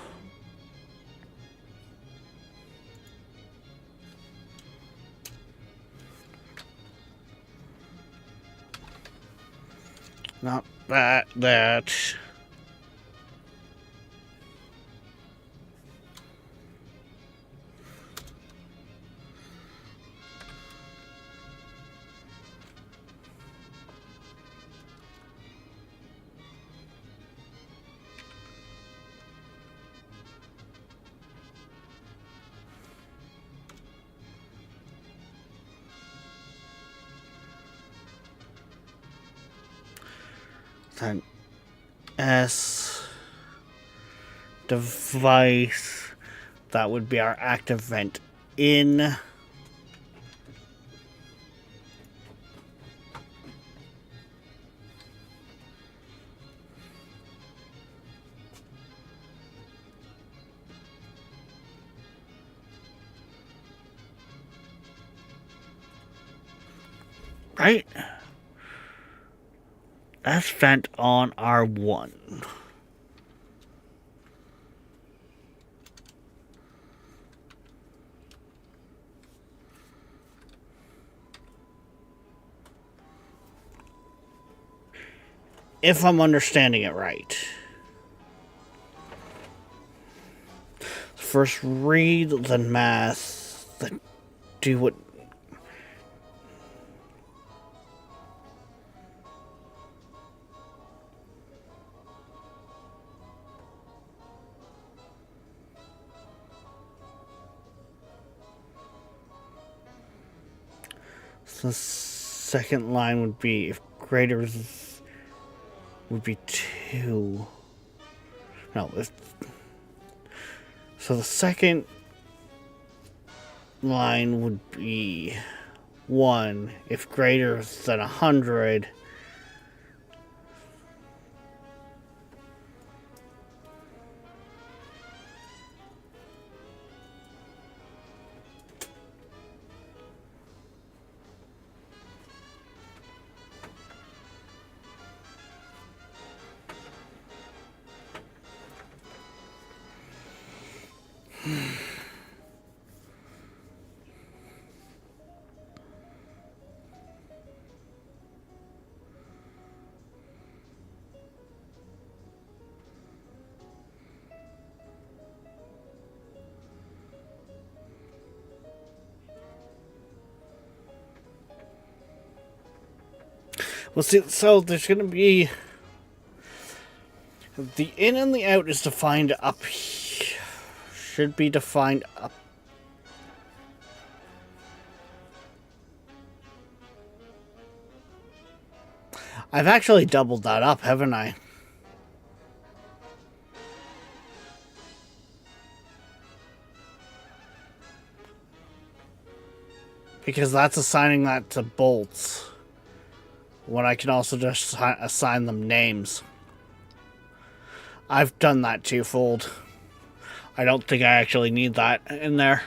not that. Then S device, that would be our active vent in. Right? That's vent on R1. If I'm understanding it right. First read, then math, then do what. So the second line would be if greater would be 2. No, so the second line would be 1 if greater than 100. Well, see, so there's going to be the in and the out is defined up here. Should be defined up. I've actually doubled that up, haven't I? Because that's assigning that to bolts, when I can also just assign them names. I've done that twofold. I don't think I actually need that in there.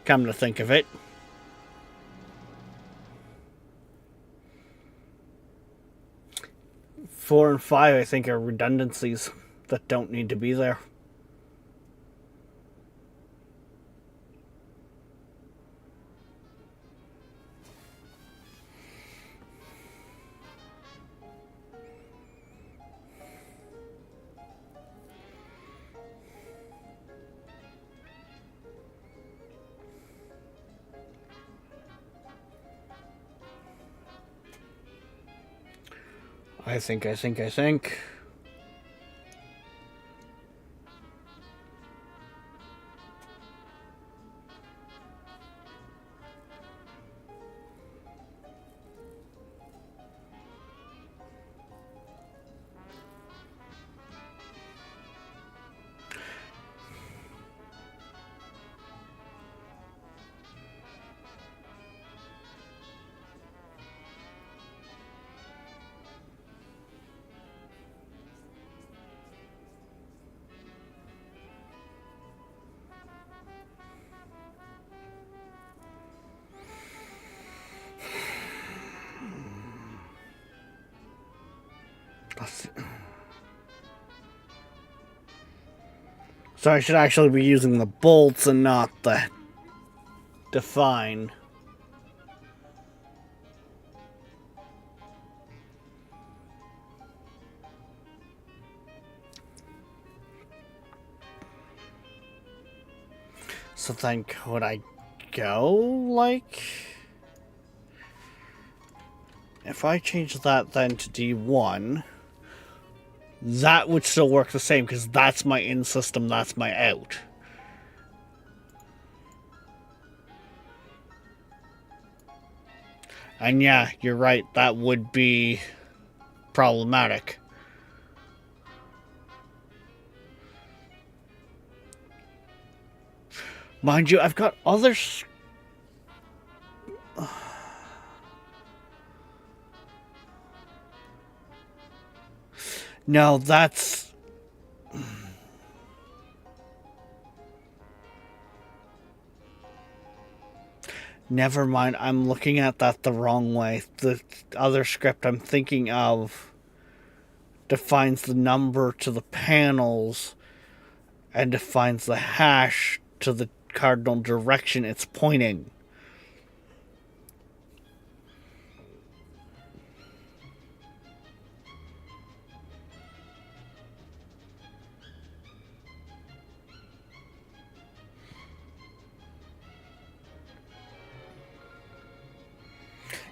Come to think of it. Four and 5, I think, are redundancies that don't need to be there. I think. So I should actually be using the bolts and not the define. So then could I go like... If I change that then to D1, that would still work the same because that's my in system, that's my out. And yeah, you're right, that would be problematic. Mind you, I've got other... No, that's... Never mind, I'm looking at that the wrong way. The other script I'm thinking of defines the number to the panels and defines the hash to the cardinal direction it's pointing.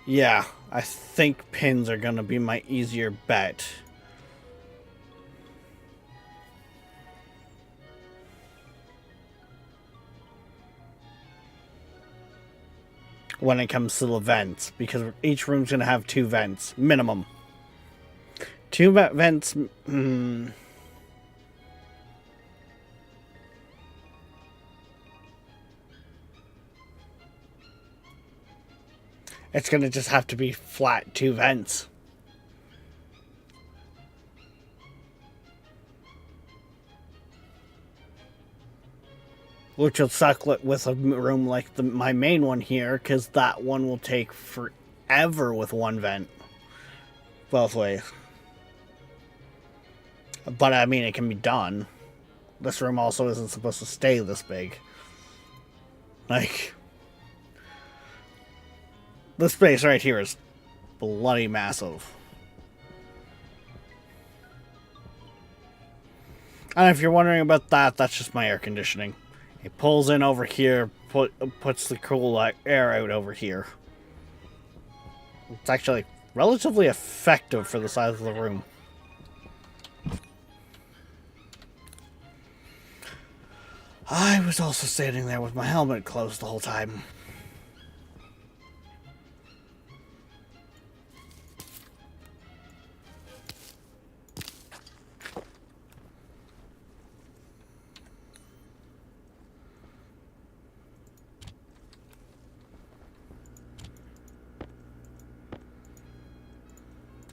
Yeah, I think pins are gonna be my easier bet. When it comes to the vents, because each room's gonna have 2 vents, minimum. 2 vents, It's gonna just have to be flat 2 vents. Which will suck with a room like my main one here, because that one will take forever with 1 vent. Both ways. But I mean, it can be done. This room also isn't supposed to stay this big. Like... This space right here is bloody massive. And if you're wondering about that, that's just my air conditioning. It pulls in over here, puts the cool air out over here. It's actually relatively effective for the size of the room. I was also standing there with my helmet closed the whole time.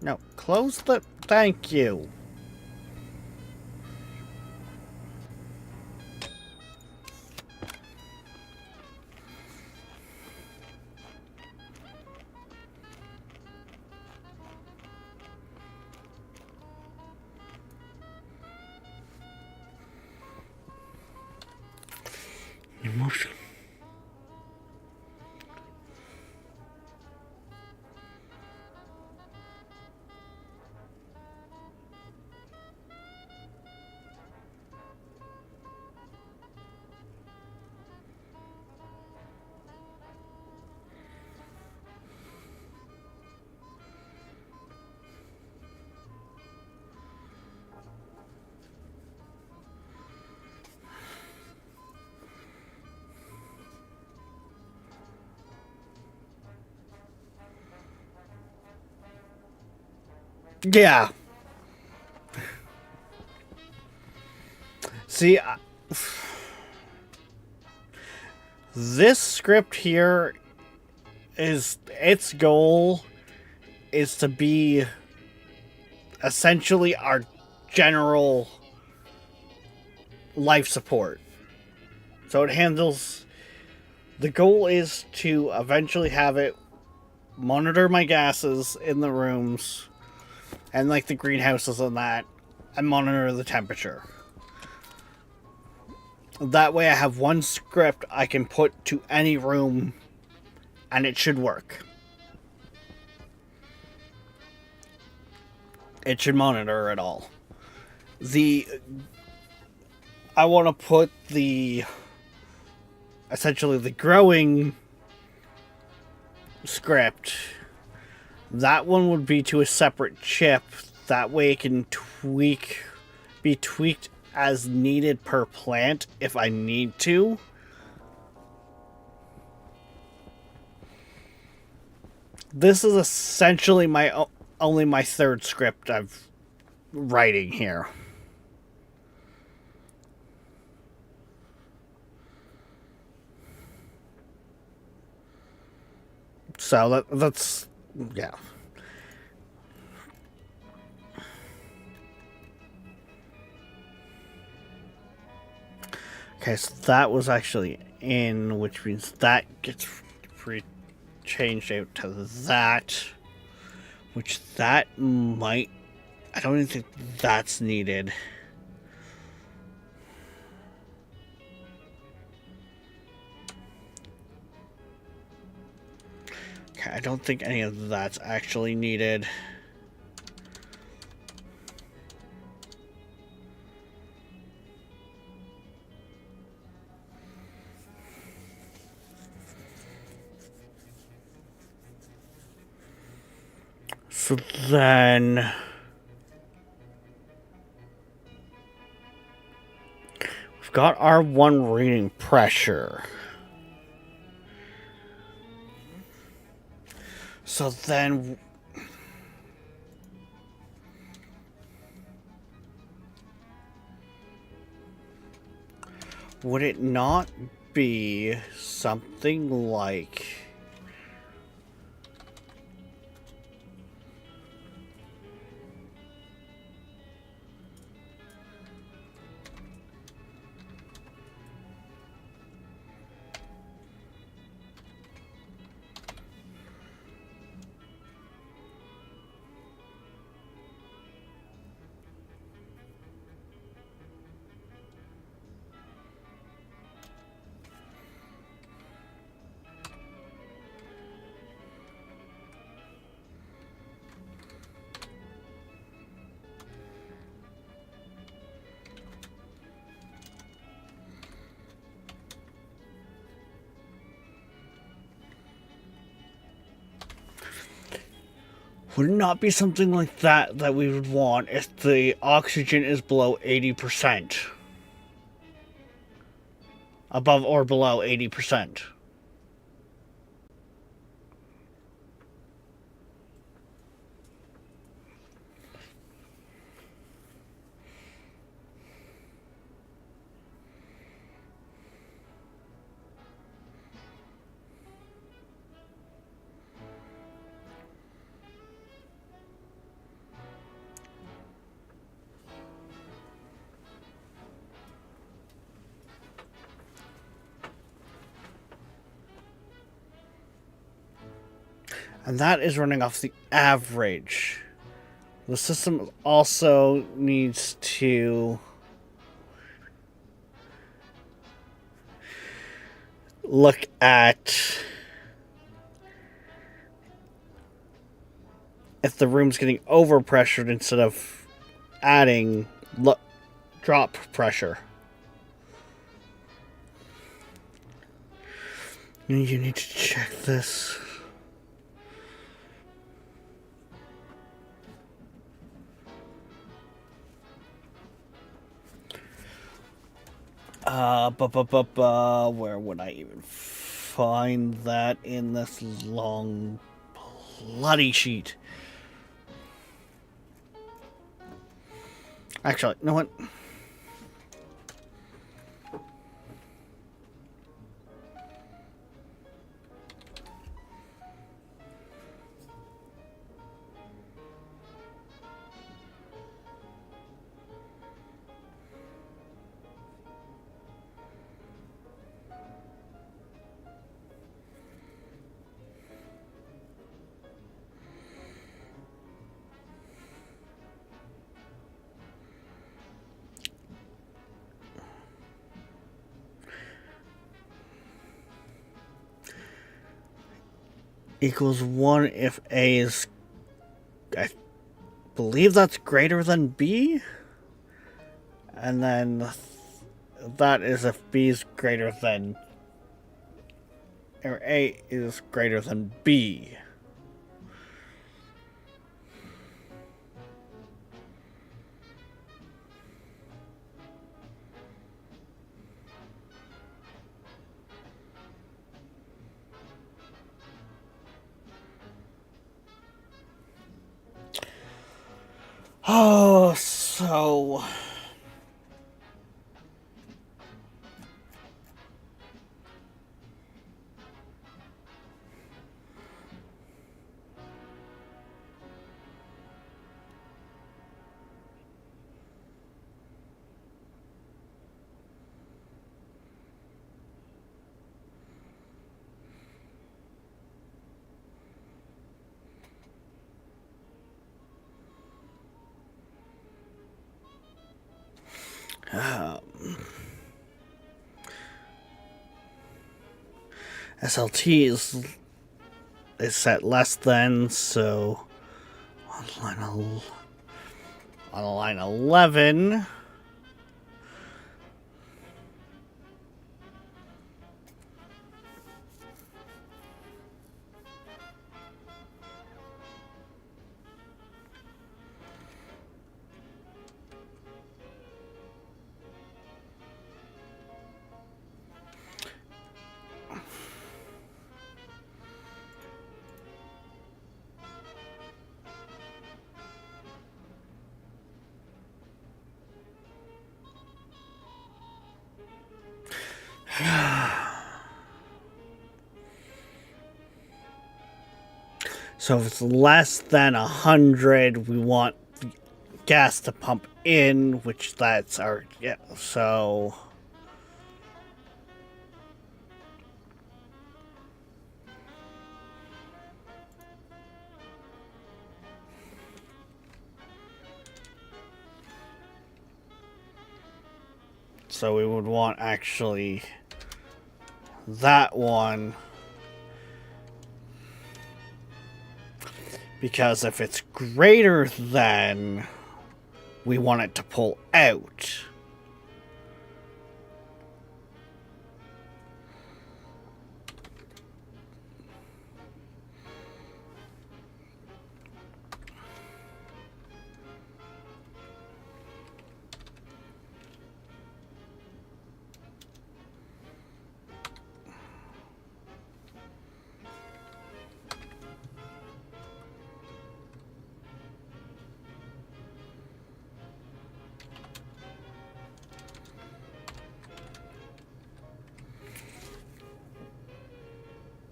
No, close the... Thank you. Emotion. Yeah. See, this script here is, its goal is to be essentially our general life support. So it handles, the goal is to eventually have it monitor my gases in the rooms and like the greenhouses and that, and monitor the temperature. That way I have one script I can put to any room and it should work. It should monitor it all. I want to put essentially the growing script. That one would be to a separate chip. That way it can be tweaked as needed per plant if I need to. This is essentially only my third script I'm writing here. So that's, yeah. Okay, so that was actually in, which means that gets changed out to that, which that might, I don't even think that's needed. Okay, I don't think any of that's actually needed. So then we've got our one reading pressure. So then would it not be something like would it not be something like that that we would want if the oxygen is below 80%? Above or below 80%. And that is running off the average. The system also needs to look at if the room's getting overpressured instead of adding drop pressure. You need to check this. Where would I even find that in this long bloody sheet? Actually, you know what? Equals 1 if A is... I believe that's greater than B? And then that is if B is greater than... or A is greater than B. Oh, so... SLT is set less than, so on line 11, so if it's less than 100, we want gas to pump in, which that's our, yeah, so... So we would want actually that one, because if it's greater than, we want it to pull out.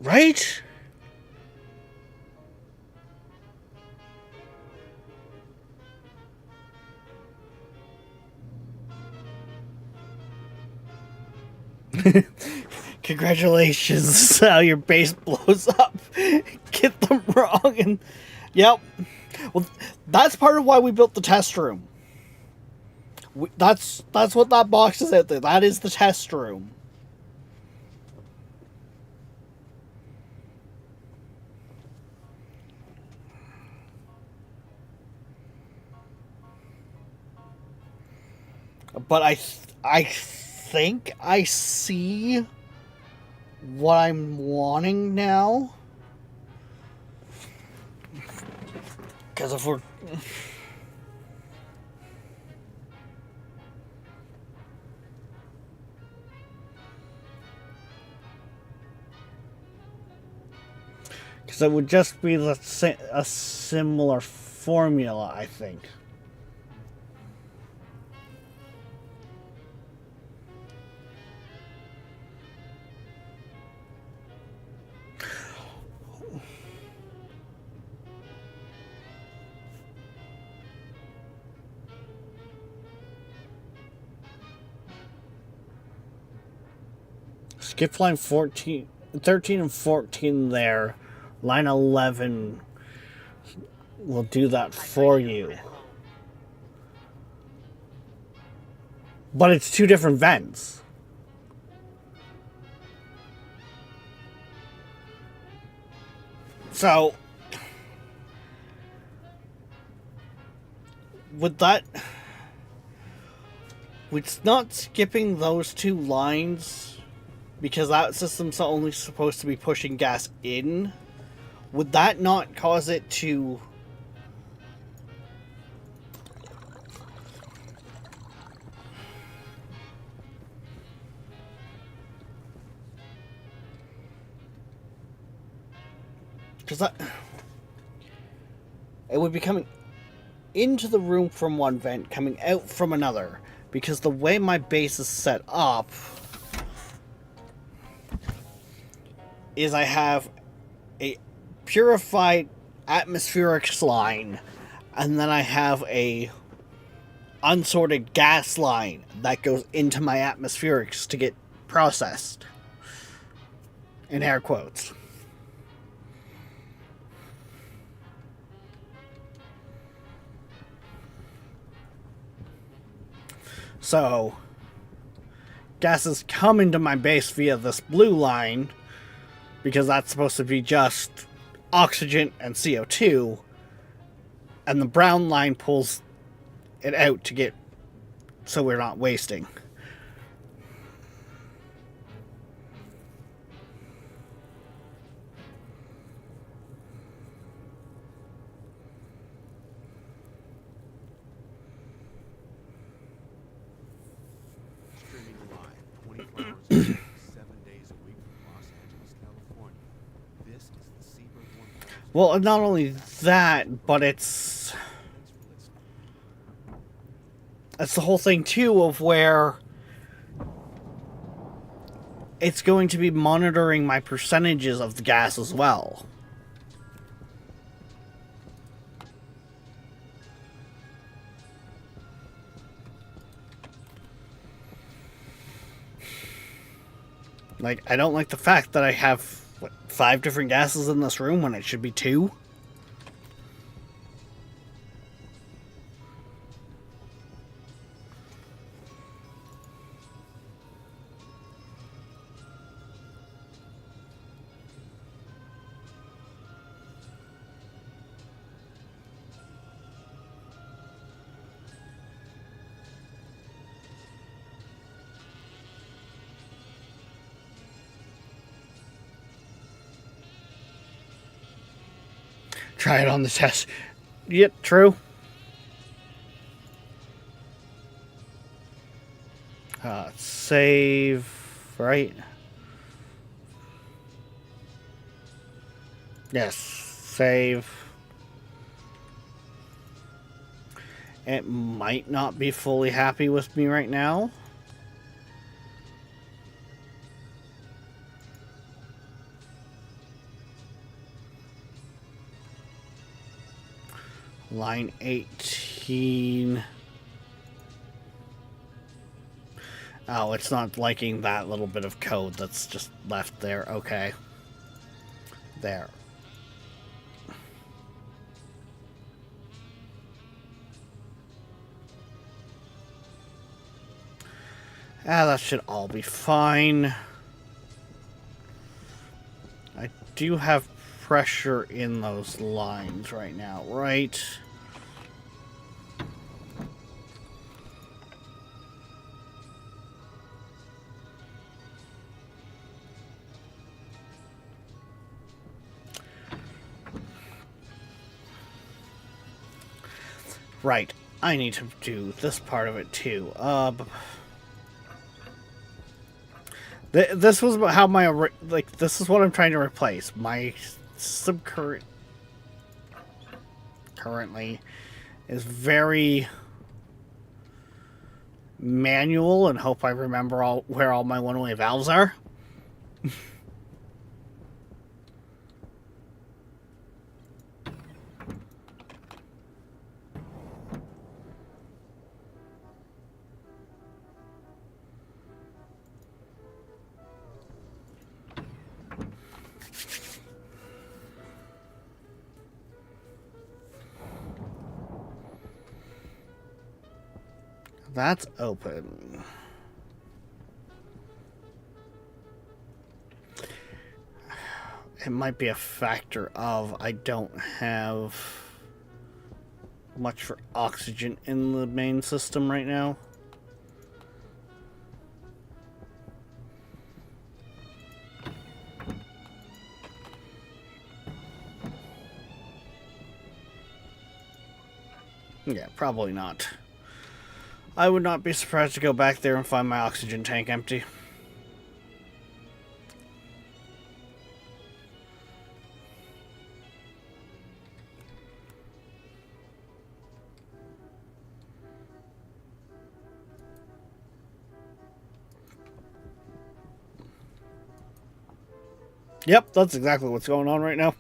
Right? Congratulations, how your base blows up. Get them wrong and... Yep. Well, that's part of why we built the test room. That's what that box is out there. That is the test room. But I think I see what I'm wanting now. Because if we're... Because it would just be a similar formula, I think. Skip line 13 and 14 there. Line 11 will do that for you. But it's two different vents. So, with that, with not skipping those two lines, because that system's only supposed to be pushing gas in, would that not cause it to... Because that... It would be coming into the room from one vent, coming out from another. Because the way my base is set up is I have a purified atmospherics line, and then I have a unsorted gas line that goes into my atmospherics to get processed. In air quotes. So, gases come into my base via this blue line, because that's supposed to be just oxygen and CO2, and the brown line pulls it out to get, so we're not wasting. Streaming live 24 hours a day, 7 days a week from Los Angeles, California. This is the Seabird 1000. Well, not only that, but it's the whole thing too of where it's going to be monitoring my percentages of the gas as well. Like, I don't like the fact that I have, what, 5 different gases in this room when it should be 2? Try it on the test. Yep, true. Save, right? Yes, save. It might not be fully happy with me right now. Line 18. Oh, it's not liking that little bit of code that's just left there. Okay. There. That should all be fine. I do have pressure in those lines right now, right? Right. I need to do this part of it too. This was how my, this is what I'm trying to replace. My system currently is very manual, and hope I remember where all my one-way valves are. That's open. It might be a factor of I don't have much for oxygen in the main system right now. Yeah, probably not. I would not be surprised to go back there and find my oxygen tank empty. Yep, that's exactly what's going on right now.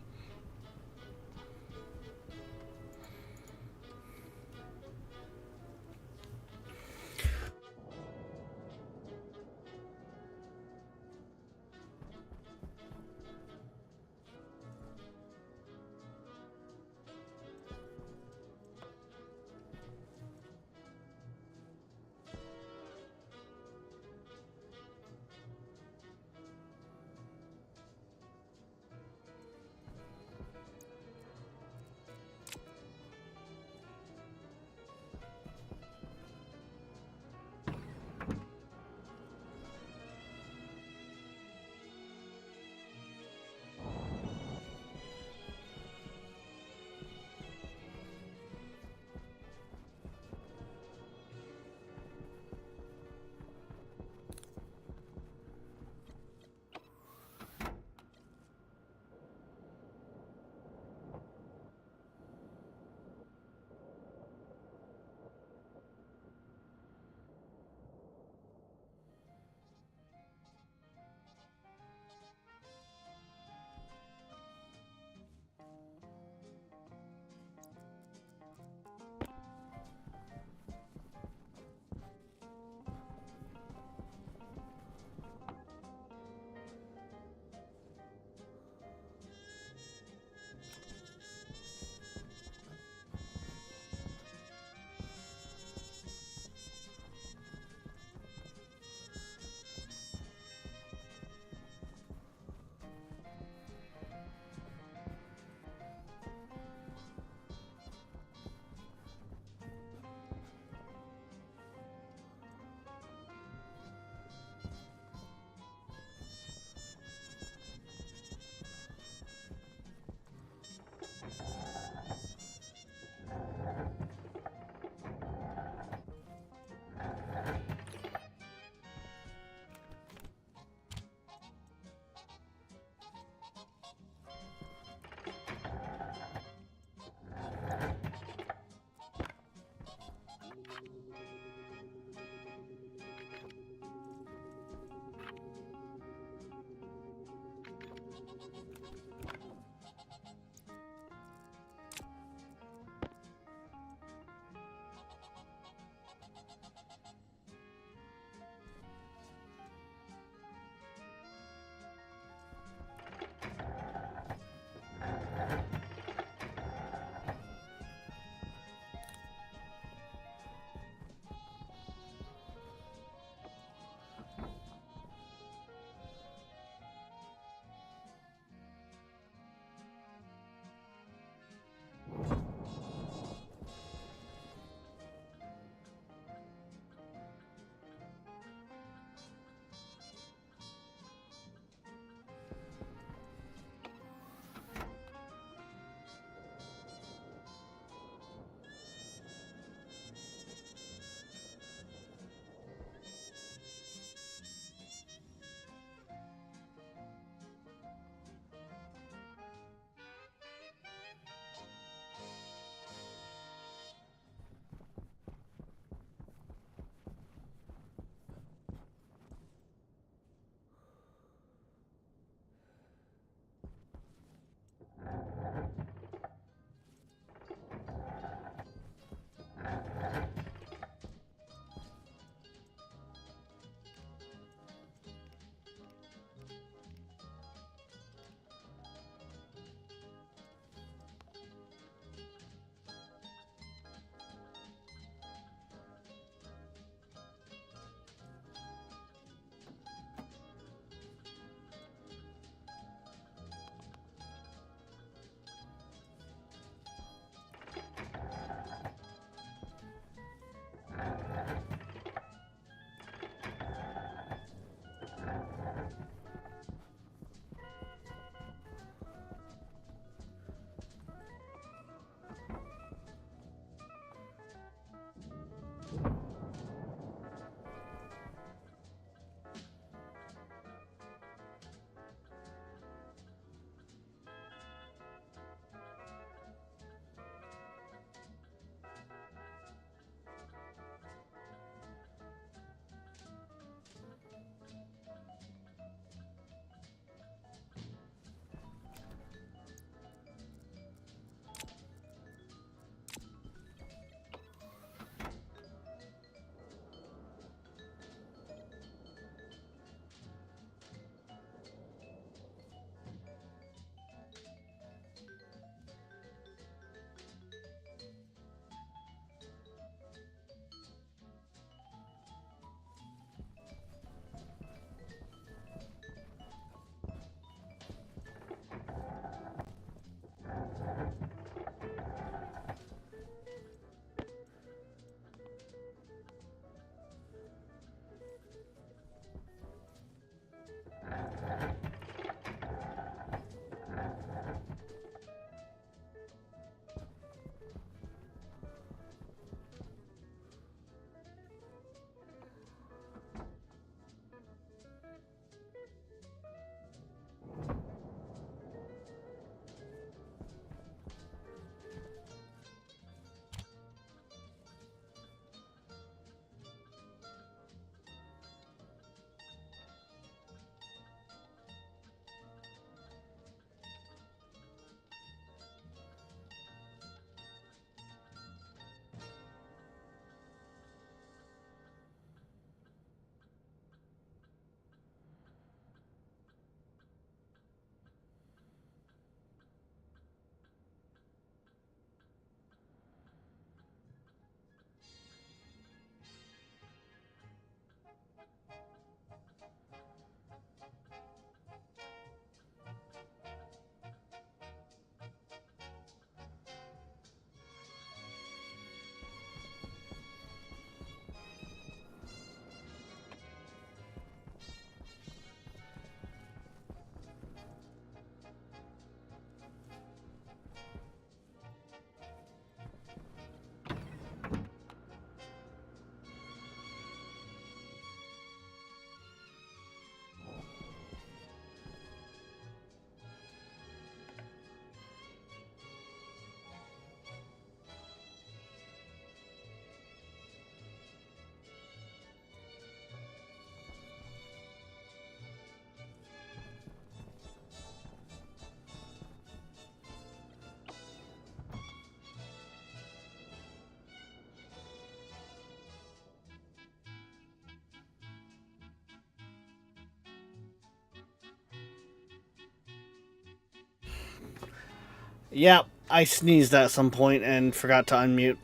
Yep, I sneezed at some point and forgot to unmute.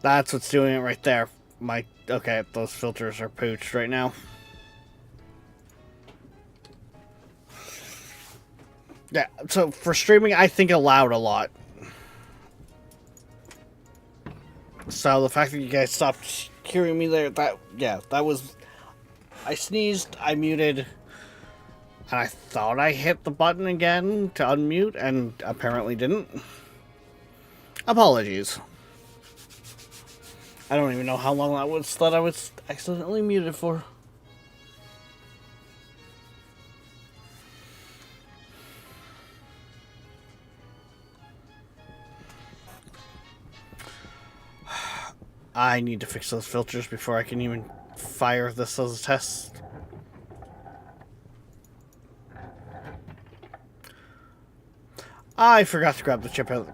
That's what's doing it right there. Okay, those filters are pooched right now. Yeah, so for streaming, I think aloud a lot. So the fact that you guys stopped hearing me there, that was... I sneezed, I muted, and I thought I hit the button again to unmute, and apparently didn't. Apologies. I don't even know how long that I was accidentally muted for. I need to fix those filters before I can even fire this as a test. I forgot to grab the chip out.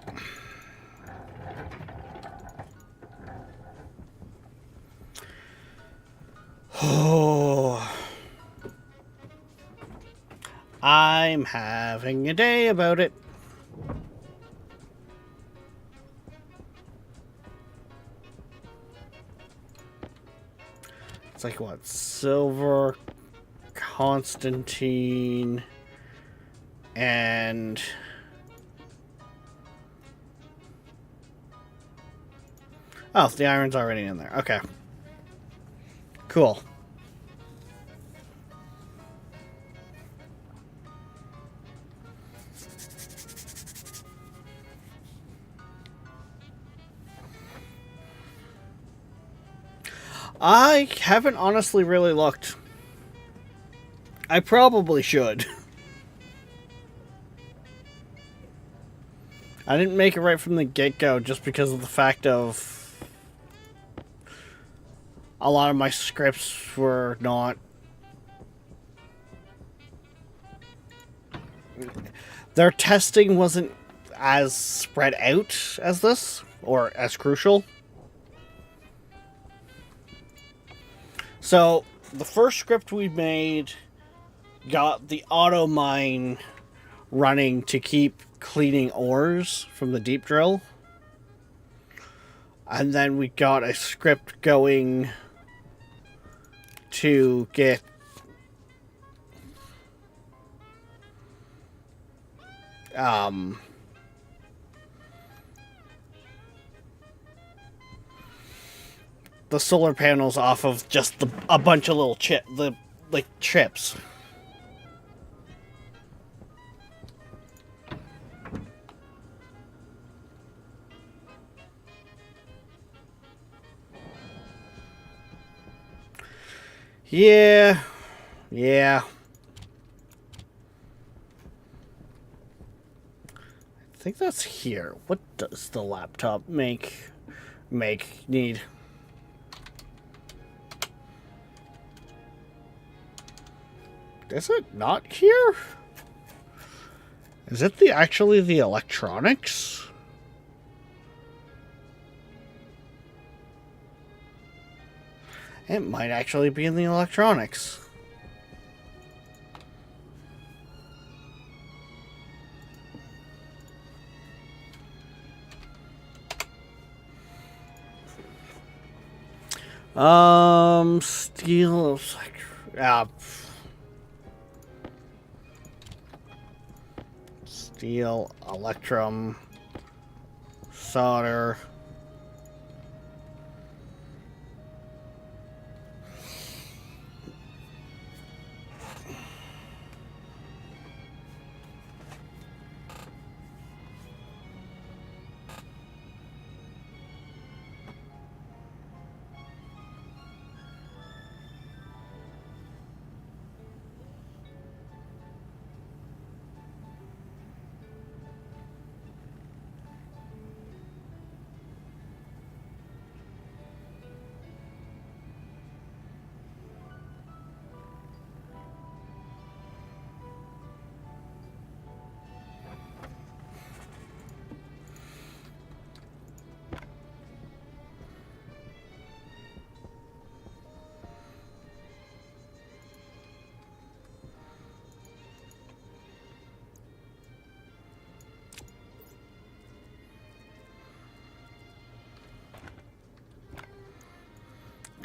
Oh, I'm having a day about it. It's like what? Silver, Constantine, and oh, the iron's already in there. Okay. Cool. I haven't honestly really looked. I probably should. I didn't make it right from the get-go just because of the fact of a lot of my scripts were not... Their testing wasn't as spread out as this, or as crucial. So, the first script we made got the auto mine running to keep cleaning ores from the deep drill. And then we got a script going to get the solar panels off of just a bunch of little chips. Yeah. I think that's here. What does the laptop need? Is it not here? Is it actually the electronics? It might actually be in the electronics. Steel, steel, electrum, solder.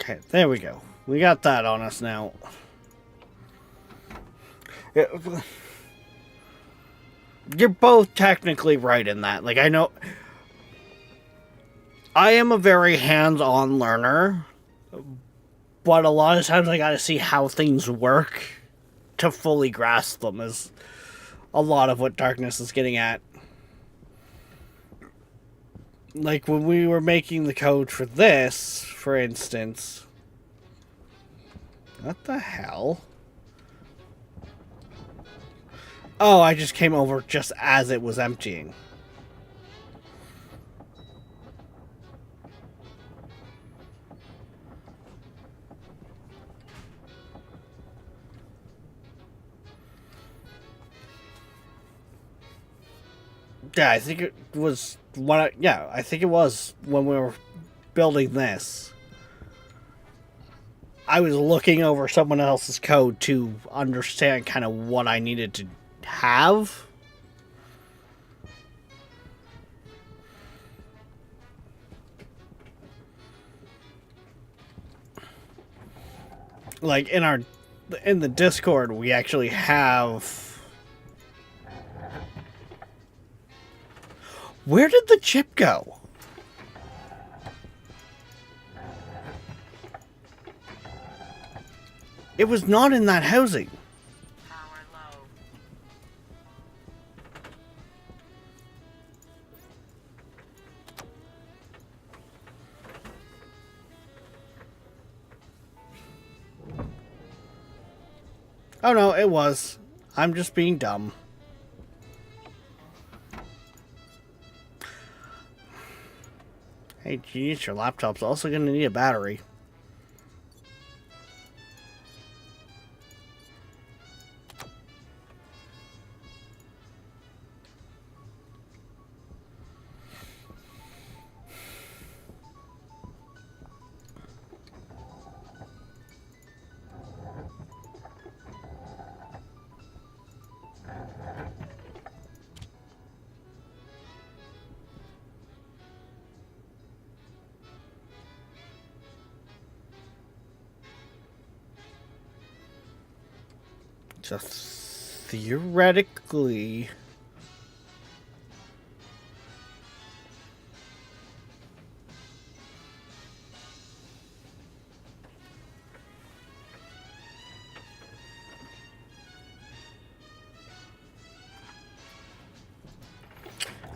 Okay, there we go. We got that on us now. You're both technically right in that. Like, I know... I am a very hands-on learner, but a lot of times I gotta see how things work to fully grasp them, is a lot of what Darkness is getting at. Like, when we were making the code for this, for instance... What the hell? Oh, I just came over just as it was emptying. Yeah, I think it was I think it was when we were building this. I was looking over someone else's code to understand kind of what I needed to have. Like in the Discord, we actually have... Where did the chip go? It was not in that housing. Power low. Oh no, it was. I'm just being dumb. Hey, geez, your laptop's also going to need a battery. Just theoretically...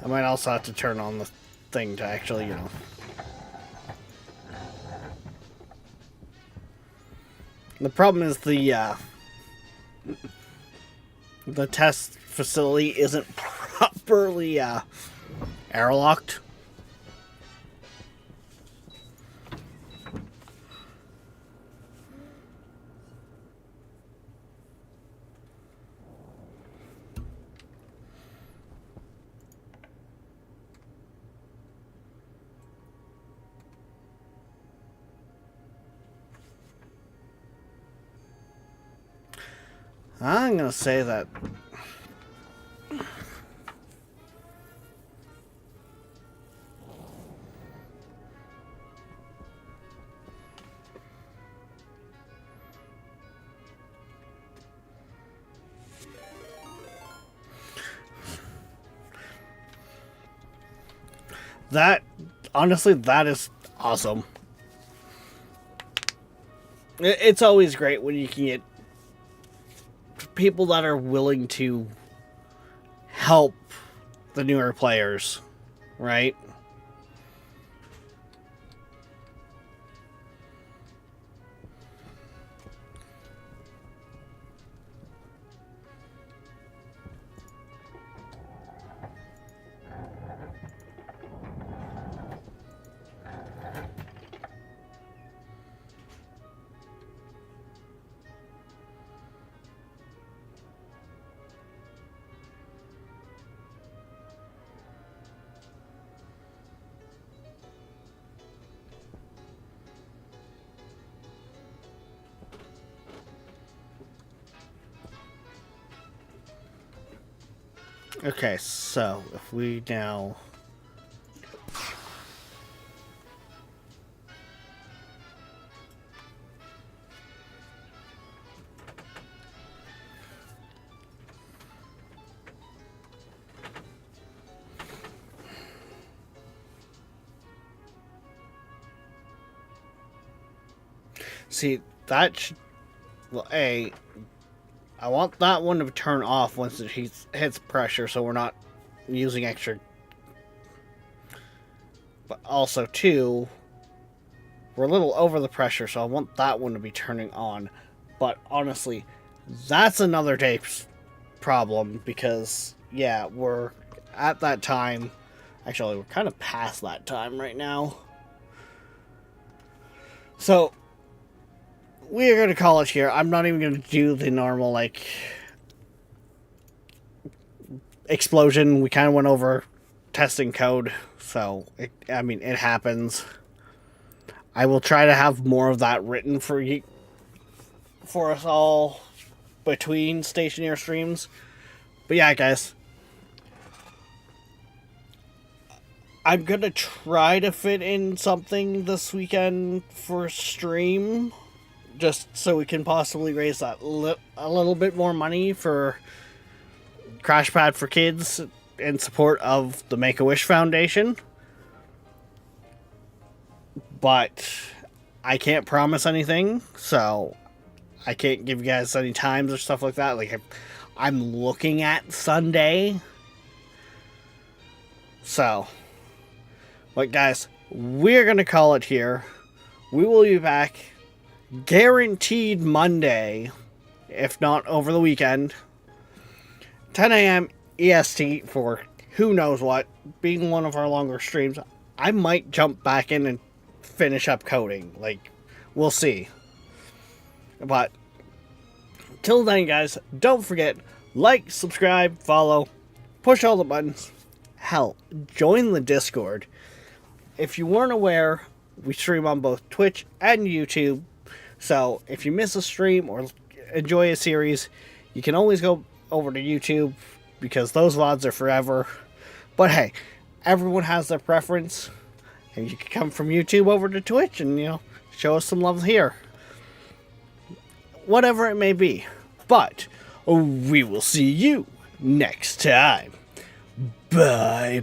I might also have to turn on the thing to actually, you know... The problem is the test facility isn't properly airlocked. I'm gonna say that honestly, that is awesome. It's always great when you can get people that are willing to help the newer players, right? Okay, so if we now... See, that should... Well, I want that one to turn off once it hits pressure, so we're not using extra. But also, too, we're a little over the pressure, so I want that one to be turning on. But honestly, that's another day's problem, because, yeah, we're at that time. Actually, we're kind of past that time right now. So, we are going to call it here. I'm not even going to do the normal, like, explosion. We kind of went over testing code, so, it happens. I will try to have more of that written for you, for us all, between Stationeer streams. But yeah, guys. I'm going to try to fit in something this weekend for stream, just so we can possibly raise that a little bit more money for Crashpad for Kids in support of the Make-A-Wish Foundation. But I can't promise anything, so I can't give you guys any times or stuff like that. Like, I'm looking at Sunday. So, but guys, we're going to call it here. We will be back guaranteed Monday, if not over the weekend. 10 a.m. EST for who knows what. Being one of our longer streams, I might jump back in and finish up coding. Like, we'll see. But till then, guys, don't forget, like, subscribe, follow, push all the buttons. Hell, join the Discord. If you weren't aware, we stream on both Twitch and YouTube. So, if you miss a stream or enjoy a series, you can always go over to YouTube, because those VODs are forever. But hey, everyone has their preference, and you can come from YouTube over to Twitch and, show us some love here. Whatever it may be. But, we will see you next time. Bye-bye.